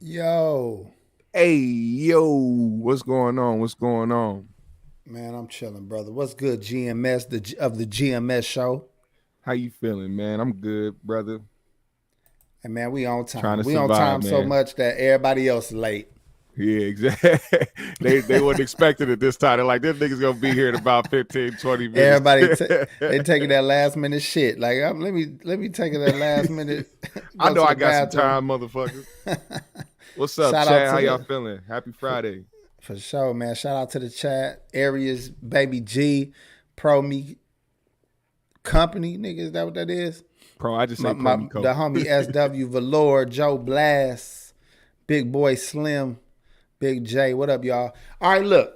Yo. Hey, yo, what's going on? What's going on? Man, I'm chilling, brother. What's good, GMS, of the GMS show? How you feeling, man? I'm good, brother. And man, we on time. Trying to We survive, on time man. so much that everybody else is late. Yeah, exactly. they wasn't expecting it this time. They're like, this nigga's going to be here in about 15, 20 minutes. Everybody, they taking that last minute shit. Like, let me take that last minute. I know I got some time, motherfucker. What's up, Chad? How y'all feeling? Happy Friday. For sure, man. Shout out to the chat. Areas, Baby G, Pro Me Company, nigga. Is that what that is? Pro, I just say Pro Me Co. The homie SW Velour, Joe Blast, Big Boy Slim, Big J. What up, y'all? All right, look.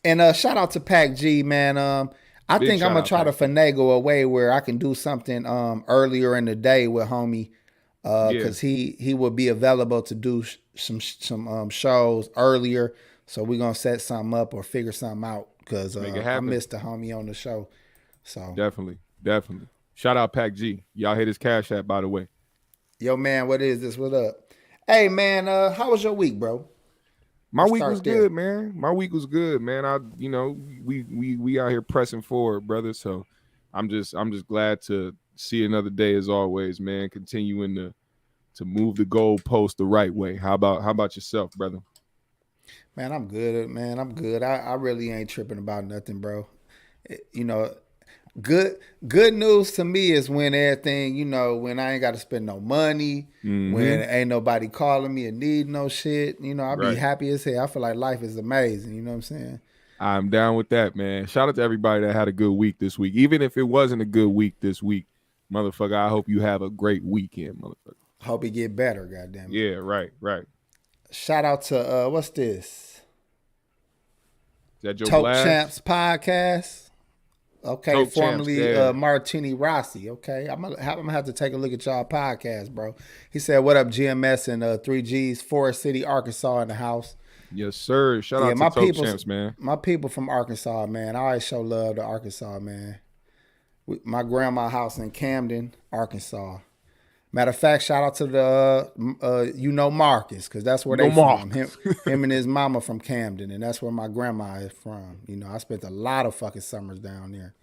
And shout out to Pac G, man. I think I'm going to try to finagle a way where I can do something earlier in the day with homie. Because he will be available to do some shows earlier. So we're going to set something up or figure something out because I missed the homie on the show. So Definitely. Shout out Pac G. Y'all hit his Cash App, by the way. Yo, man, what is this? What up? Hey, man, how was your week, bro? My week was good, man. My week was good, man. We out here pressing forward, brother. So I'm just glad to see another day as always, man. Continuing to move the goalpost the right way. How about yourself, brother? Man, I'm good, man. I'm good. I really ain't tripping about nothing, bro. Good news to me is when everything, when I ain't got to spend no money, when ain't nobody calling me and need no shit, I'll be happy as hell. I feel like life is amazing, you know what I'm saying? I'm down with that, man. Shout out to everybody that had a good week this week. Even if it wasn't a good week this week, motherfucker, I hope you have a great weekend, motherfucker. Hope it get better, goddamn it. Yeah, right. Shout out to, what's this? Is that Joe Talk Blast? Champs podcast. Okay, Talk formerly Champs, yeah. Martini Rossi. Okay, I'm gonna have to take a look at y'all podcast, bro. He said, "What up, GMS and 3G's, Forest City, Arkansas, in the house." Yes, sir. Shout out to Talk Champs, man. My people from Arkansas, man. I always show love to Arkansas, man. My grandma's house in Camden, Arkansas. Matter of fact, shout out to the Marcus, because that's where they from. Him and his mama from Camden, and that's where my grandma is from. I spent a lot of fucking summers down there.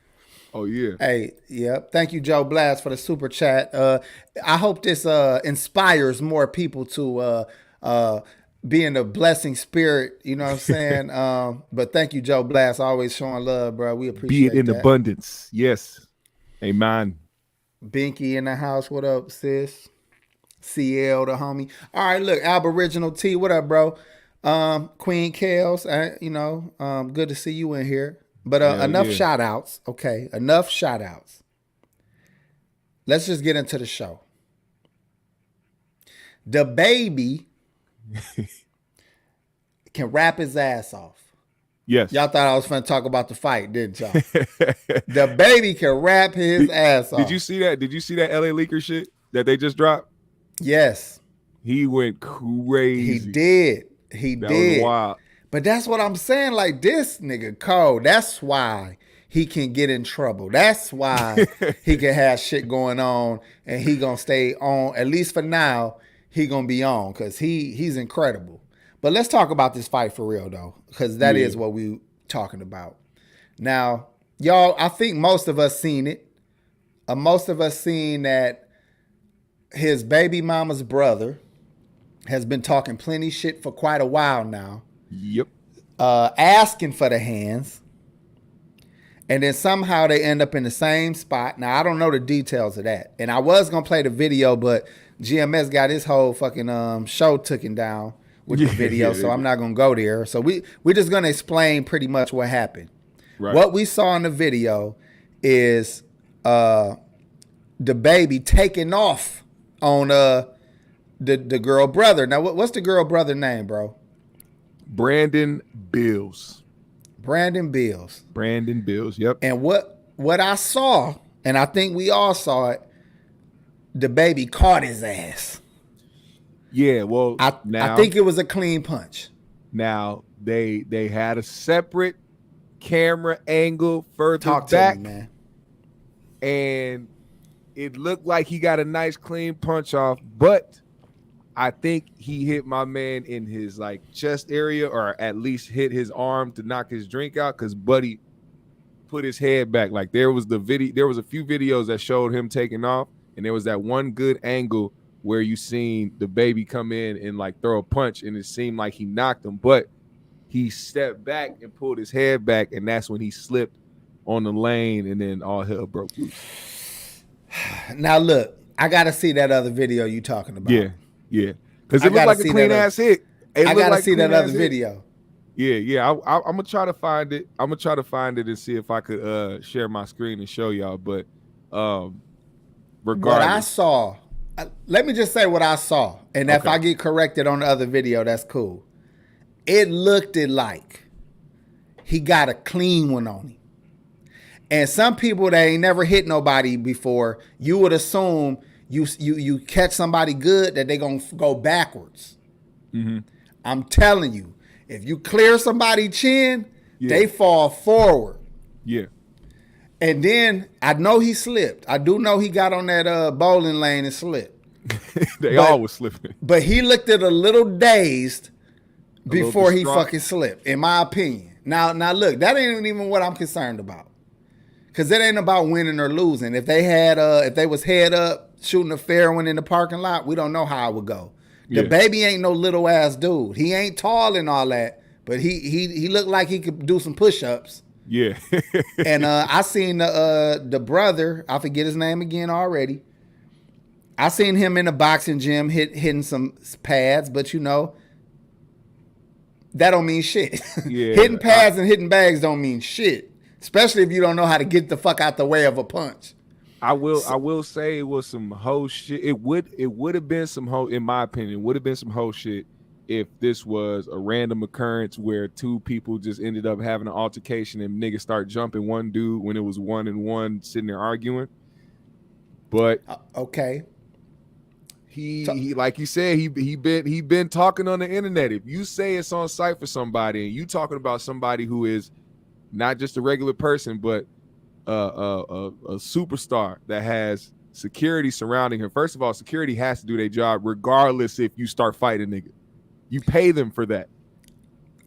Oh yeah. Hey, yep. Thank you, Joe Blast, for the super chat. I hope this inspires more people to be in a blessing spirit. You know what I'm saying? But thank you, Joe Blast, always showing love, bro. We appreciate it. Be it in abundance. Yes. Amen. Binky in the house. What up, sis? CL, the homie. All right, look, Aboriginal T. What up, bro? Queen Kales. Good to see you in here. But enough shout outs. Okay, enough shout outs. Let's just get into the show. DaBaby can rap his ass off. Yes. Y'all thought I was finna talk about the fight, didn't y'all? DaBaby can rap his ass off. Did you see that? Did you see that LA Leaker shit that they just dropped? Yes. He went crazy. He did. That was wild. But that's what I'm saying. Like, this nigga cold. That's why he can get in trouble. That's why he can have shit going on and he gonna stay on. At least for now, he gonna be on because he's incredible. But let's talk about this fight for real though, because that is what we talking about. Now, y'all, I think most of us seen it. Most of us seen that his baby mama's brother has been talking plenty shit for quite a while now. Yep. Asking for the hands. And then somehow they end up in the same spot. Now, I don't know the details of that. And I was going to play the video, but GMS got his whole fucking show taken down with the video, so I'm not going to go there. So we're just going to explain pretty much what happened. Right. What we saw in the video is DaBaby taking off on the girl brother. Now, what's the girl brother name, bro? Brandon Bills. Brandon Bills. Brandon Bills, yep. And what I saw, and I think we all saw it, DaBaby caught his ass. Yeah, well, I think it was a clean punch. Now, they had a separate camera angle further Talk back. To me, man. And it looked like he got a nice clean punch off, but I think he hit my man in his like chest area, or at least hit his arm to knock his drink out, because Buddy put his head back. Like there was a few videos that showed him taking off, and there was that one good angle where you seen DaBaby come in and like throw a punch, and it seemed like he knocked him, but he stepped back and pulled his head back, and that's when he slipped on the lane, and then all hell broke loose. Now look, I gotta see that other video you talking about. Yeah, because it looked like a clean ass hit. I gotta see that other video. Yeah. I'm gonna try to find it. I'm gonna try to find it and see if I could share my screen and show y'all. But regardless, what I saw. Let me just say what I saw, and if I get corrected on the other video, that's cool. It looked like he got a clean one on him. And some people that ain't never hit nobody before, you would assume you catch somebody good that they gonna go backwards. Mm-hmm. I'm telling you, if you clear somebody's chin, they fall forward. Yeah. And then I know he slipped. I do know he got on that bowling lane and slipped. They always slipping. But he looked at a little dazed before he fucking slipped, in my opinion. Now look, that ain't even what I'm concerned about. Cause it ain't about winning or losing. If they was head up shooting a fair one in the parking lot, we don't know how it would go. DaBaby ain't no little ass dude. He ain't tall and all that, but he looked like he could do some push-ups. Yeah. And I seen the brother, I forget his name again already. I seen him in the boxing gym hitting some pads, but you know, that don't mean shit. Yeah, hitting pads and hitting bags don't mean shit. Especially if you don't know how to get the fuck out the way of a punch. I will say it was some hoe shit. It would have been some hoe, in my opinion, would have been some hoe shit if this was a random occurrence where two people just ended up having an altercation and niggas start jumping one dude when it was 1-1 sitting there arguing. But okay. He like you said, he been talking on the internet. If you say it's on site for somebody and you talking about somebody who is not just a regular person, but a superstar that has security surrounding him. First of all, security has to do their job regardless if you start fighting nigga. You pay them for that.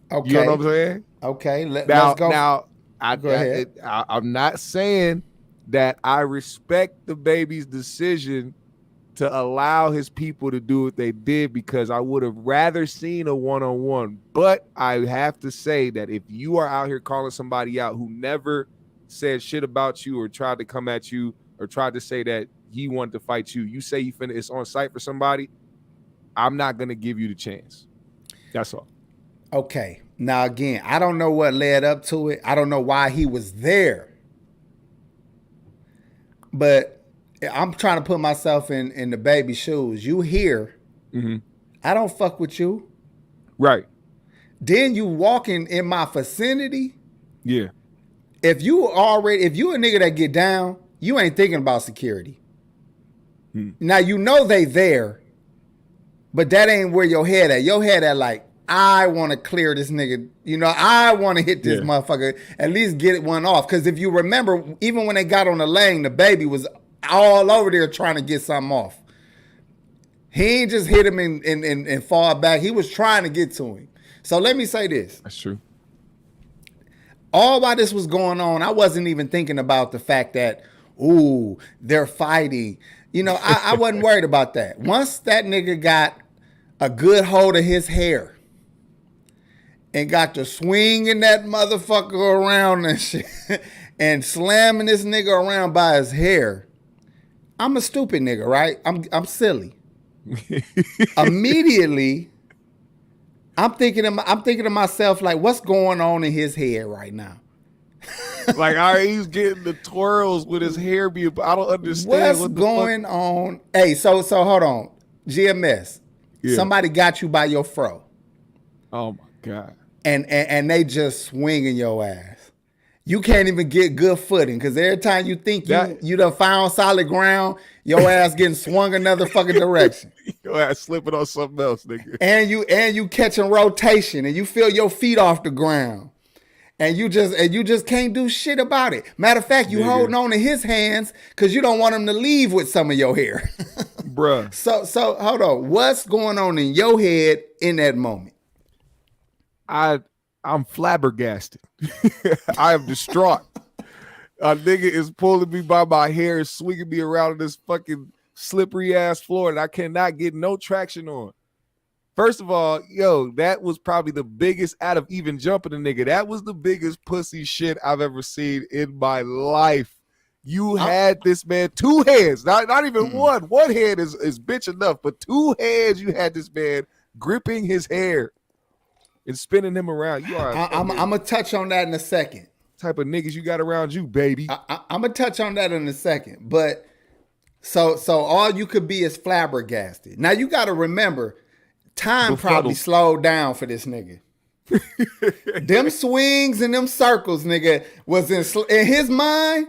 Okay. You know what I'm saying? Okay. Let's go. Now, go ahead. I'm not saying that I respect DaBaby's decision to allow his people to do what they did, because I would have rather seen a one-on-one. But I have to say that if you are out here calling somebody out who never said shit about you or tried to come at you or tried to say that he wanted to fight you, you say it's on site for somebody, I'm not going to give you the chance. That's all. Okay. Now, again, I don't know what led up to it. I don't know why he was there. But I'm trying to put myself in DaBaby shoes. You here. Mm-hmm. I don't fuck with you. Right. Then you walking in my vicinity. Yeah. If you a nigga that get down, you ain't thinking about security. Now, you know they there, but that ain't where your head at. Your head at like, I want to clear this nigga. You know, I want to hit this motherfucker, at least get one off. Because if you remember, even when they got on the lane, DaBaby was all over there trying to get something off. He ain't just hit him and fall back. He was trying to get to him. So let me say this. That's true. All while this was going on, I wasn't even thinking about the fact that, ooh, they're fighting. You know, I wasn't worried about that. Once that nigga got a good hold of his hair and got to swinging that motherfucker around and shit and slamming this nigga around by his hair, I'm a stupid nigga, right? I'm silly. Immediately, I'm thinking to myself, like, what's going on in his head right now? Like, all right, he's getting the twirls with his hair being. I don't understand what's going on. Hey, so hold on, GMS. Yeah. Somebody got you by your fro. Oh my god. And they just swinging your ass. You can't even get good footing because every time you think you done found solid ground, your ass getting swung another fucking direction. Your ass slipping on something else, nigga. And you catching rotation and you feel your feet off the ground. And you just can't do shit about it. Matter of fact, you holding on to his hands because you don't want him to leave with some of your hair. Bruh. So hold on. What's going on in your head in that moment? I'm flabbergasted. I am distraught. A nigga is pulling me by my hair, swinging me around on this fucking slippery ass floor, and I cannot get no traction on. First of all, yo, that was probably the biggest out of even jumping a nigga. That was the biggest pussy shit I've ever seen in my life. You had this man, two hands, not even one. One hand is bitch enough, but two hands, you had this man gripping his hair and spinning him around. You are. I'm gonna touch on that in a second. Type of niggas you got around you, baby. I'm gonna touch on that in a second. But so all you could be is flabbergasted. Now you got to remember, time probably slowed down for this nigga. Them swings and them circles, nigga, was in his mind.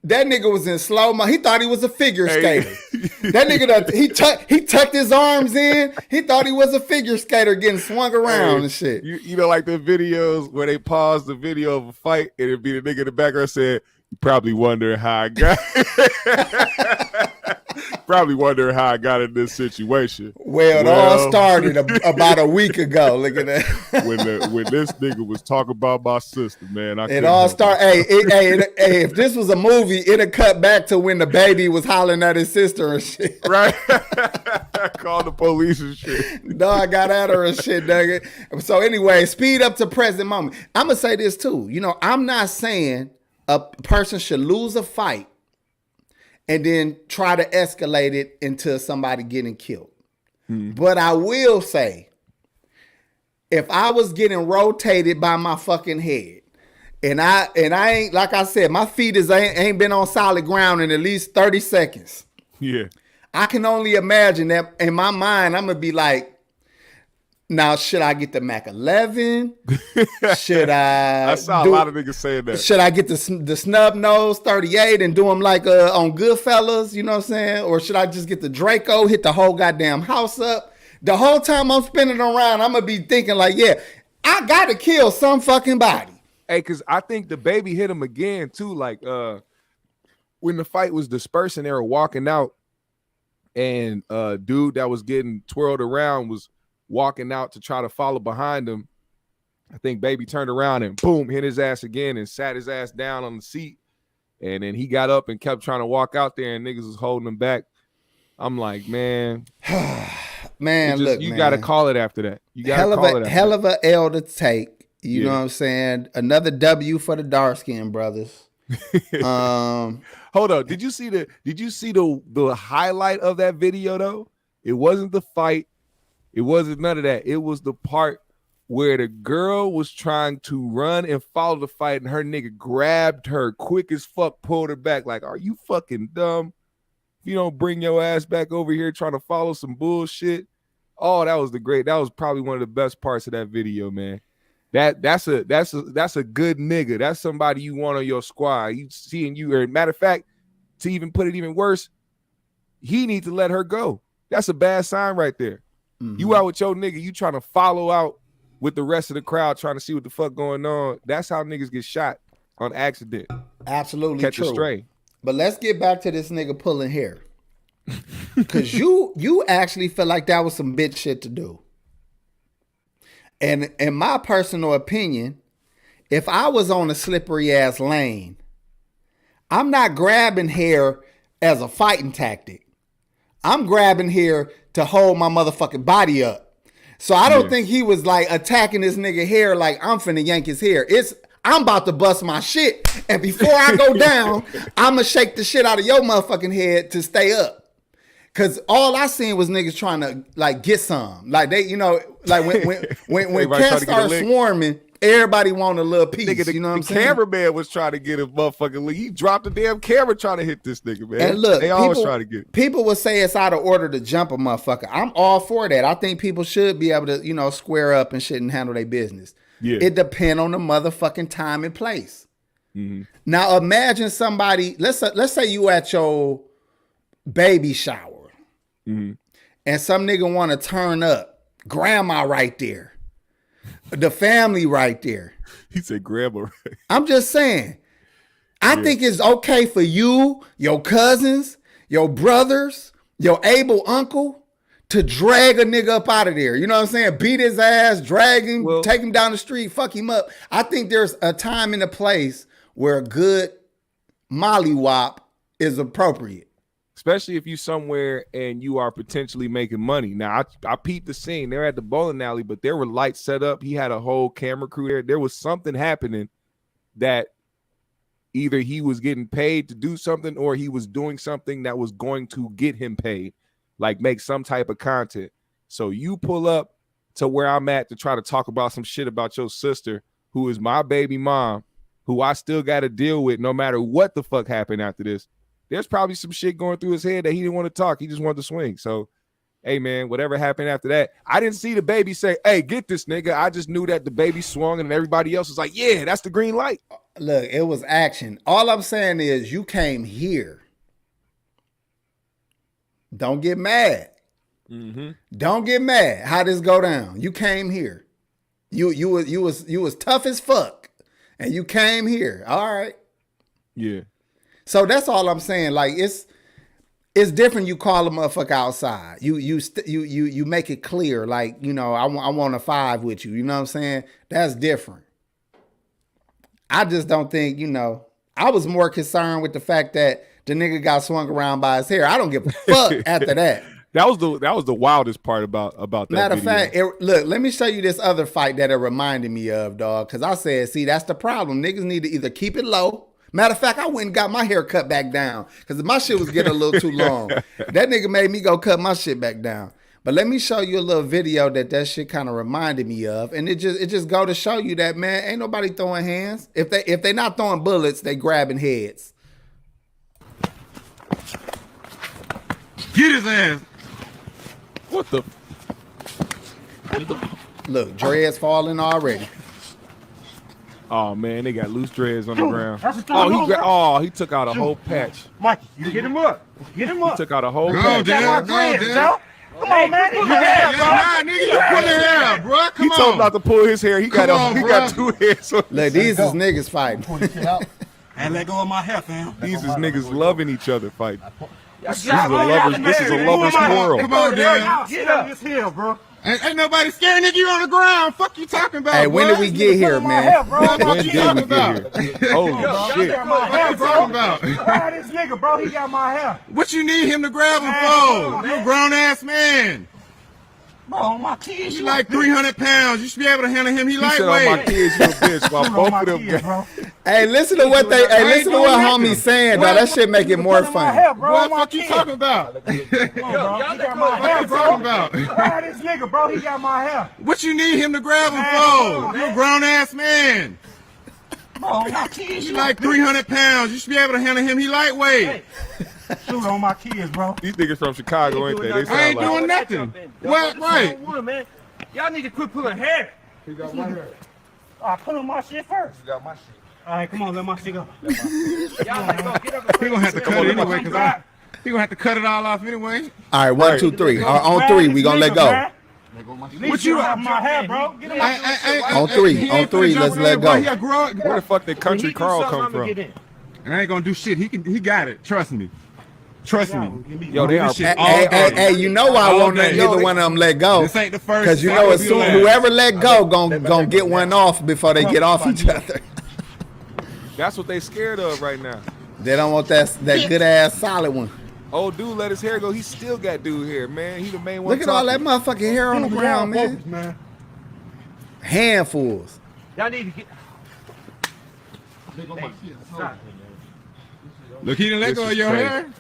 That nigga was in slow mo. He thought he was a figure skater. That nigga, he tucked his arms in. He thought he was a figure skater getting swung around and shit. You know, like the videos where they pause the video of a fight and it'd be the nigga in the background said, "You probably wondering how I got." Probably wondering how I got in this situation. Well, it all started about a week ago. Look at that. when this nigga was talking about my sister, man, it all started. Hey, if this was a movie, it'd cut back to when DaBaby was hollering at his sister and shit. Right? Called the police and shit. Dog got at her and shit, nigga. So anyway, speed up to present moment. I'm gonna say this too. You know, I'm not saying a person should lose a fight and then try to escalate it into somebody getting killed. But I will say, if I was getting rotated by my fucking head, and I ain't, like I said, my feet ain't been on solid ground in at least 30 seconds. Yeah. I can only imagine that in my mind, I'm gonna be like, now, should I get the Mac 11? Should I saw a lot of niggas saying that. Should I get the snub nose 38 and do them like on Goodfellas, you know what I'm saying? Or should I just get the Draco, hit the whole goddamn house up? The whole time I'm spinning around, I'm going to be thinking like, yeah, I got to kill some fucking body. Hey, because I think DaBaby hit him again, too. Like, when the fight was dispersing, they were walking out, and dude that was getting twirled around was walking out to try to follow behind him. I think Baby turned around and boom, hit his ass again and sat his ass down on the seat. And then he got up and kept trying to walk out there and niggas was holding him back. I'm like, man, look, you got to call it after that. You got to call it. Hell of a L to take. You know what I'm saying? Another W for the dark skinned brothers. Hold on. Did you see the highlight of that video though? It wasn't the fight. It wasn't none of that. It was the part where the girl was trying to run and follow the fight, and her nigga grabbed her quick as fuck, pulled her back. Like, are you fucking dumb? If you don't bring your ass back over here trying to follow some bullshit. Oh, that was probably one of the best parts of that video, man. That's a good nigga. That's somebody you want on your squad. You seeing you, or matter of fact, to even put it even worse, he needs to let her go. That's a bad sign right there. Mm-hmm. You out with your nigga, you trying to follow out with the rest of the crowd trying to see what the fuck going on. That's how niggas get shot on accident. Absolutely Catch true. a stray. But let's get back to this nigga pulling hair. Because you actually feel like that was some bitch shit to do. And in my personal opinion, if I was on a slippery ass lane, I'm not grabbing hair as a fighting tactic. I'm grabbing hair to hold my motherfucking body up. So I don't think he was like attacking this nigga hair like I'm finna yank his hair. I'm about to bust my shit. And before I go down, I'm going to shake the shit out of your motherfucking head to stay up. Cause all I seen was niggas trying to like get some. Like they, you know, like when cats start swarming, everybody want a little piece. Nigga, you know what I'm the saying? Cameraman was trying to get a motherfucking lick. He dropped the damn camera trying to hit this nigga, man. And look, they always try to get. People would say it's out of order to jump a motherfucker. I'm all for that. I think people should be able to, you know, square up and shit and handle their business. Yeah. It depends on the motherfucking time and place. Mm-hmm. Now imagine somebody. Let's say you at your baby shower. Mm-hmm. And some nigga want to turn up. Grandma right there. The family right there. He said grandma right. I'm just saying. I think it's okay for you, your cousins, your brothers, your able uncle to drag a nigga up out of there. You know what I'm saying? Beat his ass, drag him, take him down the street, fuck him up. I think there's a time and a place where a good mollywop is appropriate. Especially if you somewhere and you are potentially making money. Now, I peeped the scene. They're at the bowling alley, but there were lights set up. He had a whole camera crew there. There was something happening that either he was getting paid to do something or he was doing something that was going to get him paid, like make some type of content. So you pull up to where I'm at to try to talk about some shit about your sister, who is my baby mom, who I still got to deal with no matter what the fuck happened after this. There's probably some shit going through his head that he didn't want to talk. He just wanted to swing. So, hey, man, whatever happened after that, I didn't see DaBaby say, hey, get this nigga. I just knew that DaBaby swung and everybody else was like, yeah, that's the green light. Look, it was action. All I'm saying is you came here. Don't get mad. Mm-hmm. Don't get mad. How this go down? You came here. You was tough as fuck. And you came here. All right. Yeah. So that's all I'm saying. Like it's different. You call a motherfucker outside. You make it clear. Like, you know, I want a 5 with you. You know what I'm saying? That's different. I just don't think, you know. I was more concerned with the fact that the nigga got swung around by his hair. I don't give a fuck after that. That was the wildest part about that. Matter of fact, look, let me show you this other fight that it reminded me of, dog. Because I said, see, that's the problem. Niggas need to either keep it low. Matter of fact, I went and got my hair cut back down because my shit was getting a little too long. That nigga made me go cut my shit back down. But let me show you a little video that shit kind of reminded me of, and it just go to show you that, man, ain't nobody throwing hands. If they not throwing bullets, they grabbing heads. Get his ass. What the? Look, dreads falling already. Oh man, they got loose dreads on the ground. He took out a whole patch. Mikey, you get him up. Get him up. He took out a whole patch. Come on, man. He told him not to pull his hair. He got 2 hairs. Look, these is niggas fighting. And let go of my hair, fam. These is niggas loving each other fighting. This is a lover's quarrel. Come on, Dan. Get up this hill, bro. Ain't nobody scared, nigga. You on the ground. Fuck you talking about, Hey, when did we get here, man? When did we get here? Oh, shit. What you talking about? Grab this nigga, bro. He got my hair. What you need him to grab him for? You a grown-ass man. Bro, my kids, you like 300 pounds. You should be able to handle him. He lightweight. Said, my kids, you a bitch. While both of them got... Hey, listen to what listen to what homie's saying, though. That shit make it more fun. What the fuck you talking about? What you talking about? This nigga, bro, he got my hair. What you need him to grab him for? You a grown ass man. Bro, my kids, you like 300 pounds. You should be able to handle him. He lightweight. Shoot on my kids, bro. These niggas from Chicago, ain't they? I ain't doing nothing. What? Right. Y'all need to quit pulling hair. He got my hair. Put on my shit first. He got my shit. All right, come on, let my shit go. He gonna have to cut it anyway, cause he gonna have to cut it all off anyway. All right, 1, 2, 3. On 3, we gonna let go. What you have my hair, bro? On 3, let's let go. Where the fuck did Country Carl come from? I ain't gonna do shit. He got it. Trust me. Trust me. Yo, they are. Hey, you know why I won't let neither one of them let go? This ain't the first. Because you know, as soon whoever let go, gonna get one off before they get off each other. That's what they scared of right now. They don't want that good ass solid one. Old dude let his hair go. He still got dude hair, man. He the main one. Look at all that motherfucking hair on the ground, man. Handfuls. Y'all need to get. Look, he didn't let go of your hair.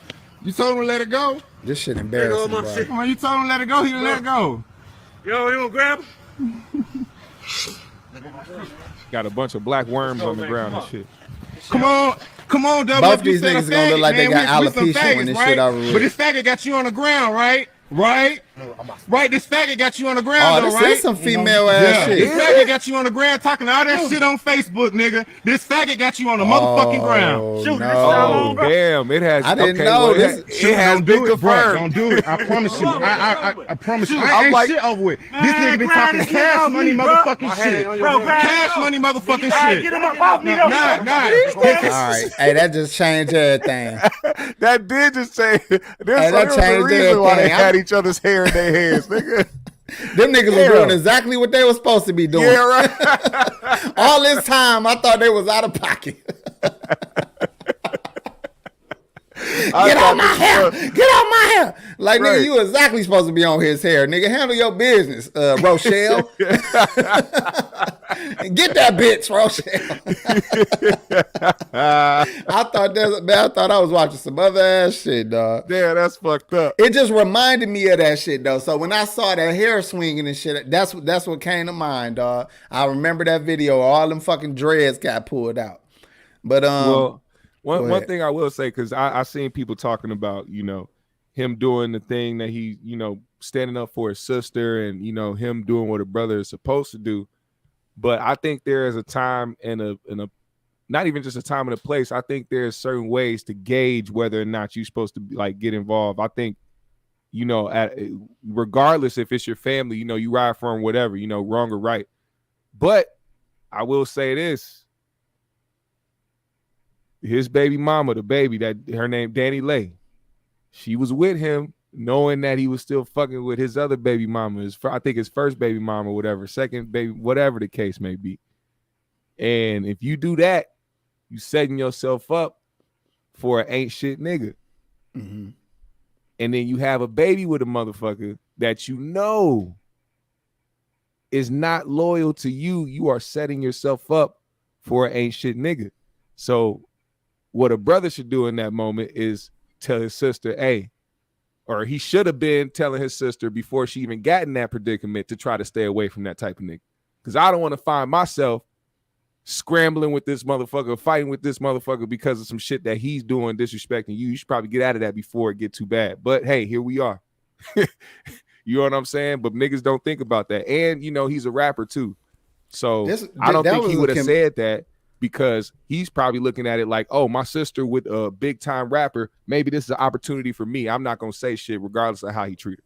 You told him to let it go. This shit embarrassing, bro. When you told him to let it go, he didn't let it go. Yo, you gonna grab him? Got a bunch of black worms on the ground and shit. Come on, double. Both these niggas gonna look like they got alopecia when this shit over with. But this faggot got you on the ground, right? Right? This faggot got you on the ground, this right? is some female ass shit. This faggot got you on the ground talking all that shit on Facebook, nigga. This faggot got you on the motherfucking ground. Shoot, Oh, damn. It has. I didn't know. It has been confirmed. Don't do it. I promise you. I promise you. I ain't shit over with. This nigga been talking cash money motherfucking shit. Cash money motherfucking shit. Get him up off me, though. Nah. All right. Hey, that just changed everything. That did just change. That changed reason why they everything. had each other's hair in their hands, nigga. Them niggas were doing exactly what they were supposed to be doing. Yeah, right. All this time, I thought they was out of pocket. Get out my hair! Get out my hair! Like, right. Nigga, you exactly supposed to be on his hair. Nigga, handle your business, Rochelle. Get that bitch, Rochelle. I thought I was watching some other ass shit, dog. Yeah, that's fucked up. It just reminded me of that shit, though. So when I saw that hair swinging and shit, that's what came to mind, dog. I remember that video. All them fucking dreads got pulled out. But well, one thing I will say, because I seen people talking about, you know, him doing the thing that he, you know, standing up for his sister and, you know, him doing what a brother is supposed to do. But I think there is a time and a not even just a time and a place. I think there's certain ways to gauge whether or not you're supposed to like get involved. I think, you know, regardless if it's your family, you know, you ride for them, whatever, you know, wrong or right. But I will say this. His baby mama, the baby, that her name Danny Lay, she was with him knowing that he was still fucking with his other baby mama, I think his first baby mama, whatever, second baby, whatever the case may be. And if you do that, you setting yourself up for an ain't shit nigga. Mm-hmm. And then you have a baby with a motherfucker that you know is not loyal to you. You are setting yourself up for an ain't shit nigga. So what a brother should do in that moment is tell his sister, hey, or he should have been telling his sister before she even got in that predicament to try to stay away from that type of nigga. Because I don't want to find myself scrambling with this motherfucker, fighting with this motherfucker because of some shit that he's doing, disrespecting you. You should probably get out of that before it get too bad. But hey, here we are. You know what I'm saying? But niggas don't think about that. And, you know, he's a rapper too. So I don't think he would have said that. Because he's probably looking at it like, oh, my sister with a big time rapper, maybe this is an opportunity for me. I'm not gonna say shit regardless of how he treated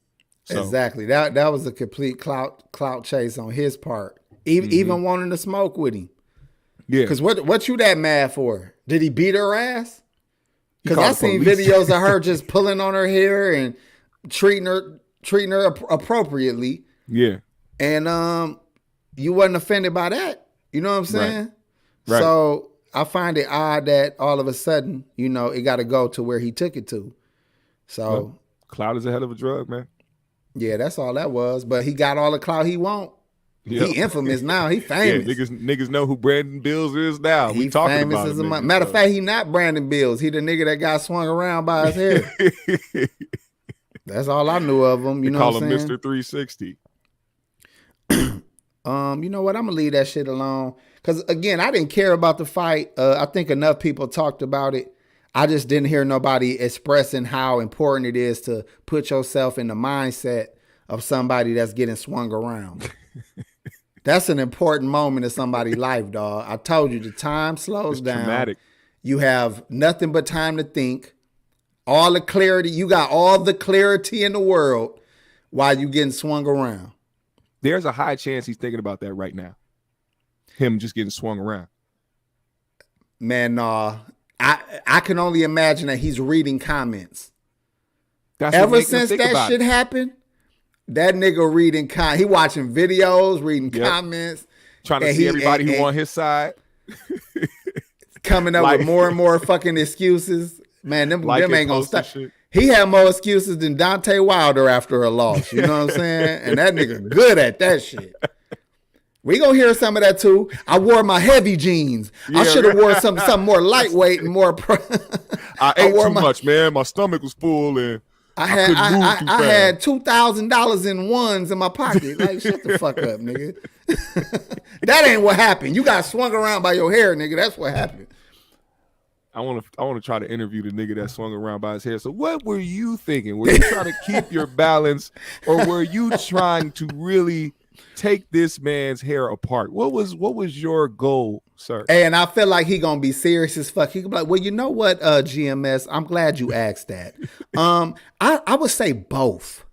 her. So. Exactly. That was a complete clout chase on his part. Even wanting to smoke with him. Yeah. Because what you that mad for? Did he beat her ass? Because I seen videos of her just pulling on her hair and treating her appropriately. Yeah. And you wasn't offended by that. You know what I'm saying? Right. Right. So I find it odd that all of a sudden, you know, it got to go to where he took it to. So clout is a hell of a drug, man. Yeah, that's all that was. But he got all the clout he want. Yep. He infamous now. He famous. Yeah, niggas know who Brandon Bills is now. He talking famous about him. Matter of fact, he not Brandon Bills. He the nigga that got swung around by his hair. That's all I knew of him. You know what I'm saying? Call him Mr. 360. You know what? I'm gonna leave that shit alone. Cause again, I didn't care about the fight. I think enough people talked about it. I just didn't hear nobody expressing how important it is to put yourself in the mindset of somebody that's getting swung around. That's an important moment in somebody's life, dog. I told you, the time slows down. Traumatic. You have nothing but time to think. All the clarity, you got all the clarity in the world while you getting swung around. There's a high chance he's thinking about that right now. Him just getting swung around. Man, nah. I can only imagine that he's reading comments. Ever since that shit happened, that nigga reading he watching videos, reading comments. Trying to see everybody who on his side. Coming up with more and more fucking excuses. Man, them ain't gonna stop. He had more excuses than Deontay Wilder after a loss. You know what I'm saying? And that nigga good at that shit. We gonna hear some of that too. I wore my heavy jeans. I should have wore something more lightweight and more. I ate too much, man. My stomach was full and I had $2,000 in ones in my pocket. Like, shut the fuck up, nigga. That ain't what happened. You got swung around by your hair, nigga. That's what happened. I want to try to interview the nigga that swung around by his hair. So what were you thinking? Were you trying to keep your balance, or were you trying to really take this man's hair apart? What was your goal, sir? And I feel like he gonna be serious as fuck. He gonna be like, well, you know what, GMS, I'm glad you asked that. I would say both.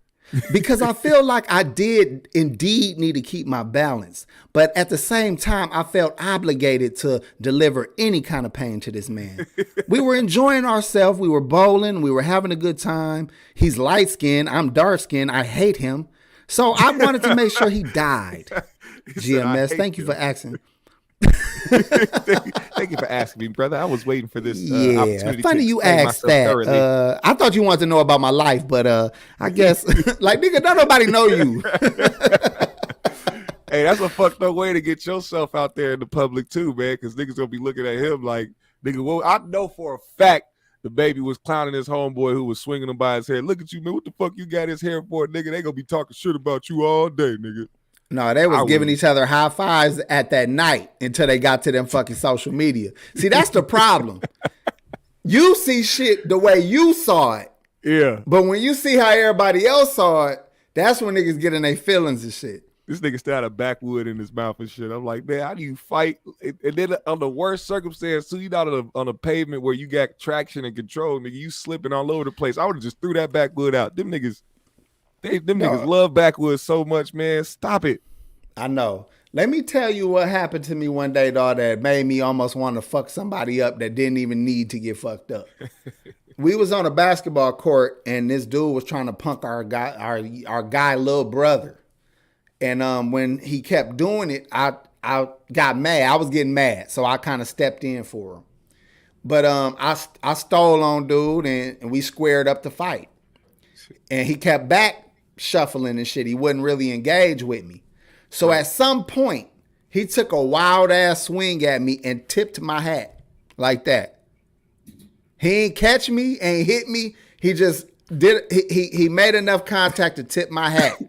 Because I feel like I did indeed need to keep my balance. But at the same time, I felt obligated to deliver any kind of pain to this man. We were enjoying ourselves. We were bowling. We were having a good time. He's light-skinned. I'm dark-skinned. I hate him. So I wanted to make sure he died. GMS, thank you for asking. Thank you for asking me, brother. I was waiting for this opportunity. Funny you asked that. I thought you wanted to know about my life, but I guess like nigga, don't nobody know you. Hey, that's a fucked up way to get yourself out there in the public too, man. Because niggas gonna be looking at him like, nigga. Well, I know for a fact DaBaby was clowning his homeboy who was swinging him by his hair. Look at you, man. What the fuck you got his hair for, nigga? They gonna be talking shit about you all day, nigga. No, they was giving each other high fives at that night until they got to them fucking social media. See, that's the problem. You see shit the way you saw it. Yeah. But when you see how everybody else saw it, that's when niggas get in their feelings and shit. This nigga still had a backwood in his mouth and shit. I'm like, man, how do you fight? And then on the worst circumstance, too, you not on a pavement where you got traction and control, nigga. You slipping all over the place. I would have just threw that backwood out. Them niggas. Niggas love backwoods so much, man. Stop it. I know. Let me tell you what happened to me one day, dog, that made me almost want to fuck somebody up that didn't even need to get fucked up. We was on a basketball court, and this dude was trying to punk our guy little brother. And when he kept doing it, I got mad. I was getting mad, so I kind of stepped in for him. But I stole on dude, and we squared up the fight. And he kept back shuffling and shit. He wouldn't really engage with me. So at some point, he took a wild ass swing at me and tipped my hat like that. He ain't catch me, ain't hit me. He just did. He made enough contact to tip my hat.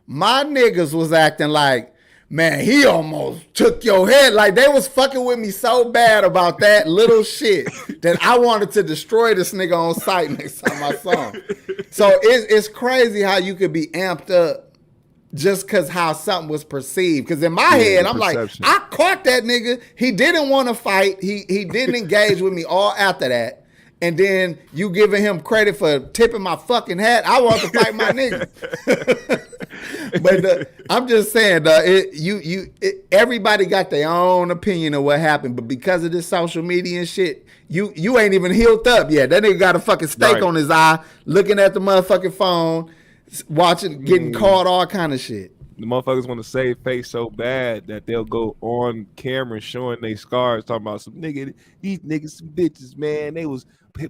My niggas was acting like, man, he almost took your head. Like they was fucking with me so bad about that little shit that I wanted to destroy this nigga on sight next time I saw him. So it's crazy how you could be amped up just because how something was perceived. Because in my head, I'm perception. Like, I caught that nigga. He didn't want to fight. He didn't engage with me all after that. And then you giving him credit for tipping my fucking hat. I want to fight my nigga. But I'm just saying, everybody got their own opinion of what happened. But because of this social media and shit, you ain't even healed up yet. That nigga got a fucking steak on his eye, looking at the motherfucking phone, watching, getting caught, all kind of shit. The motherfuckers want to save face so bad that they'll go on camera showing they scars, talking about some nigga, these niggas some bitches, man. They was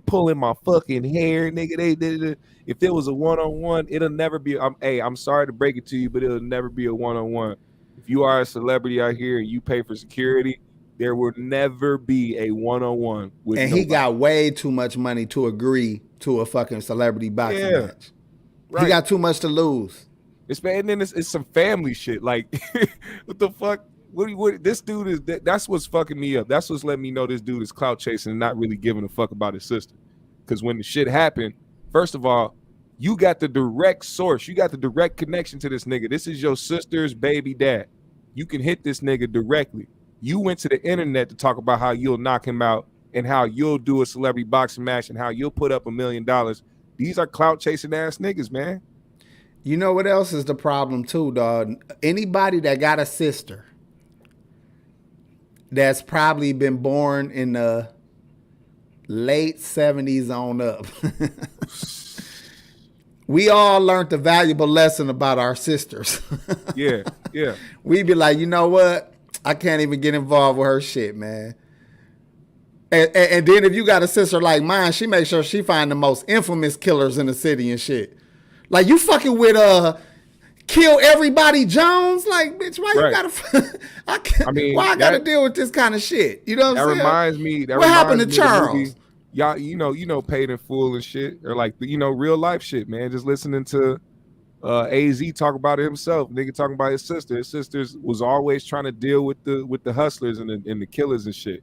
pulling my fucking hair, nigga. They if there was a one-on-one, it'll never be. I'm sorry to break it to you, but it'll never be a one-on-one. If you are a celebrity out here and you pay for security, there will never be a one-on-one with and nobody. He got way too much money to agree to a fucking celebrity boxing match. Right. He got too much to lose. And then it's some family shit. Like, what the fuck? What this dude is? That's what's fucking me up. That's what's letting me know this dude is clout chasing and not really giving a fuck about his sister. Because when the shit happened, first of all, you got the direct source. You got the direct connection to this nigga. This is your sister's baby dad. You can hit this nigga directly. You went to the internet to talk about how you'll knock him out and how you'll do a celebrity boxing match and how you'll put up $1 million. These are clout chasing ass niggas, man. You know what else is the problem too, dog? Anybody that got a sister that's probably been born in the late 70s on up. We all learned a valuable lesson about our sisters. Yeah. We be like, you know what? I can't even get involved with her shit, man. And then if you got a sister like mine, she makes sure she find the most infamous killers in the city and shit. Like, you fucking with Kill Everybody Jones? Like, bitch, why you gotta why I gotta deal with this kind of shit? You know what I'm saying? Reminds me what happened to Charles? Y'all, you know, Paid in Full and shit, or like, real life shit, man. Just listening to AZ talk about it himself, nigga talking about his sister. His sisters was always trying to deal with the hustlers and the killers and shit.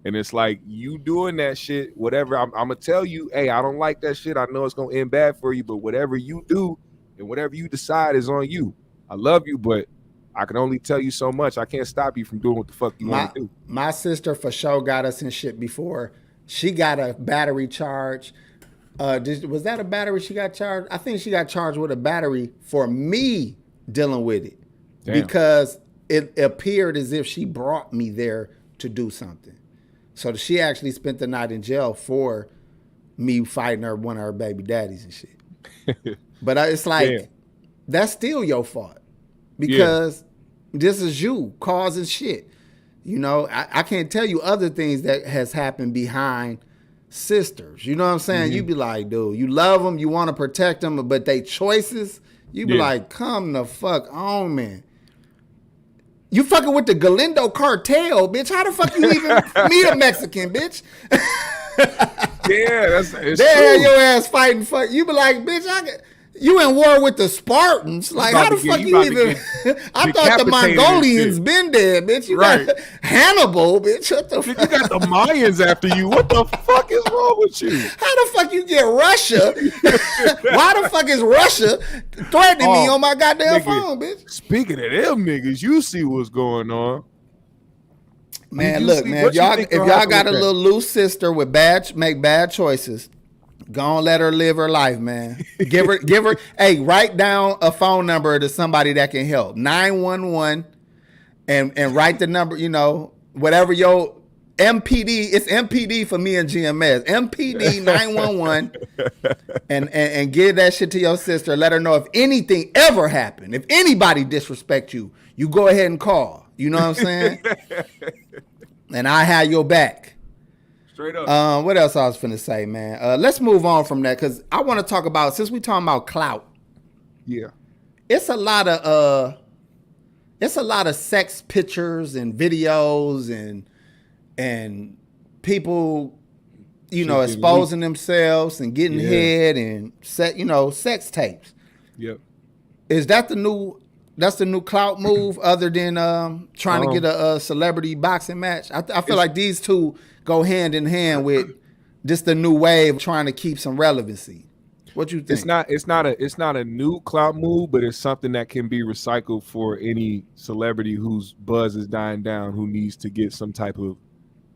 And it's like, you doing that shit, whatever. I'm gonna tell you, hey, I don't like that shit. I know it's gonna end bad for you, but whatever you do and whatever you decide is on you. I love you, but I can only tell you so much. I can't stop you from doing what the fuck you want to do. My sister for sure got us in shit before. She got a battery charge. Was that a battery she got charged? I think she got charged with a battery for me dealing with it. Damn. Because it appeared as if she brought me there to do something. So she actually spent the night in jail for me fighting one of her baby daddies and shit. But it's like, that's still your fault. Because this is you causing shit. You know, I can't tell you other things that has happened behind sisters. You know what I'm saying? Mm-hmm. You be like, dude, you love them, you want to protect them, but they choices, you be like, come the fuck on, man. You fucking with the Galindo cartel, bitch. How the fuck you even meet a Mexican, bitch? It's they had your ass fighting. Fuck, you be like, bitch, you in war with the Spartans. Like, how the fuck you even? I thought the Mongolians been there, bitch. You got Hannibal, bitch. What the fuck? You got the Mayans after you. What the fuck is wrong with you? How the fuck you get Russia? Why the fuck is Russia threatening me on my goddamn phone, bitch? Speaking of them niggas, you see what's going on. Man, look, man, if y'all got a little loose sister with make bad choices, go on, let her live her life, man. Give her. Hey, write down a phone number to somebody that can help. 911, and write the number. You know, whatever your MPD. It's MPD for me and GMS. MPD 911, and give that shit to your sister. Let her know if anything ever happened. If anybody disrespect you, you go ahead and call. You know what I'm saying? And I have your back. Straight up. What else I was finna say, man? Let's move on from that, because I want to talk about, since we talking about clout. Yeah. It's a lot of sex pictures and videos and people, exposing themselves and getting head and sex tapes. Yep. Is that the new clout move, other than trying to get a celebrity boxing match? I feel like these two go hand in hand with just the new wave of trying to keep some relevancy. What you think? It's not a new clout move, but it's something that can be recycled for any celebrity whose buzz is dying down, who needs to get some type of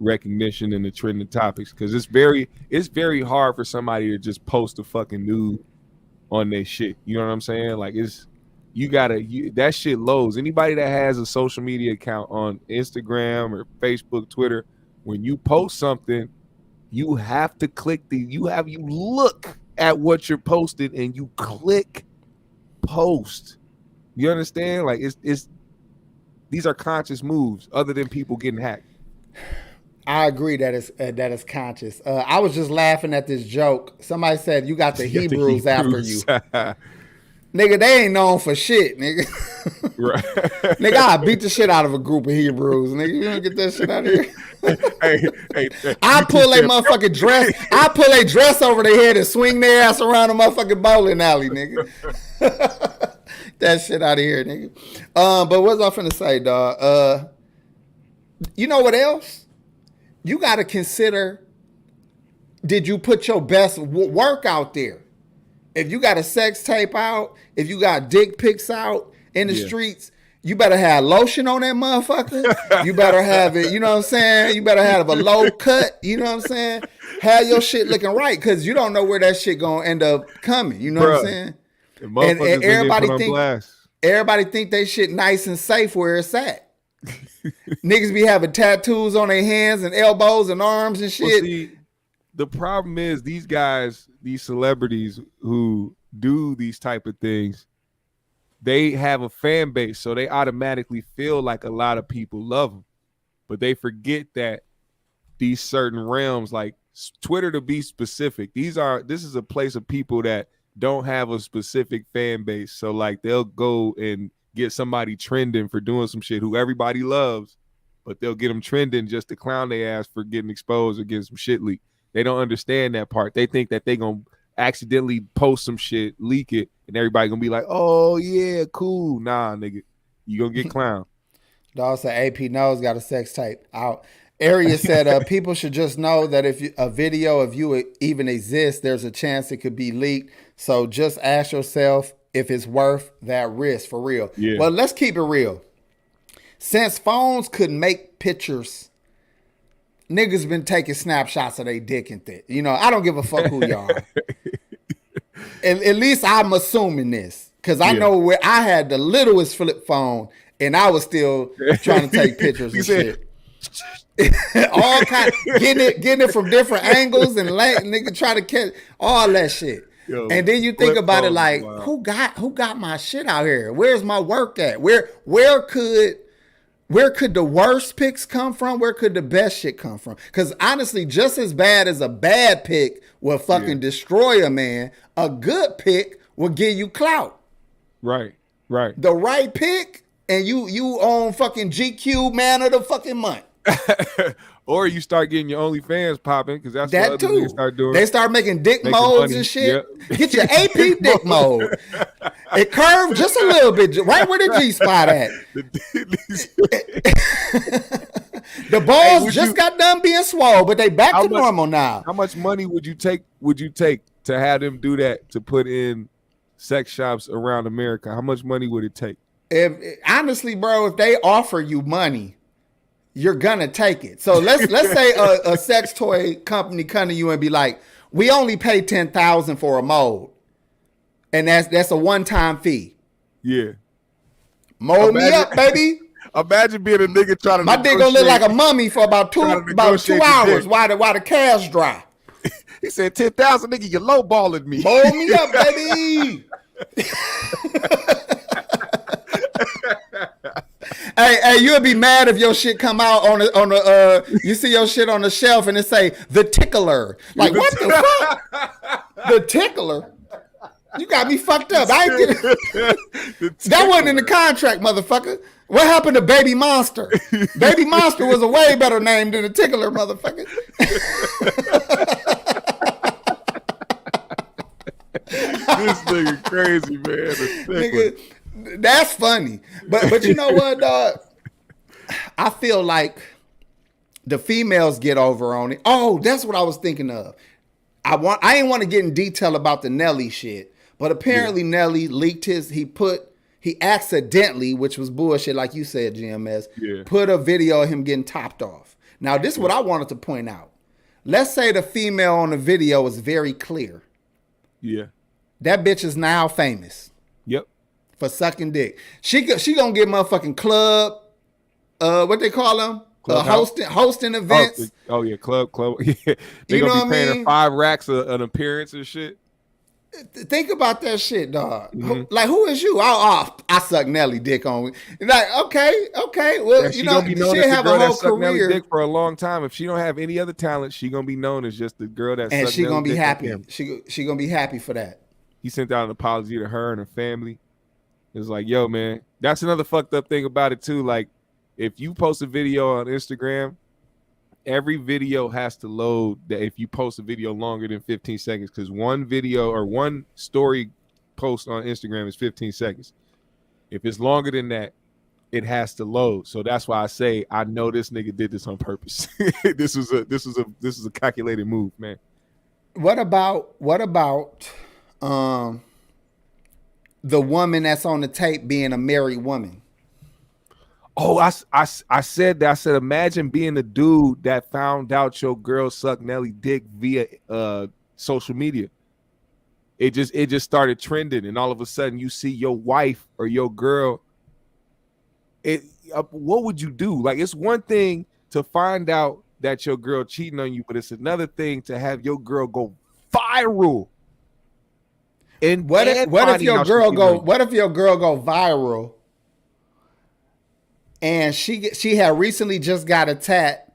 recognition in the trending topics. Because it's very hard for somebody to just post a fucking nude on their shit. You know what I'm saying? Like, that shit loads. Anybody that has a social media account on Instagram or Facebook, Twitter, when you post something, you have to you look at what you're posting and you click post. You understand? Like it's these are conscious moves other than people getting hacked. I agree that it's conscious. I was just laughing at this joke. Somebody said you got the Hebrews after you. Nigga, they ain't known for shit, nigga. Right. Nigga, I beat the shit out of a group of Hebrews, nigga. You don't get that shit out of here. I pull a motherfucking dress. I pull a dress over their head and swing their ass around a motherfucking bowling alley, nigga. That shit out of here, nigga. But what was I finna say, dog? You know what else? You got to consider, did you put your best work out there? If you got a sex tape out, if you got dick pics out in the streets, you better have lotion on that motherfucker. You better have it, you know what I'm saying? You better have a low cut, you know what I'm saying? Have your shit looking right, because you don't know where that shit gonna end up coming, you know what I'm saying? And everybody think they shit nice and safe where it's at. Niggas be having tattoos on their hands and elbows and arms and shit. Well, see, the problem is these guys, these celebrities who do these type of things, they have a fan base, so they automatically feel like a lot of people love them. But they forget that these certain realms, like Twitter, to be specific, this is a place of people that don't have a specific fan base. So like they'll go and get somebody trending for doing some shit who everybody loves, but they'll get them trending just to clown their ass for getting exposed or getting some shit leaked. They don't understand that part. They think that they gonna accidentally post some shit, leak it, and everybody gonna be like, "Oh yeah, cool." Nah, nigga, you gonna get clowned. Dog said AP knows got a sex tape out. Area said people should just know that if a video of you even exists, there's a chance it could be leaked. So just ask yourself if it's worth that risk for real. Yeah. But let's keep it real. Since phones could make pictures, niggas been taking snapshots of their dick and shit. You know, I don't give a fuck who y'all are. At least I'm assuming this, because I know where I had the littlest flip phone and I was still trying to take pictures and shit. All kind, getting it from different angles and nigga try to catch all that shit. Yo, and then you think about it like, who got my shit out here? Where's my work at? Where could the worst pics come from? Where could the best shit come from? Because honestly, just as bad as a bad pic will fucking destroy a man, a good pic will give you clout. Right. The right pic, and you own fucking GQ man of the fucking month. Or you start getting your OnlyFans popping, because that's what other niggas start doing. They start making dick modes and shit. Yep. Get your AP dick mode. It curved just a little bit, right where the G spot at. The balls just got done being swole, but they back to normal now. How much money would you take to have them do that, to put in sex shops around America? How much money would it take? Honestly, bro, if they offer you money, you're gonna take it. So let's say a sex toy company come to you and be like, we only pay $10,000 for a mold, and that's a one-time fee. Yeah, mold me up, baby. Imagine being a nigga trying to. My dick gonna look like a mummy for about 2 hours while the cash dry. He said 10,000, nigga, you lowballing me. Mold me up, baby. Hey, you'll be mad if your shit come out on the you see your shit on the shelf and it say the tickler. Like, what the fuck? The tickler? You got me fucked up. I ain't that wasn't in the contract, motherfucker. What happened to Baby Monster? Baby Monster was a way better name than the tickler, motherfucker. This nigga crazy, man. Nigga, that's funny. But you know what, dog? I feel like the females get over on it. Oh, that's what I was thinking of. I ain't want to get in detail about the Nelly shit, but apparently Nelly leaked he accidentally, which was bullshit, like you said, GMS, put a video of him getting topped off. Now, this is what I wanted to point out. Let's say the female on the video is very clear. Yeah. That bitch is now famous. Yep. For sucking dick. She gonna get motherfucking club, what they call them? Hosting events. Oh yeah, club. Yeah. They gonna be paying her 5 racks an appearance and shit. Think about that shit, dog. Like, who is you? I suck Nelly dick on. Like, okay. Well, yeah, you know, she'll have a whole career. Dick for a long time. If she don't have any other talent, she gonna be known as just the girl that. And she gonna be happy. Him. She gonna be happy for that. He sent out an apology to her and her family. It was like, yo, man, that's another fucked up thing about it too. Like, if you post a video on Instagram, every video has to load that if you post a video longer than 15 seconds, because one video or one story post on Instagram is 15 seconds. If it's longer than that, it has to load. So that's why I say I know this nigga did this on purpose. This is a calculated move, man. What about the woman that's on the tape being a married woman? Oh, I said that. I said, imagine being the dude that found out your girl sucked Nelly dick via social media. It just started trending, and all of a sudden you see your wife or your girl. What would you do? Like, it's one thing to find out that your girl cheating on you, but it's another thing to have your girl go viral. And what if your girl go viral? And she had recently just got a tat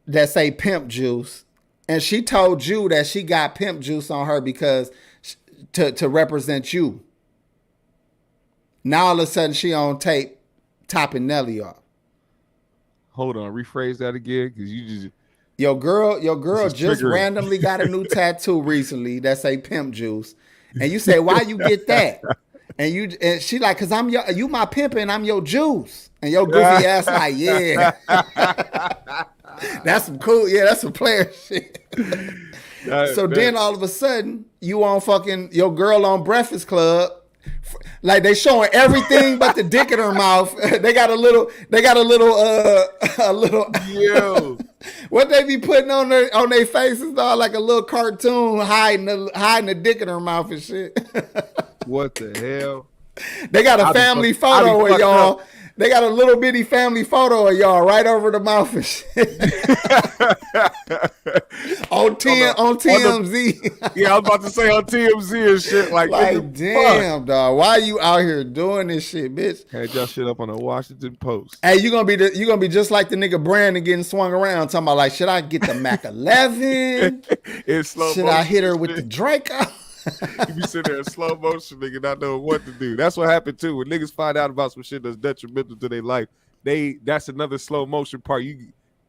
that say pimp juice. And she told you that she got pimp juice on her because to represent you. Now all of a sudden she on tape topping Nelly off. Hold on, rephrase that again, because you just your girl just randomly got a new tattoo recently that say pimp juice. And you say, why you get that? And she like, cause you my pimp and I'm your juice. And your goofy ass like, yeah. That's some cool, that's some player shit. Then all of a sudden, you on fucking your girl on Breakfast Club. Like, they showing everything but the dick in her mouth. They got a little yo. What they be putting on their faces, dog, like a little cartoon hiding the dick in her mouth and shit. What the hell? They got a family photo of y'all. Up. They got a little bitty family photo of y'all right over the mouth and shit. on TMZ. Yeah, I was about to say on TMZ and shit. Like damn, dog. Why you out here doing this shit, bitch? Had y'all shit up on the Washington Post. Hey, you gonna be just like the nigga Brandon getting swung around, talking about like, should I get the Mac 11? Should I hit her with the Draco? You be sitting there in slow motion, nigga, not knowing what to do. That's what happened too. When niggas find out about some shit that's detrimental to their life, that's another slow motion part.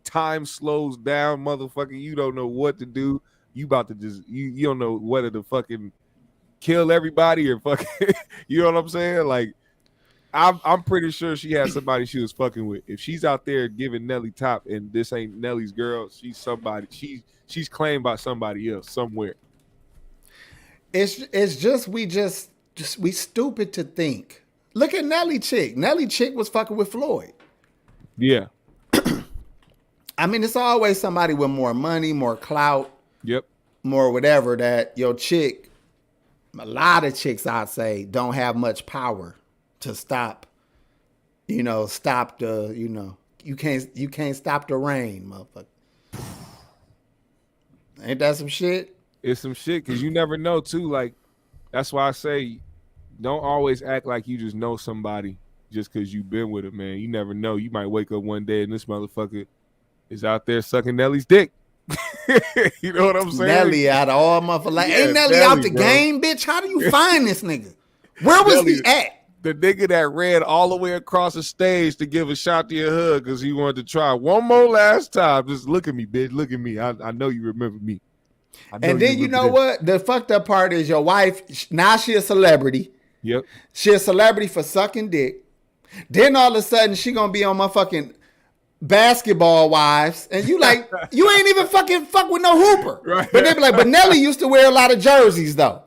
Time slows down, motherfucker. You don't know what to do. You about to just you don't know whether to fucking kill everybody or fucking you know what I'm saying? Like, I'm pretty sure she had somebody she was fucking with. If she's out there giving Nelly top and this ain't Nelly's girl, she's somebody. She's claimed by somebody else somewhere. It's just we stupid to think. Look at Nelly chick. Nelly chick was fucking with Floyd. Yeah. I mean, it's always somebody with more money, more clout. Yep. More whatever that your chick. A lot of chicks, I'd say, don't have much power to stop. Stop the. You can't stop the rain, motherfucker. Ain't that some shit? It's some shit because you never know too. Like, that's why I say don't always act like you just know somebody just because you've been with it, man. You never know. You might wake up one day and this motherfucker is out there sucking Nelly's dick. You know what I'm saying? Nelly out of all motherfuckers. Like, ain't Nelly out the game, bitch? How do you find this nigga? Where was he at? The nigga that ran all the way across the stage to give a shot to your hug because he wanted to try one more last time. Just look at me, bitch. Look at me. I know you remember me. And then you know what? The fucked up part is your wife, now she a celebrity. Yep. She a celebrity for sucking dick. Then all of a sudden she gonna be on my fucking Basketball Wives. And you like, you ain't even fucking fuck with no hooper. Right. But they be like, but Nelly used to wear a lot of jerseys though.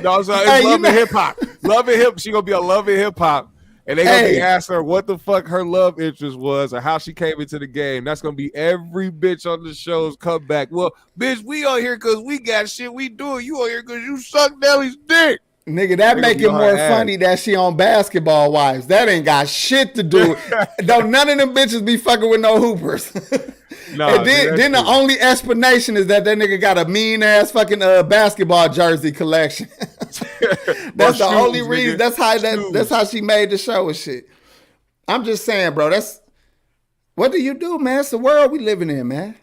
No, it's Love and Hip Hop. Love and Hip. She gonna be on Love and Hip Hop. And they gonna be asking her what the fuck her love interest was or how she came into the game. That's gonna be every bitch on the show's comeback. Well, bitch, we on here because we got shit we doing. You on here because you suck Nelly's dick. Nigga, that make it more funny that she on Basketball Wives. That ain't got shit to do. Though none of them bitches be fucking with no hoopers. Nah, and then the only explanation is that nigga got a mean ass fucking basketball jersey collection. That's the only reason. That's how she made the show and shit. I'm just saying, bro. What do you do, man? It's the world we living in, man.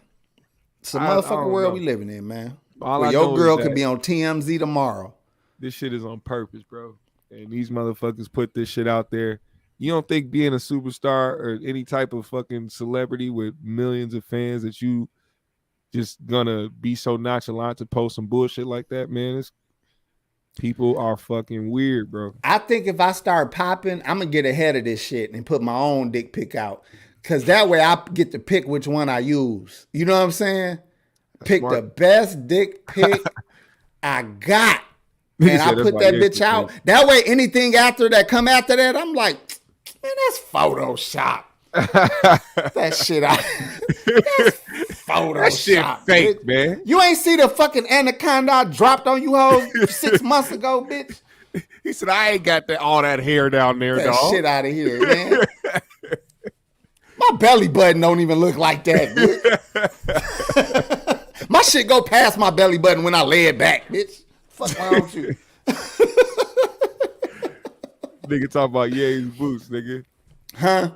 It's a motherfucking world we living in, man. Where your girl could be on TMZ tomorrow. This shit is on purpose, bro. And these motherfuckers put this shit out there. You don't think being a superstar or any type of fucking celebrity with millions of fans that you just gonna be so nonchalant to post some bullshit like that, man? People are fucking weird, bro. I think if I start popping, I'm gonna get ahead of this shit and put my own dick pic out. Cause that way I get to pick which one I use. You know what I'm saying? Pick the best dick pic I got. And I put that bitch out. That way anything after that come after that, I'm like, man, that's Photoshop. That shit out. That's Photoshop. That shit fake, bitch. Man. You ain't see the fucking anaconda I dropped on you hoes 6 months ago, bitch. He said, I ain't got all that hair down there, that dog. Shit out of here, man. My belly button don't even look like that, bitch. My shit go past my belly button when I lay it back, bitch. Fuck wrong with you? Nigga talk about Ye's boots, nigga. Huh?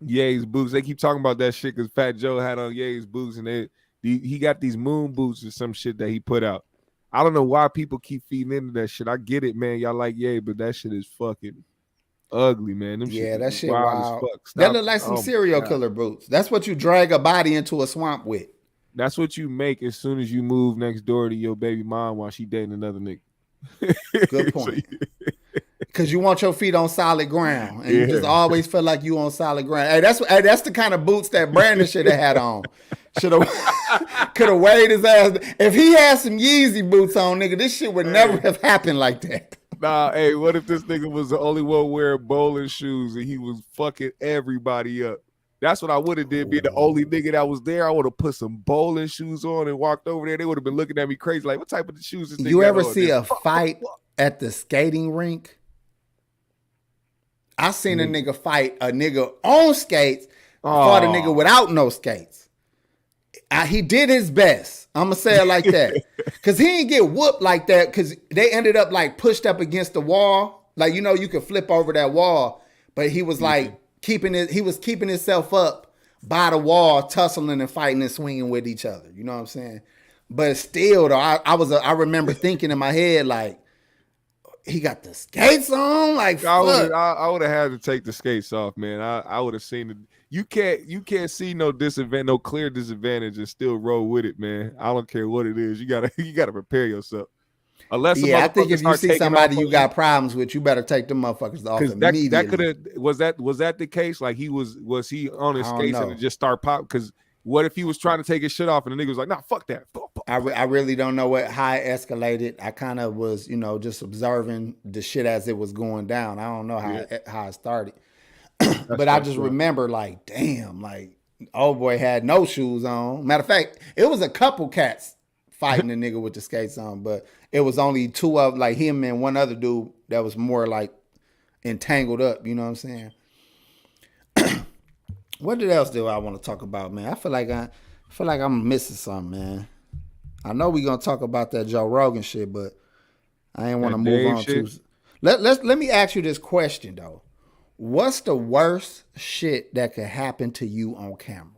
Ye's boots. They keep talking about that shit because Fat Joe had on Ye's boots and he got these moon boots or some shit that he put out. I don't know why people keep feeding into that shit. I get it, man. Y'all like Ye, but that shit is fucking ugly, man. Them that shit wild. As fuck. That look like some serial killer boots. That's what you drag a body into a swamp with. That's what you make as soon as you move next door to your baby mom while she dating another nigga. Good point. Because you want your feet on solid ground, and you just always feel like you on solid ground. Hey, that's the kind of boots that Brandon should have had on. Could have weighed his ass. If he had some Yeezy boots on, nigga, this shit would never have happened like that. Nah, hey, what if this nigga was the only one wearing bowling shoes and he was fucking everybody up? That's what I would have did. Being the only nigga that was there, I would have put some bowling shoes on and walked over there. They would have been looking at me crazy, like, what type of shoes is this nigga? You ever see a fight at the skating rink? I seen a nigga fight a nigga on skates, fought a nigga without no skates. He did his best. I'm going to say it like that. Because he didn't get whooped like that because they ended up like pushed up against the wall. Like, you know, you could flip over that wall. But he was like keeping himself up by the wall, tussling and fighting and swinging with each other. You know what I'm saying? But still, though, I remember thinking in my head, like, he got the skates on, like I would have had to take the skates off, man. I would have seen it. You can't see no clear disadvantage and still roll with it, man. I don't care what it is. You gotta prepare yourself. Unless I think if you see somebody you got problems with, you better take them motherfuckers off immediately. That could have was that the case? Like was he on his skates and just start pop? Because what if he was trying to take his shit off and the nigga was like, nah, fuck that. I really don't know how it escalated. I kind of was, just observing the shit as it was going down. I don't know how it started. But I just remember like, damn, like old boy had no shoes on. Matter of fact, it was a couple cats fighting the nigga with the skates on, but it was only two of like him and one other dude that was more like entangled up. You know what I'm saying? What else do I want to talk about, man? I feel like I'm missing something, man. I know we're gonna talk about that Joe Rogan shit, but I ain't want to move on to. Let me ask you this question though. What's the worst shit that could happen to you on camera?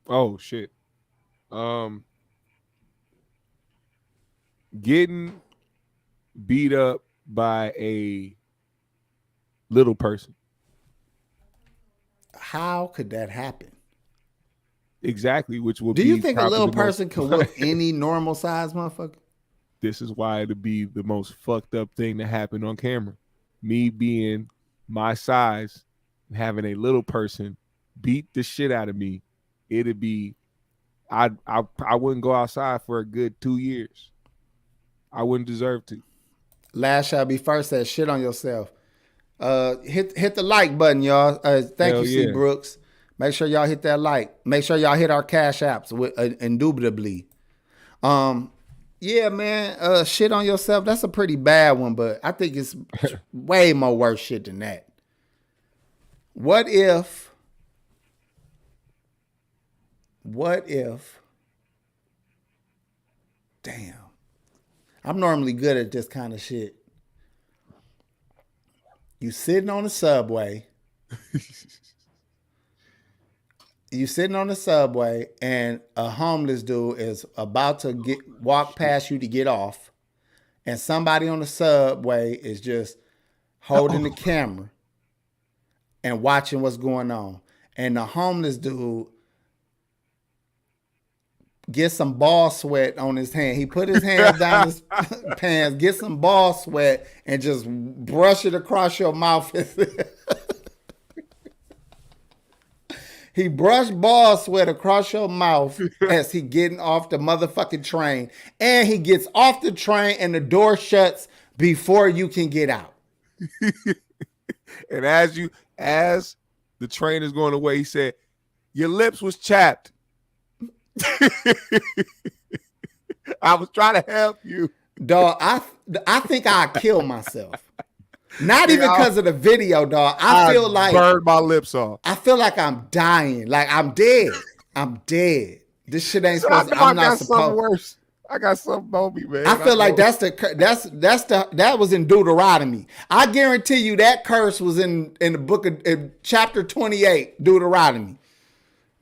Oh shit. Getting beat up by a little person. How could that happen? Exactly, which will be. Do you think a little person can whoop any normal size motherfucker? This is why it'd be the most fucked up thing that happened on camera. Me being my size, having a little person beat the shit out of me, it'd be. I wouldn't go outside for a good 2 years. I wouldn't deserve to. Last shall be first. Said shit on yourself. Hit the like button, y'all. Thank you, C. Brooks. Make sure y'all hit that like. Make sure y'all hit our cash apps indubitably. Yeah, man. Shit on yourself. That's a pretty bad one, but I think it's way more worse shit than that. What if what if, damn, I'm normally good at this kind of shit. You sitting on the subway. And a homeless dude is about to walk past you to get off. And somebody on the subway is just holding the camera and watching what's going on. And the homeless dude gets some ball sweat on his hand. He put his hands down his pants, get some ball sweat, and just brush it across your mouth. He brushed ball sweat across your mouth as he getting off the motherfucking train. And he gets off the train and the door shuts before you can get out. And as the train is going away, he said, your lips was chapped. I was trying to help you. Dog, I think I'd kill myself. Not even because of the video, dog. I feel like burned my lips off. I feel like I'm dying. Like I'm dead. I'm dead. This shit ain't supposed to. I'm not supposed. Worse. I got something on me, man. I feel like that was in Deuteronomy. I guarantee you that curse was in the book of chapter 28, Deuteronomy.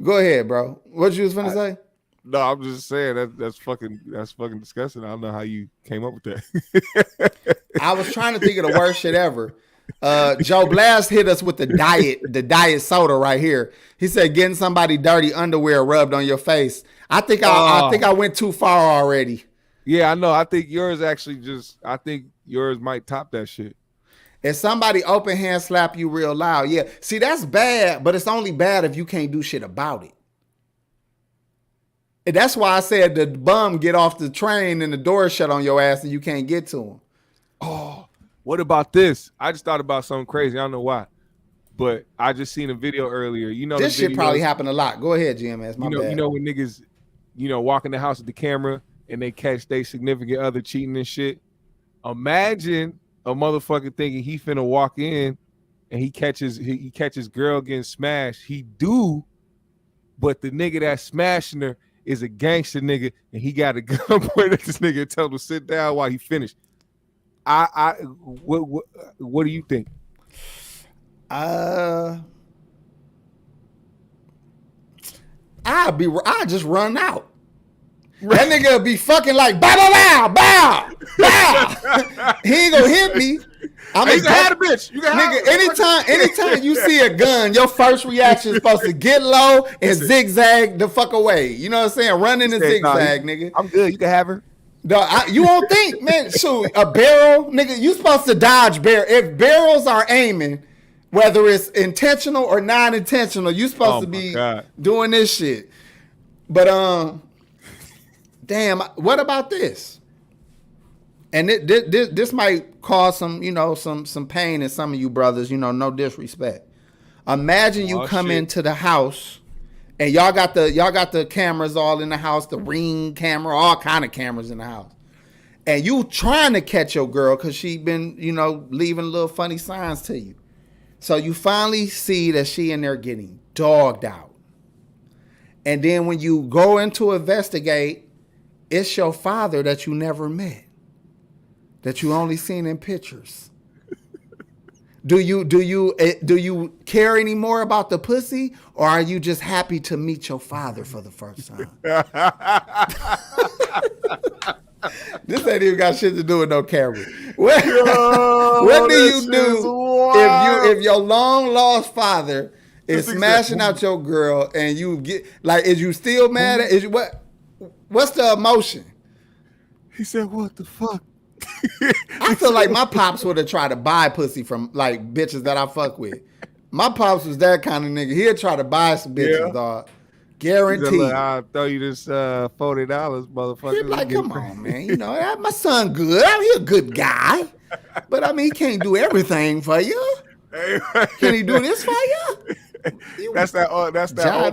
Go ahead, bro. What you was finna say? No, I'm just saying that's fucking disgusting. I don't know how you came up with that. I was trying to think of the worst shit ever. Joe Blast hit us with the diet soda right here. He said getting somebody dirty underwear rubbed on your face. I think I went too far already. Yeah, I know. I think yours might top that shit. If somebody open hand slap you real loud, yeah. See, that's bad, but it's only bad if you can't do shit about it. And that's why I said the bum get off the train and the door shut on your ass and you can't get to him. Oh, what about this? I just thought about something crazy. I don't know why, but I just seen a video earlier. You know, this shit probably happened a lot. Go ahead, GMS. My bad. You know when niggas, walk in the house with the camera and they catch their significant other cheating and shit. Imagine a motherfucker thinking he finna walk in and he catches girl getting smashed. He do, but the nigga that's smashing her is a gangster nigga, and he got a gun pointed at this nigga and tell him to sit down while he finished. What do you think? I just run out. That nigga be fucking like bow bow bow bow. He ain't gonna hit me. You can have a bitch. You can nigga, anytime you see a gun, your first reaction is supposed to get low and zigzag the fuck away. You know what I'm saying? Run in and zigzag, nigga. I'm good. You can have her. Dog, you won't think, man. Shoot, a barrel, nigga. You supposed to dodge barrel. If barrels are aiming, whether it's intentional or non-intentional, you supposed to be doing this shit. But damn, what about this? And this might cause some, some pain in some of you brothers, no disrespect. Imagine you come into the house and y'all got the cameras all in the house, the Ring camera, all kind of cameras in the house. And you trying to catch your girl because she been, leaving little funny signs to you. So you finally see that she in there getting dogged out. And then when you go in to investigate, it's your father that you never met, that you only seen in pictures. Do you care anymore about the pussy, or are you just happy to meet your father for the first time? This ain't even got shit to do with no camera. What do you do if your long lost father is smashing out your girl and you get is you still mad at? What's the emotion? He said, "What the fuck?" I feel like my pops would have tried to buy pussy from bitches that I fuck with. My pops was that kind of nigga. He'd try to buy some bitches, dog. Guaranteed. I'll throw you this $40, motherfucker. He'd be like, come on, man. My son good. He a good guy. But I mean, he can't do everything for you. Can he do this for you? That's that old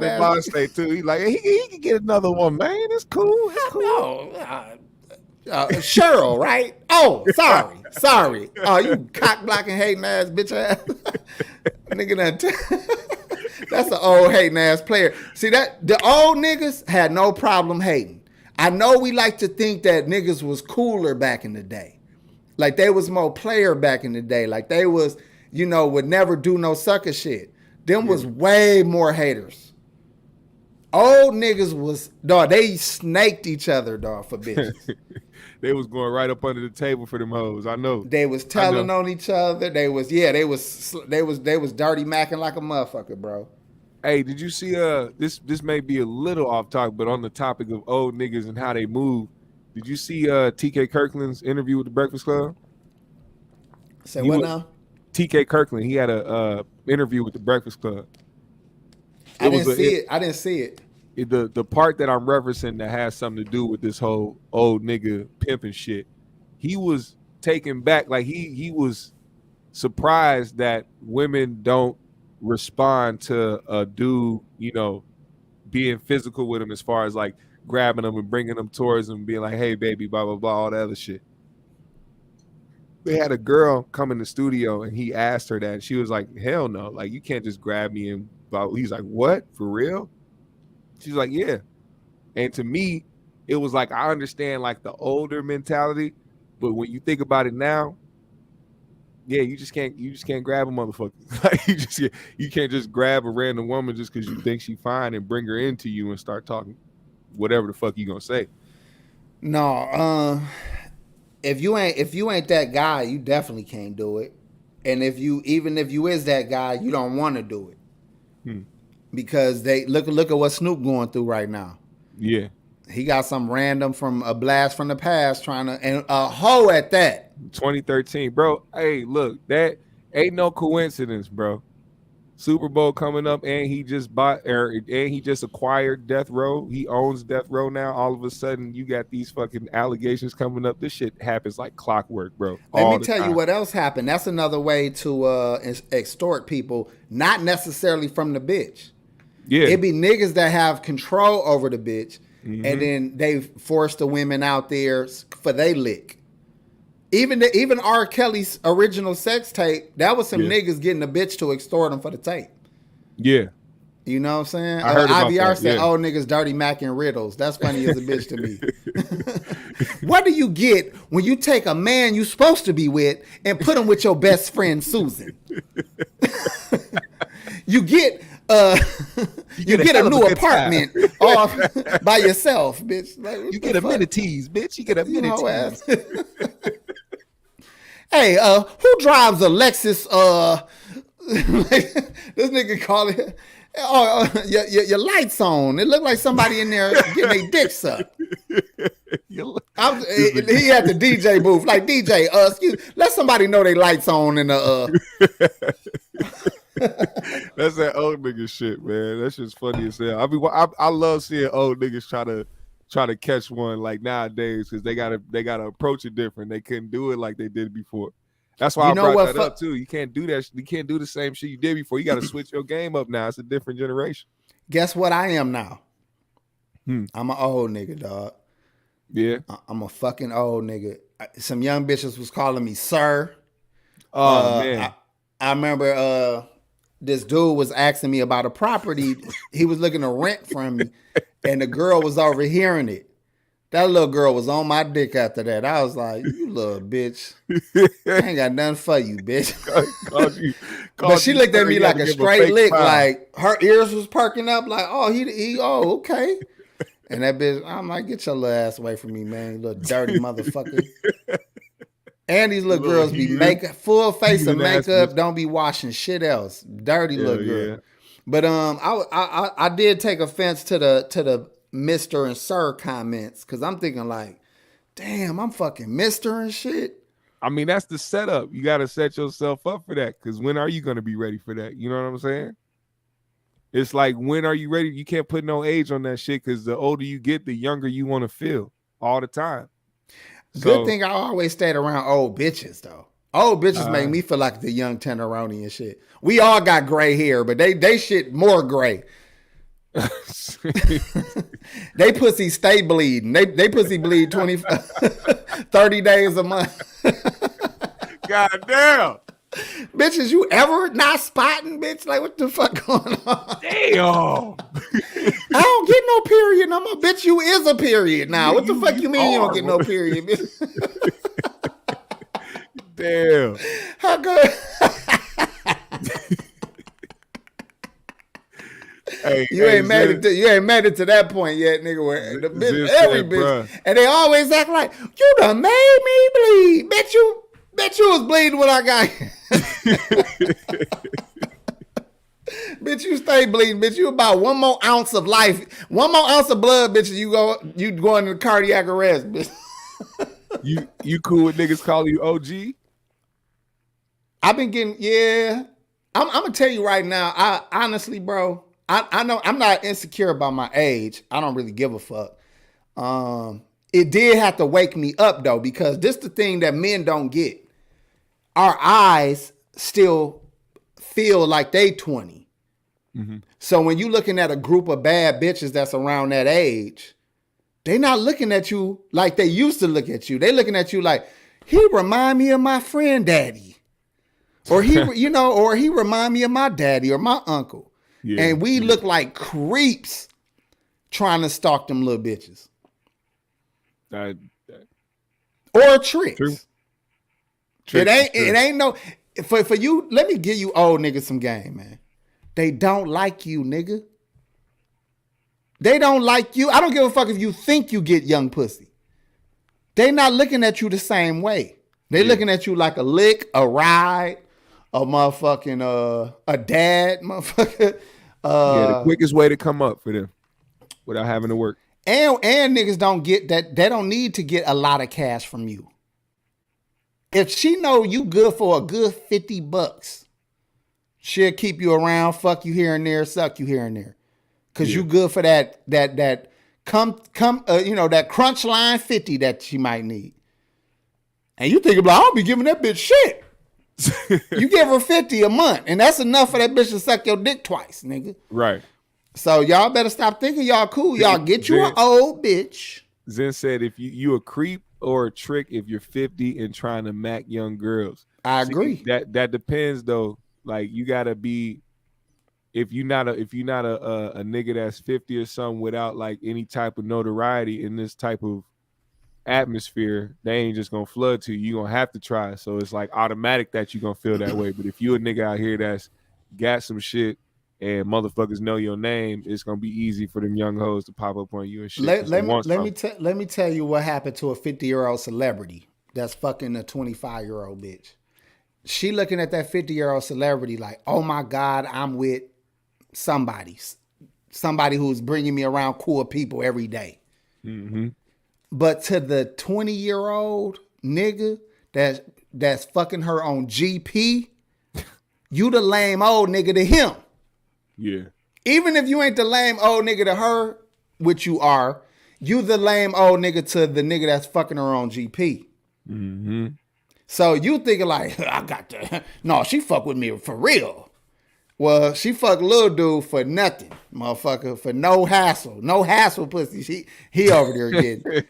mind state too. He like he can get another one, man. It's cool. It's cool. Cheryl, right? Oh, sorry. Oh, you cock blocking hating ass bitch ass nigga. That's an old hating ass player. See that the old niggas had no problem hating. I know we like to think that niggas was cooler back in the day. Like they was more player back in the day. Like they was, would never do no sucker shit. Them was way more haters. Old niggas was, dog, they snaked each other, dog, for bitches. They was going right up under the table for them hoes. I know. They was telling on each other. They was dirty macking like a motherfucker, bro. Hey, did you see this may be a little off topic, but on the topic of old niggas and how they move, did you see TK Kirkland's interview with the Breakfast Club? Say what now? TK Kirkland, he had a interview with the Breakfast Club. I didn't see it. The part that I'm referencing that has something to do with this whole old nigga pimping shit, he was taken back. Like he was surprised that women don't respond to a dude, being physical with him as far as like grabbing them and bringing them towards him, being like, hey baby, blah blah blah, all that other shit. They had a girl come in the studio and he asked her that, and she was like, hell no, like you can't just grab me and blah. He's like, what, for real? She's like, yeah. And to me, it was like, I understand like the older mentality, but when you think about it now, yeah, you just can't grab a motherfucker. Like you can't just grab a random woman just because you think she fine and bring her into you and start talking whatever the fuck you gonna say. No, if you ain't that guy, you definitely can't do it. And if you is that guy, you don't want to do it. Because they look at what Snoop going through right now. Yeah. He got some random from a blast from the past and a hoe at that. 2013, bro. Hey, look, that ain't no coincidence, bro. Super Bowl coming up, and he just acquired Death Row. He owns Death Row now. All of a sudden, you got these fucking allegations coming up. This shit happens like clockwork, bro. Let me tell you what else happened. That's another way to extort people, not necessarily from the bitch. Yeah, it be niggas that have control over the bitch, and then they force the women out there for they lick. Even R. Kelly's original sex tape, that was some niggas getting a bitch to extort them for the tape. Yeah. You know what I'm saying? I heard about IVR that, said, oh, niggas dirty macking riddles. That's funny as a bitch to me. What do you get when you take a man you supposed to be with and put him with your best friend, Susan? You get a new apartment off by yourself, bitch. Like, you get amenities, bitch. You get amenities. Hey, who drives a Lexus? This nigga call it. Your lights on. It looked like somebody in there getting their dick sucked. He had the DJ booth. Like, DJ, let somebody know they lights on in the That's that old nigga shit, man. That's just funny as hell. I mean, I love seeing old niggas try to catch one like nowadays because they gotta approach it different. They couldn't do it like they did before. That's why I brought that up too. You can't do that. You can't do the same shit you did before. You got to switch your game up now. It's a different generation. Guess what I am now? I'm an old nigga, dog. Yeah, I'm a fucking old nigga. Some young bitches was calling me sir. Oh man, I remember this dude was asking me about a property he was looking to rent from me, and the girl was overhearing it. That little girl was on my dick after that. I was like, you little bitch. I ain't got nothing for you, bitch. But she looked at me like a straight lick, like her ears was perking up, like, oh, okay. And that bitch, I'm like, get your little ass away from me, man, you little dirty motherfucker. And these little girls be full face of makeup, don't be washing shit else. Dirty little girl. Yeah. But I did take offense to the Mr. and Sir comments because I'm thinking like, damn, I'm fucking Mr. and shit. I mean, that's the setup. You got to set yourself up for that because when are you going to be ready for that? You know what I'm saying? It's like, when are you ready? You can't put no age on that shit because the older you get, the younger you want to feel all the time. Good thing I always stayed around old bitches, though. Old bitches make me feel like the young Tenderoni and shit. We all got gray hair, but they shit more gray. They pussy stay bleeding. They pussy bleed 30 days a month. God damn. Bitch, is you ever not spotting, bitch? Like, what the fuck going on? Damn. I don't get no period no more. Bitch, you is a period now. What the fuck you mean you don't get no period, bitch? Damn. How good? Hey, you ain't made it to that point yet, nigga. Where the bitch, every bitch, bruh. And they always act like you done made me bleed. Bet you was bleeding when I got here. Bitch, you stay bleeding. Bitch, you about 1 more ounce of life, 1 more ounce of blood, bitch. You go into cardiac arrest, bitch. you cool with niggas calling you OG? I've been getting, yeah. I'm gonna tell you right now. I honestly, bro, I know I'm not insecure about my age. I don't really give a fuck. It did have to wake me up though, because this the thing that men don't get. Our eyes still feel like they 20. Mm-hmm. So when you looking at a group of bad bitches that's around that age, they not looking at you like they used to look at you. They looking at you like, he remind me of my friend daddy. Or he, or he remind me of my daddy or my uncle. Yeah, and we look like creeps trying to stalk them little bitches. Or tricks. True. It ain't no, for you, let me give you old niggas some game, man. They don't like you, nigga. They don't like you. I don't give a fuck if you think you get young pussy. They not looking at you the same way. They looking at you like a lick, a ride, a motherfucking, a dad, motherfucker. The quickest way to come up for them without having to work. And niggas don't get that. They don't need to get a lot of cash from you. If she know you good for a good $50, she'll keep you around, fuck you here and there, suck you here and there. Cause you good for that that crunch line 50 that she might need. And you think about, I'll be giving that bitch shit. You give her 50 a month, and that's enough for that bitch to suck your dick twice, nigga. Right. So y'all better stop thinking y'all cool. Y'all get you an old bitch. Zen said if you a creep or a trick if you're 50 and trying to mac young girls. I agree. That depends though. Like you gotta be, if you're not a nigga that's 50 or something without like any type of notoriety in this type of atmosphere, they ain't just gonna flood to you. You gonna have to try. So it's like automatic that you gonna feel that way. But if you a nigga out here that's got some shit and motherfuckers know your name, it's gonna be easy for them young hoes to pop up on you and shit. Let me tell you what happened to a 50-year-old celebrity that's fucking a 25-year-old bitch. She looking at that 50-year-old celebrity like, oh my God, I'm with somebody who's bringing me around cool people every day. Mm-hmm. But to the 20-year-old nigga that's fucking her on GP, you the lame old nigga to him. Yeah. Even if you ain't the lame old nigga to her, which you are, you the lame old nigga to the nigga that's fucking her on GP. Mm-hmm. So you thinking like, I got that. No, she fuck with me for real. Well, she fuck little dude for nothing, motherfucker, for no hassle. No hassle pussy. He over there getting.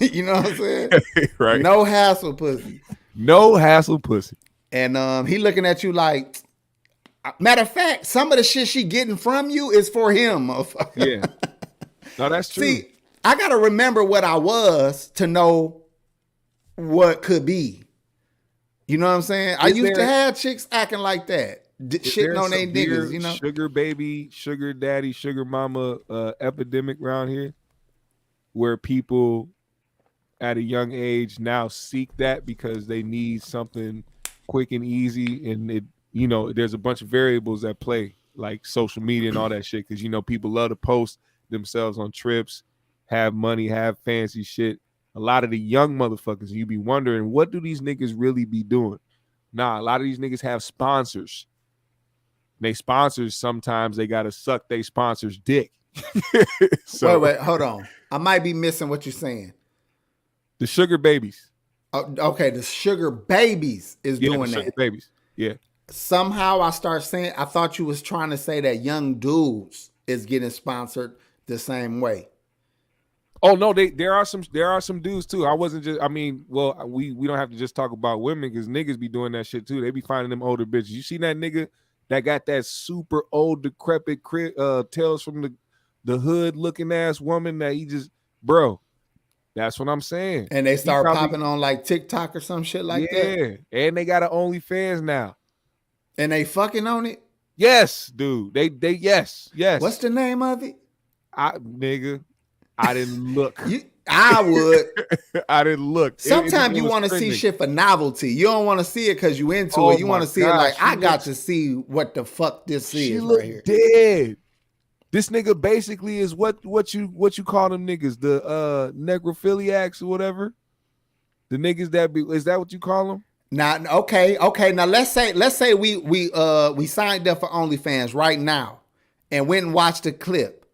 You know what I'm saying? Right. No hassle pussy. No hassle pussy. And he looking at you like, matter of fact, some of the shit she getting from you is for him, motherfucker. Yeah. No, that's true. See, I got to remember what I was to know what could be. You know what I'm saying? I used to have chicks acting like that. Shitting on they niggas, you know? Sugar baby, sugar daddy, sugar mama epidemic around here where people at a young age now seek that because they need something quick and easy, and it, you know, there's a bunch of variables at play like social media and all that shit, because you know people love to post themselves on trips, have money, have fancy shit. A lot of the young motherfuckers, you be wondering, what do these niggas really be doing? Nah, a lot of these niggas have sponsors. They sponsors, sometimes they gotta suck they sponsors' dick. So, wait, hold on. I might be missing what you're saying. The sugar babies. Okay, the sugar babies is doing that. Sugar babies. Yeah. Somehow I thought you was trying to say that young dudes is getting sponsored the same way. Oh no, there are some dudes too. I wasn't just. I mean, well, we don't have to just talk about women because niggas be doing that shit too. They be finding them older bitches. You see that nigga that got that super old decrepit Tales from the Hood looking ass woman that he just, bro. That's what I'm saying. And they start popping on like TikTok or some shit like that. Yeah, and they got an OnlyFans now. And they fucking on it. Yes, dude. They yes. What's the name of it? I didn't look. I would. I didn't look. Sometimes you want to see shit for novelty. You don't want to see it because you into it. You want to see it like, I got to see what the fuck this is right here. Dead. This nigga basically is what you call them niggas, the necrophiliacs or whatever. The niggas is that what you call them? Now, okay. Now let's say we signed up for OnlyFans right now and went and watched the clip.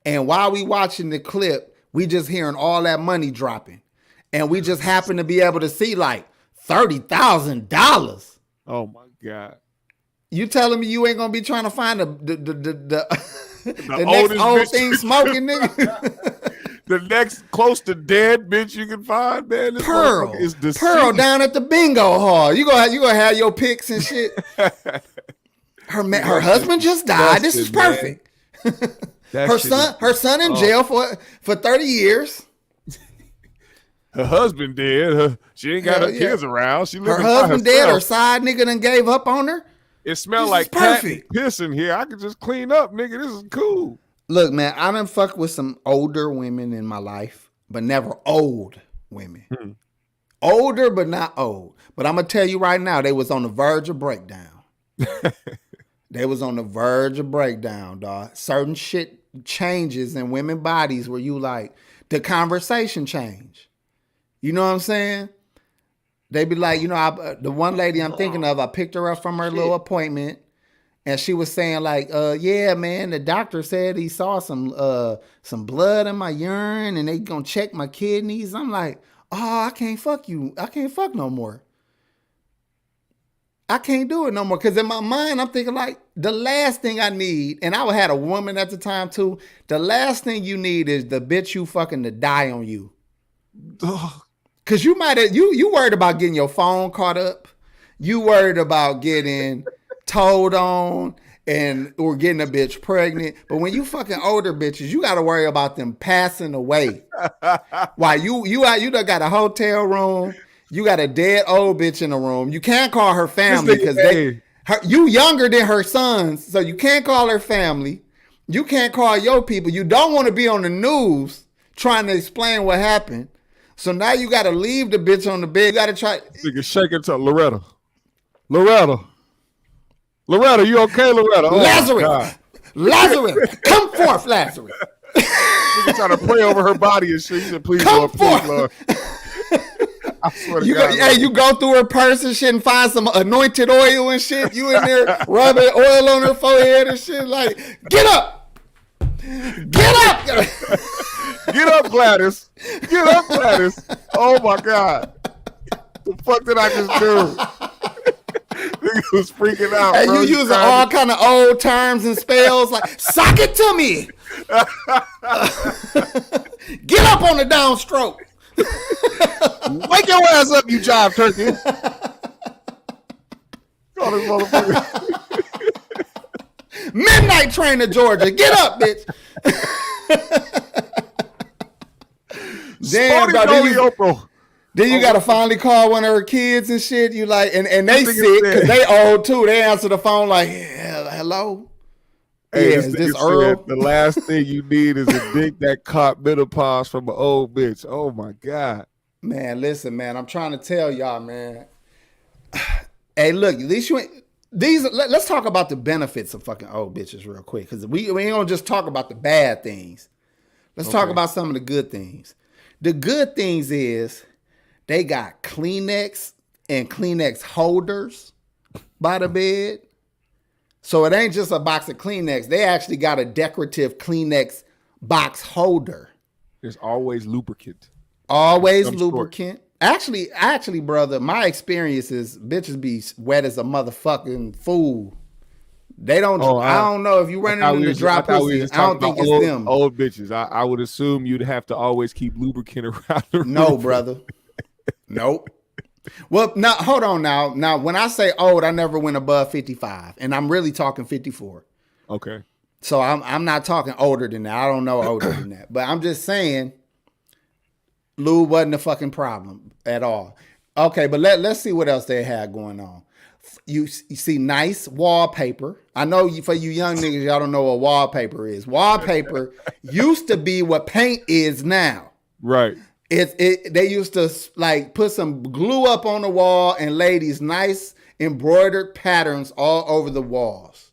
And while we watching the clip, we just hearing all that money dropping. And we just happen to be able to see like $30,000. Oh my God. You telling me you ain't gonna be trying to find the next old thing smoking nigga? The next close to dead bitch you can find, man. This Pearl is Pearl down at the bingo hall. You gonna have your pics and shit. Her husband just died. This is perfect. Her son in jail for 30 years. Her husband dead. She ain't got her kids around. Her husband dead. Her side nigga done gave up on her. It smelled like cat piss in here. I could just clean up, nigga. This is cool. Look, man, I done fucked with some older women in my life, but never old women. Older, but not old. But I'm going to tell you right now, they was on the verge of breakdown. They was on the verge of breakdown, dog. Certain shit changes in women's bodies where you like, the conversation change. You know what I'm saying? They be like, the one lady I'm thinking of, I picked her up from her little appointment. And she was saying like, yeah, man, the doctor said he saw some blood in my urine and they gonna check my kidneys. I'm like, oh, I can't fuck you. I can't fuck no more. I can't do it no more. Because in my mind, I'm thinking like, the last thing I need, and I had a woman at the time too, the last thing you need is the bitch you fucking to die on you. Because you might have, you worried about getting your phone caught up. You worried about getting told on or getting a bitch pregnant. But when you fucking older bitches, you got to worry about them passing away. Why you done got a hotel room. You got a dead old bitch in the room. You can't call her family because you younger than her sons. So you can't call her family. You can't call your people. You don't want to be on the news trying to explain what happened. So now you got to leave the bitch on the bed. You got to try. Nigga shaking to Loretta, you okay, Loretta? Oh, Lazarus, come forth, Lazarus. Nigga trying to pray over her body and shit. He said, please, come Lord, forth. please, Lord. I swear to God. Hey, you go through her purse and shit and find some anointed oil and shit. You in there rubbing oil on her forehead and shit. Like, get up. Get up. Get up, Gladys. Get up, Gladys. Oh, my God. The fuck did I just do? Nigga was freaking out. Hey, bro. you using all kind of old terms and spells like, sock it to me. Get up on the downstroke. Wake your ass up, you jive turkey. Call this motherfucker. Midnight train to Georgia. Get up, bitch. Damn, bro. Then you gotta finally call one of her kids and shit. You like, and they sick because they old too. They answer the phone like, hello. Hey, yeah, is this Earl? The last thing you need is a dick that caught menopause from an old bitch. Oh my God. Man, listen, man. I'm trying to tell y'all, man. Hey, look, at least you ain't. Let's talk about the benefits of fucking old bitches real quick. Because we ain't gonna just talk about the bad things. Let's talk about some of the good things. The good things is they got Kleenex and Kleenex holders by the bed. So it ain't just a box of Kleenex. They actually got a decorative Kleenex box holder. There's always lubricant. Always lubricant. Actually, brother, my experience is bitches be wet as a motherfucking fool. They don't. I don't know if you run into the dry pussy. I don't think it's them. Old bitches. I would assume you'd have to always keep lubricant around the No, roof. brother. Nope. Well, now hold on. Now, when I say old, I never went above 55, and I'm really talking 54. Okay. So I'm not talking older than that. I don't know older than that, but I'm just saying, lube wasn't a fucking problem at all. Okay, but let's see what else they had going on. You see nice wallpaper. I know for you young niggas, y'all don't know what wallpaper is. Wallpaper used to be what paint is now. Right. They used to like put some glue up on the wall and lay these nice embroidered patterns all over the walls.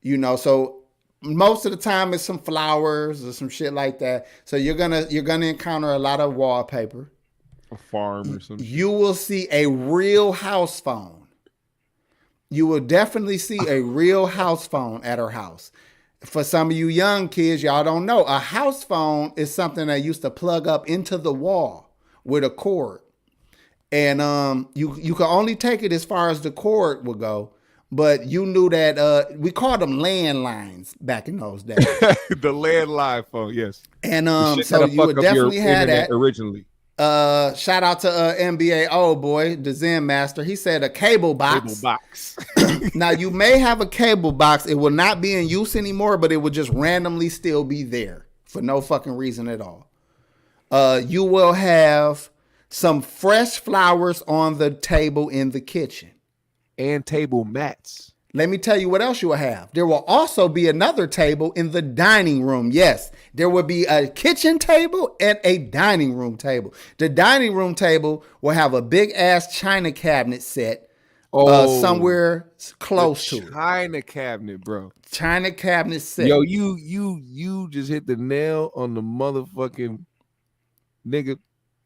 You know, so most of the time it's some flowers or some shit like that. So you're gonna encounter a lot of wallpaper. A farm or something. You will see a real house phone. You will definitely see a real house phone at her house. For some of you young kids, y'all don't know, a house phone is something that used to plug up into the wall with a cord. And you can only take it as far as the cord will go. But you knew that we called them landlines back in those days. The landline phone, yes. And so you would definitely have that. Originally. Shout out to NBA old boy, the Zen Master. He said a cable box. Cable box. Now you may have a cable box. It will not be in use anymore, but it will just randomly still be there for no fucking reason at all. You will have some fresh flowers on the table in the kitchen. And table mats. Let me tell you what else you will have. There will also be another table in the dining room. Yes, there will be a kitchen table and a dining room table. The dining room table will have a big ass china cabinet set somewhere close to it. China cabinet, bro. China cabinet set. Yo, you just hit the nail on the motherfucking nigga.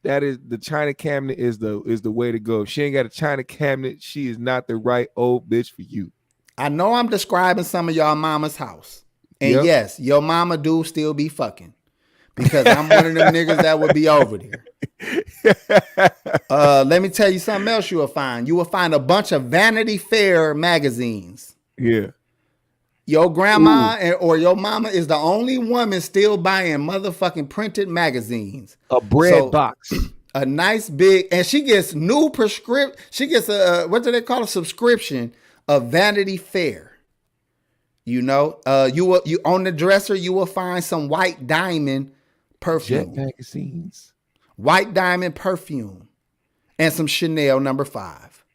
That is the China cabinet is the way to go. If she ain't got a China cabinet, she is not the right old bitch for you. I know I'm describing some of y'all mama's house. And yes, your mama do still be fucking. Because I'm one of them niggas that would be over there. Let me tell you something else you will find. You will find a bunch of Vanity Fair magazines. Yeah. Your grandma or your mama is the only woman still buying motherfucking printed magazines. A bread box. A nice big, and she gets new prescription. She gets a, what do they call a subscription of Vanity Fair. You know, you on the dresser, you will find some White Diamond perfume. Jet magazines. White Diamond perfume. And some Chanel No. 5.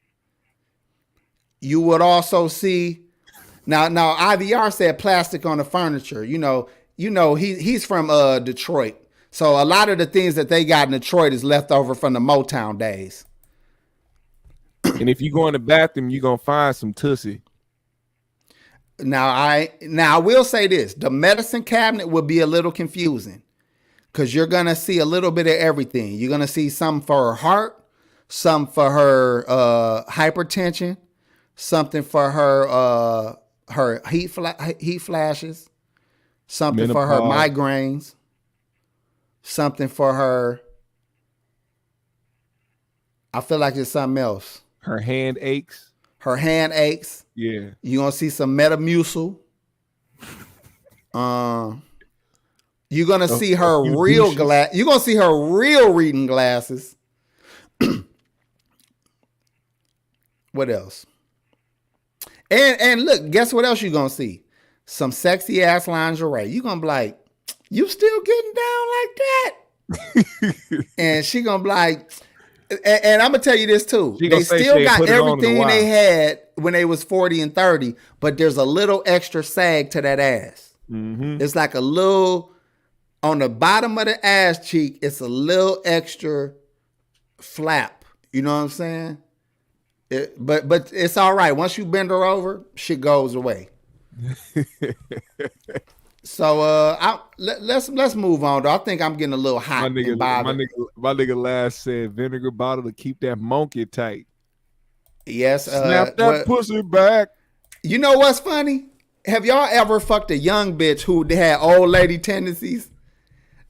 You would also see, now IVR said plastic on the furniture. You know, he's from Detroit. So a lot of the things that they got in Detroit is left over from the Motown days. And if you go in the bathroom, you're gonna find some Tussie. Now I will say this: the medicine cabinet will be a little confusing because you're gonna see a little bit of everything. You're gonna see some for her heart, some for her hypertension, something for her heat flashes, something for her migraines, something for her. I feel like it's something else. Her hand aches. Her hand aches. Yeah. You're gonna see some Metamucil. You're gonna see her real glass. You're gonna see her real reading glasses. What else? And look, guess what else you're gonna see? Some sexy ass lingerie. You're gonna be like, you still getting down like that? And she gonna be like, and I'm gonna tell you this too. They still got everything they had when they was 40 and 30, but there's a little extra sag to that ass. Mm-hmm. It's like a little on the bottom of the ass cheek. It's a little extra flap. You know what I'm saying? But it's all right. Once you bend her over, shit goes away. So let's move on though. I think I'm getting a little hot. My nigga last said vinegar bottle to keep that monkey tight. Yes. Snap that pussy back. You know what's funny? Have y'all ever fucked a young bitch who had old lady tendencies?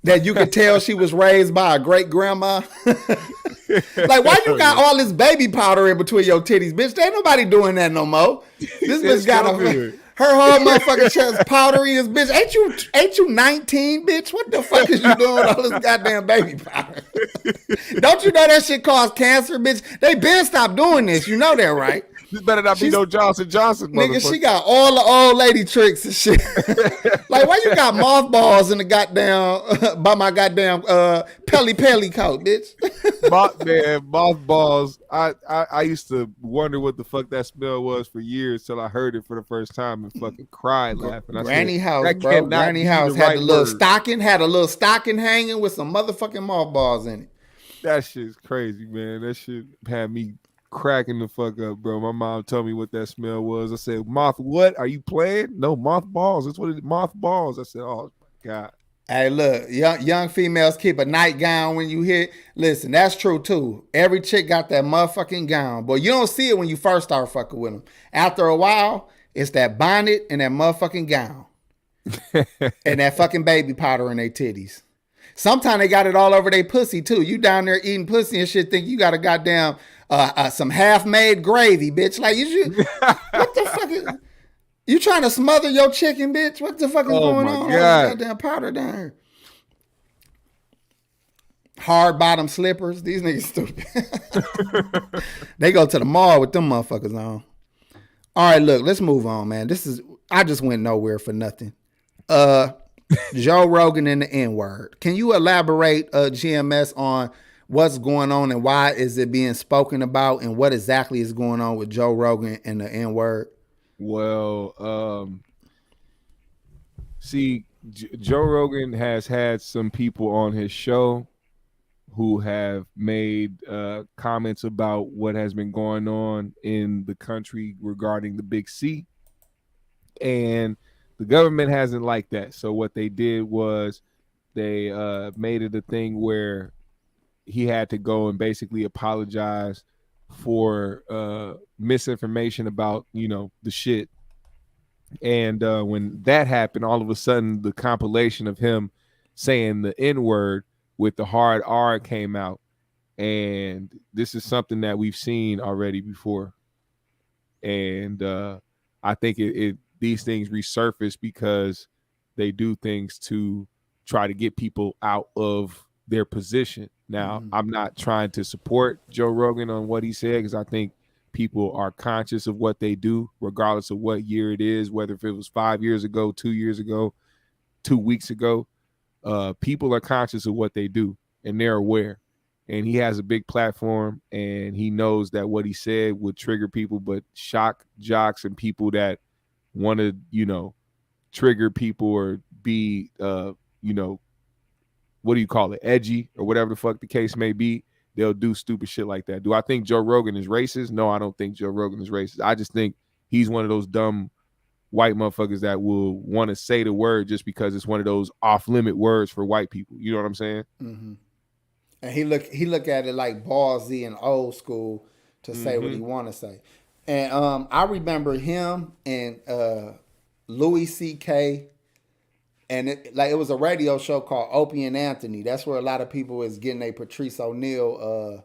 That you could tell she was raised by a great grandma? Like, why you got all this baby powder in between your titties, bitch? There ain't nobody doing that no more. This bitch got her Her whole motherfucking chest powdery as bitch. Ain't you 19, bitch? What the fuck is you doing with all this goddamn baby powder? Don't you know that shit causes cancer, bitch? They been stopped doing this. You know that, right? This better not be no Johnson, nigga. She got all the old lady tricks and shit. Like, why you got mothballs in the goddamn by my goddamn pelly coat, bitch? Mothballs. I used to wonder what the fuck that smell was for years till I heard it for the first time and fucking cried laughing. Granny house, bro. Granny house had a little stocking hanging with some motherfucking mothballs in it. That shit's crazy, man. That shit had me cracking the fuck up, bro. My mom told me what that smell was. I said, "Moth, what? Are you playing?" No, mothballs. That's what it is. Mothballs. I said, "Oh my God." Hey, look, young females keep a nightgown when you hit. Listen, that's true too. Every chick got that motherfucking gown, but you don't see it when you first start fucking with them. After a while, it's that bonnet and that motherfucking gown, and that fucking baby powder in their titties. Sometimes they got it all over their pussy too. You down there eating pussy and shit, think you got a goddamn some half-made gravy, bitch. Like you should. What the fuck is? You trying to smother your chicken, bitch? What the fuck is going on? God. Goddamn powder down here. Hard bottom slippers. These niggas stupid. They go to the mall with them motherfuckers on. All right, look, let's move on, man. I just went nowhere for nothing. Joe Rogan and the N-word. Can you elaborate, GMS, on what's going on and why is it being spoken about and what exactly is going on with Joe Rogan and the N-word? Well, see, Joe Rogan has had some people on his show who have made comments about what has been going on in the country regarding the Big C. And the government hasn't liked that. So what they did was they made it a thing where he had to go and basically apologize for misinformation about, the shit. And when that happened, all of a sudden the compilation of him saying the N-word with the hard R came out. And this is something that we've seen already before. And I think these things resurface because they do things to try to get people out of their position. Now, I'm not trying to support Joe Rogan on what he said because I think people are conscious of what they do, regardless of what year it is, whether if it was 5 years ago, 2 years ago, 2 weeks ago. People are conscious of what they do and they're aware. And he has a big platform and he knows that what he said would trigger people, but shock jocks and people that want to, trigger people or be, what do you call it? Edgy or whatever the fuck the case may be. They'll do stupid shit like that. Do I think Joe Rogan is racist? No, I don't think Joe Rogan is racist. I just think he's one of those dumb white motherfuckers that will want to say the word just because it's one of those off-limit words for white people. You know what I'm saying? Mm-hmm. And he look at it like ballsy and old school to say what he want to say. And I remember him and Louis C.K. And it was a radio show called Opie and Anthony. That's where a lot of people is getting a Patrice O'Neal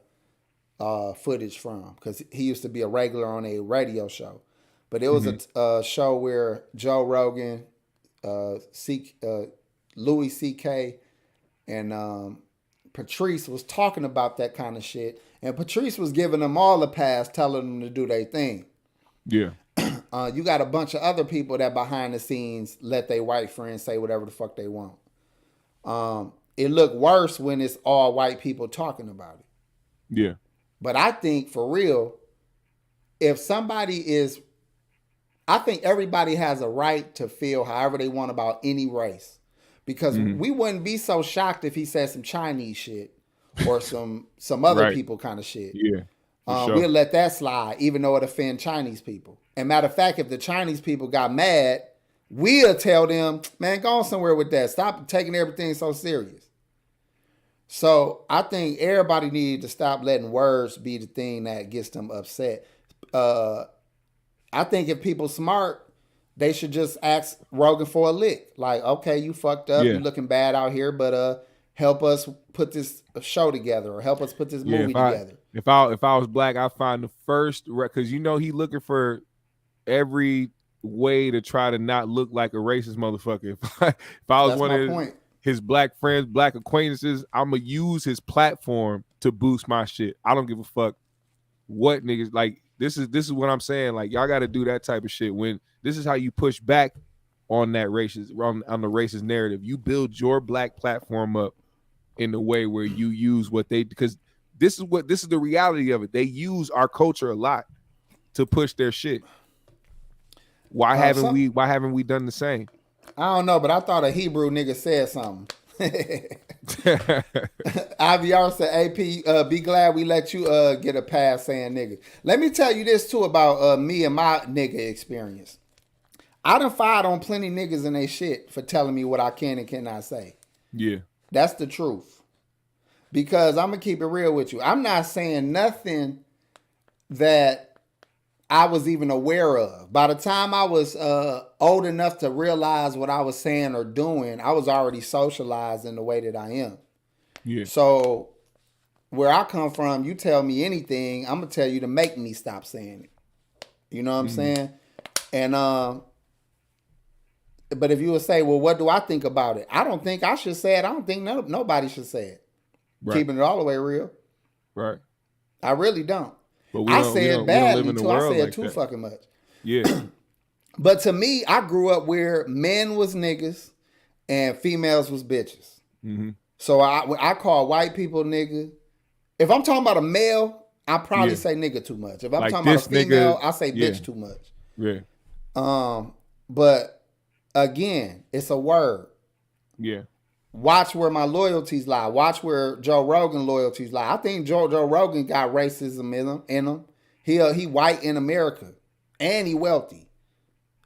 footage from because he used to be a regular on a radio show. But it was a show where Joe Rogan, Louis C.K. and Patrice was talking about that kind of shit. And Patrice was giving them all a pass, telling them to do their thing. Yeah. You got a bunch of other people that behind the scenes let their white friends say whatever the fuck they want. It looked worse when it's all white people talking about it. Yeah. But I think for real, if somebody is, I think everybody has a right to feel however they want about any race. Because we wouldn't be so shocked if he said some Chinese shit or some other people kind of shit. Yeah. Sure. We'll let that slide, even though it offend Chinese people. And matter of fact, if the Chinese people got mad, we'll tell them, man, go on somewhere with that. Stop taking everything so serious. So I think everybody needs to stop letting words be the thing that gets them upset. I think if people smart, they should just ask Rogan for a lick. Like, okay, you fucked up. You looking bad out here, but help us put this show together or help us put this movie together. If I was black, I'd find the first, because he looking for every way to try to not look like a racist motherfucker. If I was one of his black friends, black acquaintances, I'm gonna use his platform to boost my shit. I don't give a fuck what niggas like. This is what I'm saying. Like, y'all got to do that type of shit. When this is how you push back on that racist on the racist narrative. You build your black platform up in the way where you use what they, because this is the reality of it. They use our culture a lot to push their shit. Why haven't we done the same? I don't know, but I thought a Hebrew nigga said something. IVR said, AP, be glad we let you get a pass saying nigga. Let me tell you this too about me and my nigga experience. I done fired on plenty niggas in they shit for telling me what I can and cannot say. Yeah. That's the truth. Because I'm going to keep it real with you. I'm not saying nothing that I was even aware of. By the time I was old enough to realize what I was saying or doing, I was already socialized in the way that I am. Yeah. So where I come from, you tell me anything, I'm going to tell you to make me stop saying it. You know what I'm saying? And but if you would say, well, what do I think about it? I don't think I should say it. I don't think nobody should say it. Right. Keeping it all the way real. Right. I really don't. But I say it badly too. I say it too fucking much. Yeah. But to me, I grew up where men was niggas and females was bitches. Mm-hmm. So I call white people nigga. If I'm talking about a male, I probably say nigga too much. If I'm like talking about a female, I say bitch too much. Yeah. But again, it's a word. Yeah. Watch where my loyalties lie. Watch where Joe Rogan loyalties lie. I think Joe Rogan got racism in him. He white in America. And he wealthy.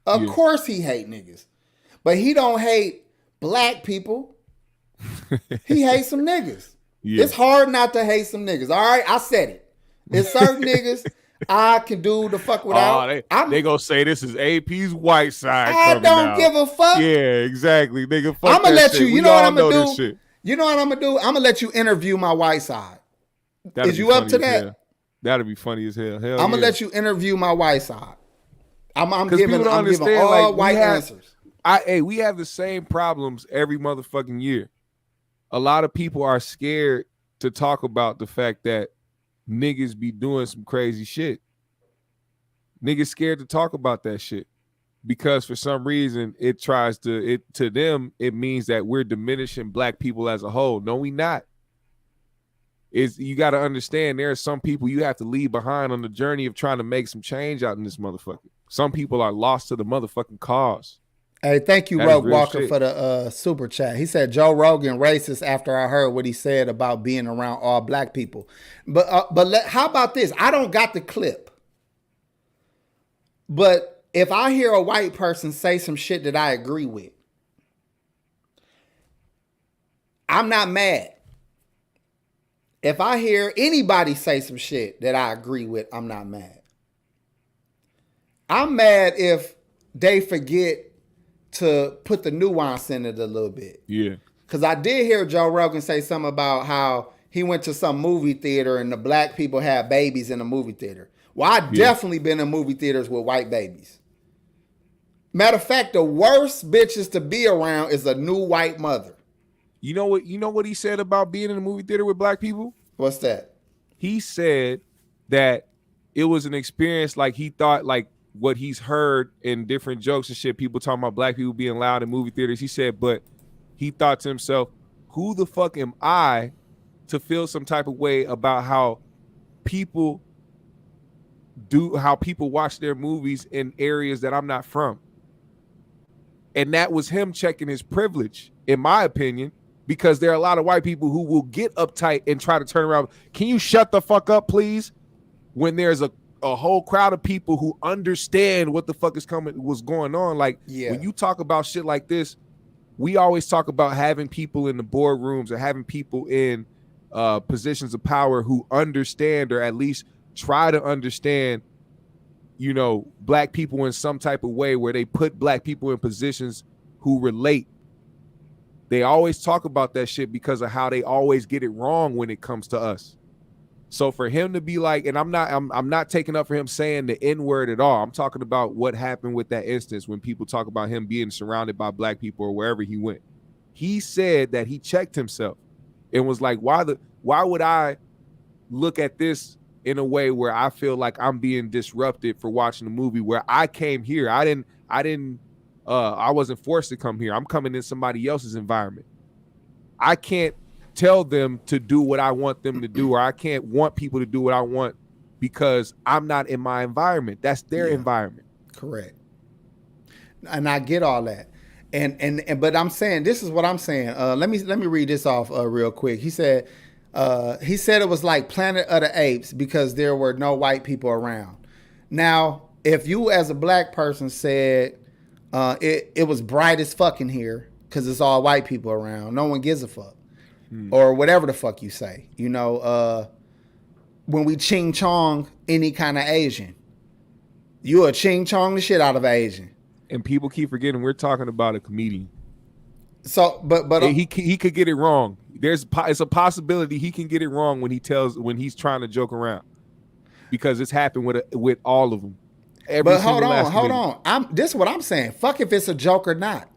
Of course he hate niggas. But he don't hate black people. He hates some niggas. Yeah. It's hard not to hate some niggas. All right, I said it. It's certain niggas I can do the fuck without. They gonna say this is AP's white side. I don't give a fuck. Yeah, exactly, nigga. Fuck I'm gonna let you. Shit. You know what I'm gonna do? You know what I'm gonna do? I'm gonna let you interview my white side. Is you up to that? That'd be funny as hell. I'm gonna let you interview my white side. I'm giving all like, white answers. We have the same problems every motherfucking year. A lot of people are scared to talk about the fact that niggas be doing some crazy shit. Niggas scared to talk about that shit because for some reason to them it means that we're diminishing black people as a whole. No, we not. You got to understand there are some people you have to leave behind on the journey of trying to make some change out in this motherfucker. Some people are lost to the motherfucking cause. Hey, thank you, Rogue Walker, shit. For the super chat. He said Joe Rogan racist after I heard what he said about being around all black people. But how about this? I don't got the clip. But if I hear a white person say some shit that I agree with, I'm not mad. If I hear anybody say some shit that I agree with, I'm not mad. I'm mad if they forget to put the nuance in it a little bit. Yeah. Because I did hear Joe Rogan say something about how he went to some movie theater and the black people had babies in the movie theater. Well, I definitely been in movie theaters with white babies. Matter of fact, the worst bitches to be around is a new white mother. You know what he said about being in a movie theater with black people? What's that? He said that it was an experience like he thought like what he's heard in different jokes and shit, people talking about black people being loud in movie theaters. He said, but he thought to himself, who the fuck am I to feel some type of way about how people watch their movies in areas that I'm not from? And that was him checking his privilege, in my opinion, because there are a lot of white people who will get uptight and try to turn around. Can you shut the fuck up, please? When there's a whole crowd of people who understand what the fuck was going on. Like, when you talk about shit like this, we always talk about having people in the boardrooms or having people in positions of power who understand, or at least try to understand, black people in some type of way where they put black people in positions who relate. They always talk about that shit because of how they always get it wrong when it comes to us. So for him to be like, and I'm not taking up for him saying the N-word at all. I'm talking about what happened with that instance when people talk about him being surrounded by black people or wherever he went. He said that he checked himself and was like, why would I look at this in a way where I feel like I'm being disrupted for watching a movie where I came here. I wasn't forced to come here. I'm coming in somebody else's environment. I can't tell them to do what I want them to do, or I can't want people to do what I want because I'm not in my environment. That's their environment. Correct. And I get all that. And but I'm saying, this is what I'm saying. Let me read this off real quick. He said it was like Planet of the Apes because there were no white people around. Now, if you as a black person said it was bright as fuck in here because it's all white people around, no one gives a fuck. Or whatever the fuck you say. You know, when we ching chong any kind of Asian, you a ching chong the shit out of Asian. And people keep forgetting we're talking about a comedian. So, but he could get it wrong. It's a possibility he can get it wrong when he's trying to joke around, because it's happened with all of them. But hold on. This is what I'm saying. Fuck if it's a joke or not.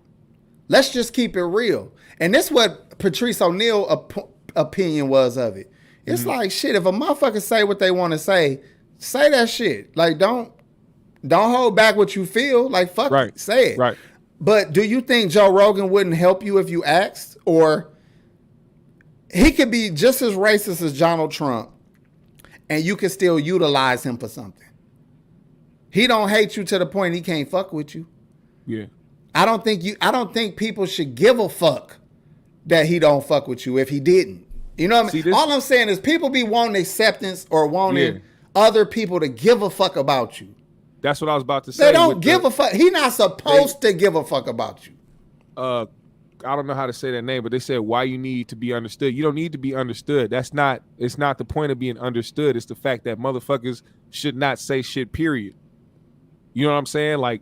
Let's just keep it real. And this is what Patrice O'Neal opinion was of it. It's like, shit, if a motherfucker say what they want to say that shit. Like, don't hold back what you feel. Like, fuck it, say it. Right. But do you think Joe Rogan wouldn't help you if you asked? Or he could be just as racist as Donald Trump, and you can still utilize him for something. He don't hate you to the point he can't fuck with you. Yeah. I don't think people should give a fuck that he don't fuck with you if he didn't. You know what I mean? All I'm saying is people be wanting acceptance or wanting other people to give a fuck about you. That's what I was about to say. They don't give a fuck. He not supposed to give a fuck about you. I don't know how to say that name, but they said why you need to be understood. You don't need to be understood. It's not the point of being understood. It's the fact that motherfuckers should not say shit, period. You know what I'm saying? Like,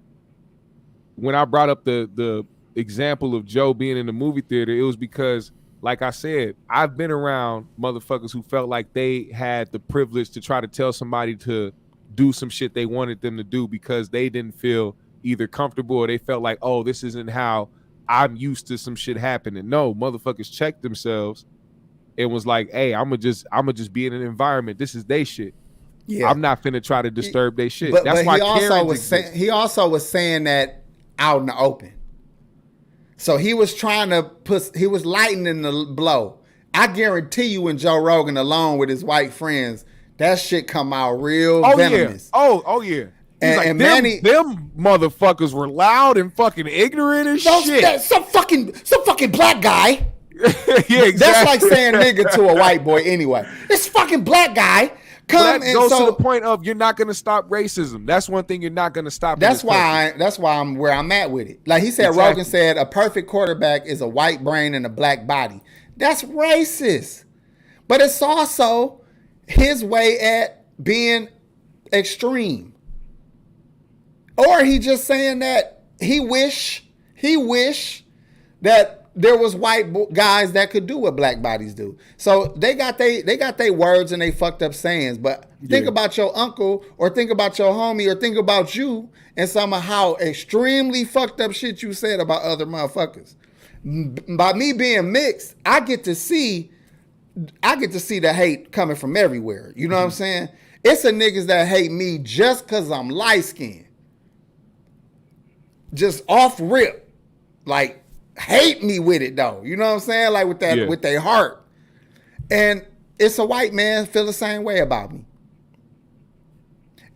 when I brought up the example of Joe being in the movie theater, it was because, like I said, I've been around motherfuckers who felt like they had the privilege to try to tell somebody to do some shit they wanted them to do because they didn't feel either comfortable or they felt like, oh, this isn't how I'm used to some shit happening. No, motherfuckers checked themselves and was like, hey, I'ma just be in an environment. This is they shit. Yeah. I'm not finna try to disturb their shit. That's why he also was saying that out in the open. So he was he was lightening the blow. I guarantee you when Joe Rogan alone with his white friends, that shit come out real venomous. Yeah. Oh yeah. And Manny, them motherfuckers were loud and fucking ignorant and shit. Some fucking black guy. Yeah, exactly. That's like saying nigga to a white boy anyway. This fucking black guy. That goes to the point of you're not going to stop racism. That's one thing you're not going to stop. That's why I'm where I'm at with it. Like he said, exactly. Rogan said a perfect quarterback is a white brain and a black body. That's racist. But it's also his way at being extreme. Or he just saying that he wish that there was white guys that could do what black bodies do. So they got they words and they fucked up sayings. But think about your uncle or think about your homie or think about you and some of how extremely fucked up shit you said about other motherfuckers. By me being mixed, I get to see the hate coming from everywhere. You know what I'm saying? It's the niggas that hate me just because I'm light skinned. Just off rip. Like, hate me with it though. You know what I'm saying? Like with that, with their heart. And it's a white man feel the same way about me.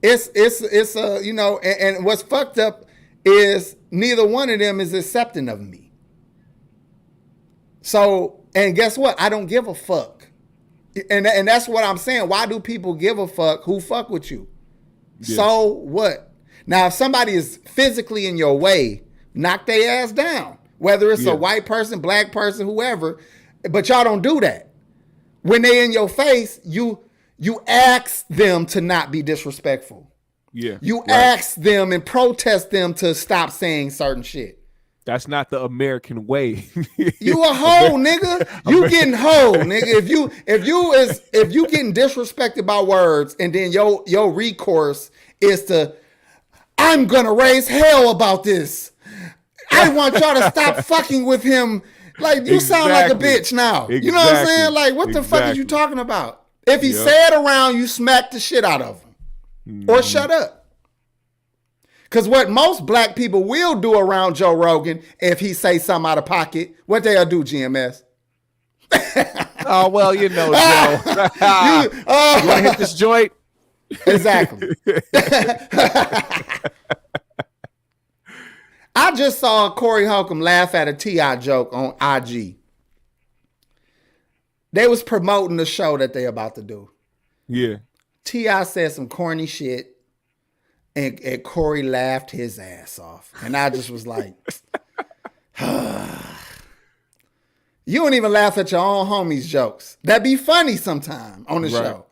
It's you know, and what's fucked up is neither one of them is accepting of me. So, and guess what? I don't give a fuck. And that's what I'm saying. Why do people give a fuck who fuck with you? Yeah. So what? Now, if somebody is physically in your way, knock their ass down. Whether it's a white person, black person, whoever, but y'all don't do that. When they in your face, you ask them to not be disrespectful. Yeah. You ask them and protest them to stop saying certain shit. That's not the American way. You a hoe, nigga. You getting hoe, nigga. If you getting disrespected by words, and then your recourse is to, I'm gonna raise hell about this. I want y'all to stop fucking with him. Like, you sound like a bitch now. You know what I'm saying? Like, what the fuck are you talking about? If he said around, you smack the shit out of him. Or shut up. Because what most black people will do around Joe Rogan, if he say something out of pocket, what they'll do, GMS? Oh, well, you know, Joe. You want to hit this joint? Exactly. I just saw Corey Holcomb laugh at a T.I. joke on IG. They was promoting the show that they about to do. Yeah. T.I. said some corny shit. And Corey laughed his ass off. And I just was like, you don't even laugh at your own homies' jokes. That'd be funny sometime on the show.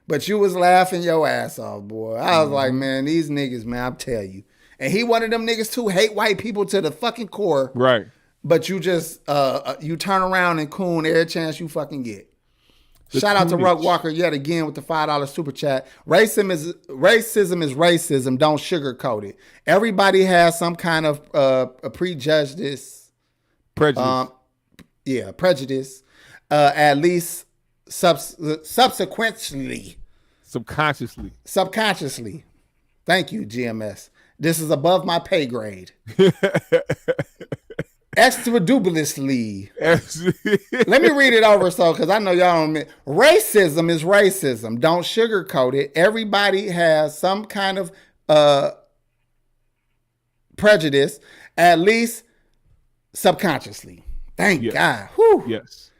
But you was laughing your ass off, boy. I was like, man, these niggas, man, I'll tell you. And he one of them niggas too, hate white people to the fucking core. Right. But you just, you turn around and coon every chance you fucking get. Shout out to Ruck Walker yet again with the $5 super chat. Racism is racism. Don't sugarcoat it. Everybody has some kind of prejudice. Prejudice. Prejudice. At least subconsciously. Thank you, GMS. This is above my pay grade. Extradubilously. Let me read it over because I know y'all don't. Racism is racism. Don't sugarcoat it. Everybody has some kind of prejudice, at least subconsciously. Thank God. Whew. Yes.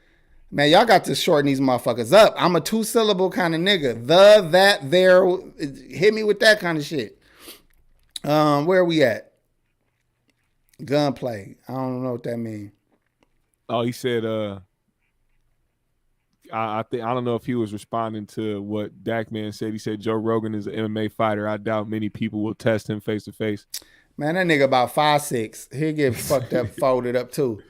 Man, y'all got to shorten these motherfuckers up. I'm a 2-syllable kind of nigga. The, that, there. Hit me with that kind of shit. Where are we at? Gunplay. I don't know what that means. Oh, he said, I don't know if he was responding to what Dakman said. He said Joe Rogan is an MMA fighter. I doubt many people will test him face to face. Man, that nigga about 5'6". He'll get fucked up, folded up too.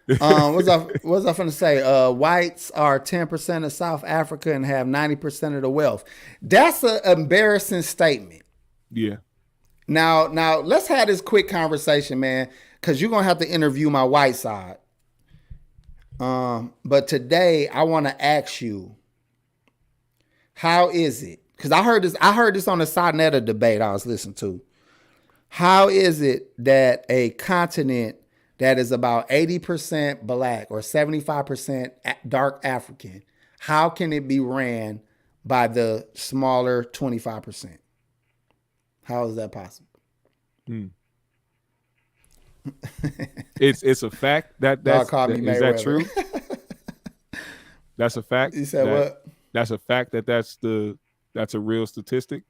What's I finna say? Whites are 10% of South Africa and have 90% of the wealth. That's an embarrassing statement. Yeah. Now, let's have this quick conversation, man, because you're going to have to interview my white side. But today, I want to ask you, how is it? Because I heard this on the Sonetta debate I was listening to. How is it that a continent that is about 80% black or 75% dark African, how can it be ran by the smaller 25%? How is that possible? It's a fact is that true? That's a fact. You said what? That's a fact that's a real statistic.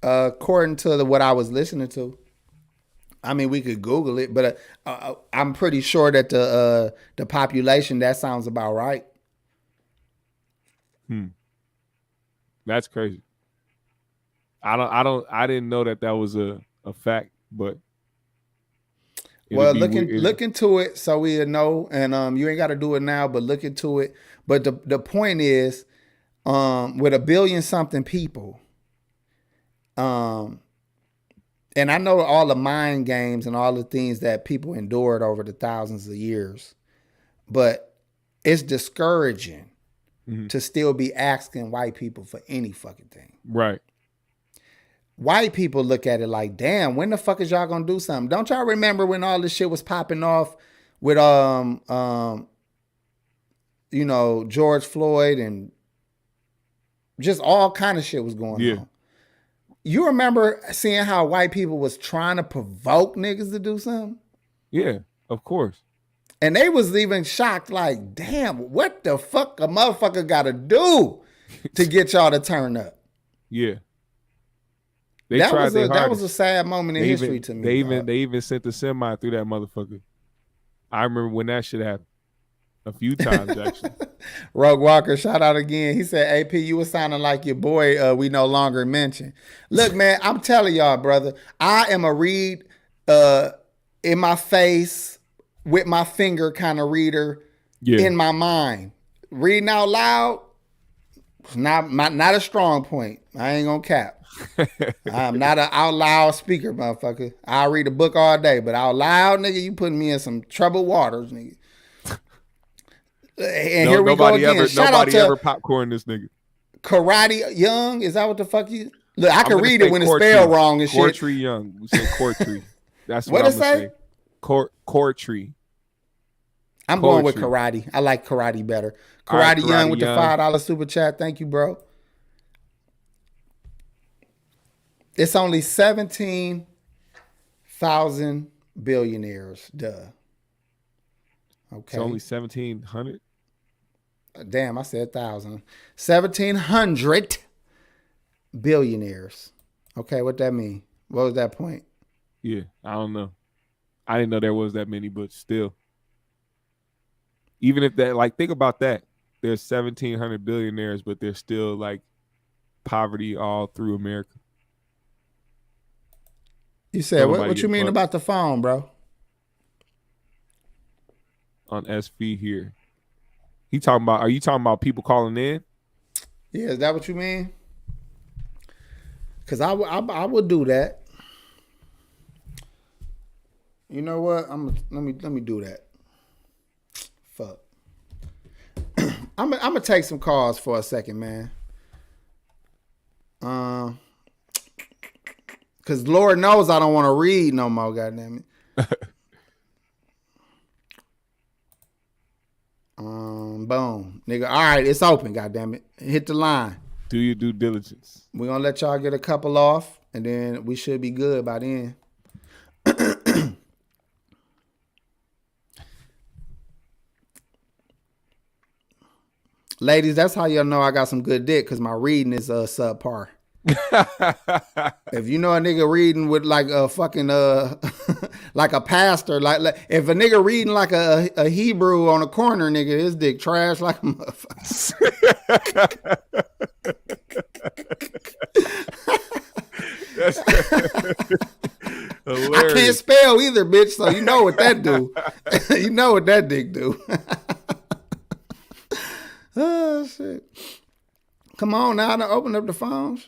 According to what I was listening to, I mean, we could Google it, but I'm pretty sure that the population, that sounds about right. That's crazy. I didn't know that was a fact, but well, look into it so we'll know. And you ain't got to do it now, but look into it. But the point is, with 1 billion something people, and I know all the mind games and all the things that people endured over the thousands of years, but it's discouraging to still be asking white people for any fucking thing. Right. White people look at it like, damn, when the fuck is y'all gonna do something? Don't y'all remember when all this shit was popping off with George Floyd and just all kind of shit was going on. You remember seeing how white people was trying to provoke niggas to do something? Yeah, of course. And they was even shocked, like, damn, what the fuck a motherfucker gotta do to get y'all to turn up? Yeah. That was a sad moment in history to me. They even sent the semi through that motherfucker. I remember when that shit happened. A few times, actually. Rogue Walker, shout out again. He said, AP, you was sounding like your boy we no longer mention. Look, man, I'm telling y'all, brother, I am a read in my face with my finger kind of reader in my mind. Reading out loud, not a strong point. I ain't gonna cap. I'm not an out loud speaker, motherfucker. I'll read a book all day, but out loud, nigga, you putting me in some troubled waters, nigga. And here we go again. Nobody ever popcorn this nigga. Karate Young, is that what the fuck you? Look, I can read it when it's spelled wrong and shit. Courtry Young. We say Courtry. That's what I'm gonna say. Courtry. I'm going with karate. I like karate better. Karate Young with the $5 super chat. Thank you, bro. It's only 17,000 billionaires. Duh. Okay. It's only 1,700. Damn, I said 1,000. 1,700 billionaires. Okay, what that mean? What was that point? Yeah, I don't know. I didn't know there was that many, but still. Even if that, like, think about that. There's 1,700 billionaires, but there's still, like, poverty all through America. You said, what you mean about the phone, bro? On SV here. Are you talking about people calling in? Yeah, is that what you mean? Because I would do that. You know what? Let me do that. Fuck. I'm gonna take some calls for a second, man. Cause Lord knows I don't want to read no more. Goddamn it. Boom, nigga. All right, it's open. Goddamn it, hit the line. Do your due diligence. We're gonna let y'all get a couple off, and then we should be good by then. Ladies, that's how y'all know I got some good dick, because my reading is subpar. If you know a nigga reading with like a fucking like a pastor, like if a nigga reading like a Hebrew on a corner, nigga, his dick trash like a motherfucker. I can't spell either, bitch, so you know what that do. You know what that dick do. Oh shit. Come on now, to open up the phone.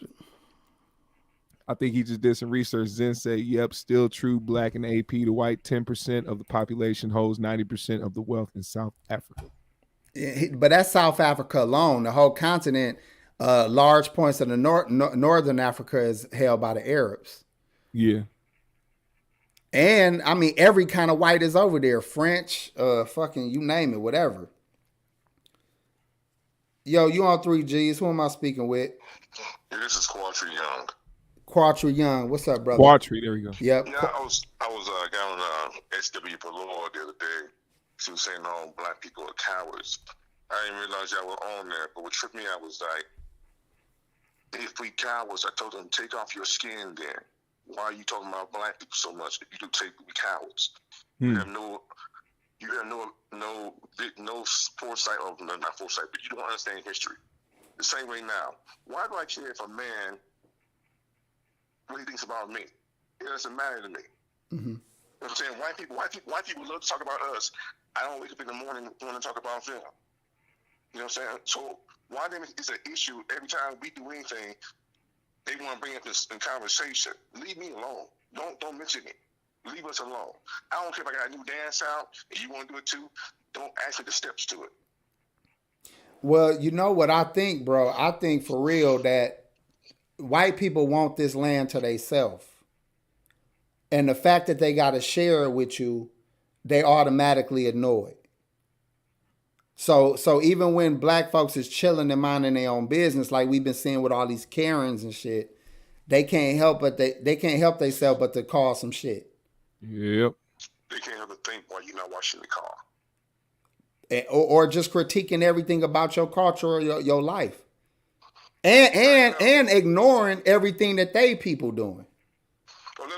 I think he just did some research. Zen said, yep, still true. Black and AP, the white 10% of the population holds 90% of the wealth in South Africa. Yeah, but that's South Africa alone. The whole continent, large points of the northern Africa is held by the Arabs. Yeah. And I mean, every kind of white is over there. French, fucking, you name it, whatever. Yo, you on 3G's? Who am I speaking with? Yeah, this is Quatry Young. Quatry Young, what's up, brother? Quatry, there we go. Yep. Yeah, I was down on SW for Lord the other day. She was saying all black people are cowards. I didn't realize y'all were on there, but what tripped me out was like, if we cowards, I told them, take off your skin then. Why are you talking about black people so much if you do take we cowards? You have no foresight, or not foresight, but you don't understand history. The same way now. Why do I care if a man what he thinks about me? It doesn't matter to me. Mm-hmm. You know what I'm saying? White people love to talk about us. I don't wake up in the morning want to talk about them. You know what I'm saying? So why then it's an issue every time we do anything, they want to bring up this in conversation. Leave me alone. Don't mention it. Leave us alone. I don't care if I got a new dance out and you want to do it too. Don't ask for the steps to it. Well, you know what I think, bro? I think for real that white people want this land to themselves. And the fact that they got to share it with you, they automatically ignore it. So even when black folks is chilling and minding their own business, like we've been seeing with all these Karens and shit, they can't help themselves but to call some shit. Yep. They can't help but think while you're not washing the car. Or just critiquing everything about your culture or your life. And ignoring everything that they people doing. Well, they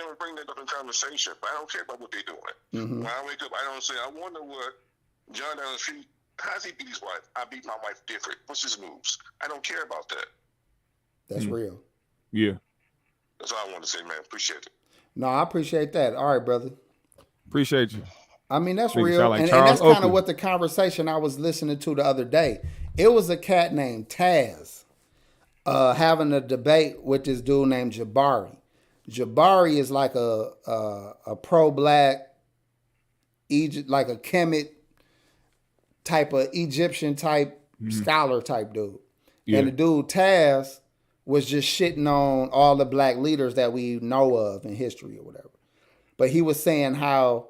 don't bring that up in conversation, but I don't care about what they're doing. Mm-hmm. When I wake up, I don't say, I wonder what John down the street, how's he beat his wife? I beat my wife different. What's his moves? I don't care about that. That's real. Yeah. That's all I want to say, man. Appreciate it. No, I appreciate that. All right, brother. Appreciate you. I mean, that's Nigga real. sound like and Charles that's kind of Oakley. what the conversation I was listening to the other day. It was a cat named Taz having a debate with this dude named Jabari. Jabari is like a pro-black, Egypt, like a Kemet type of Egyptian type scholar type dude. Yeah. And the dude Taz was just shitting on all the black leaders that we know of in history or whatever. But he was saying how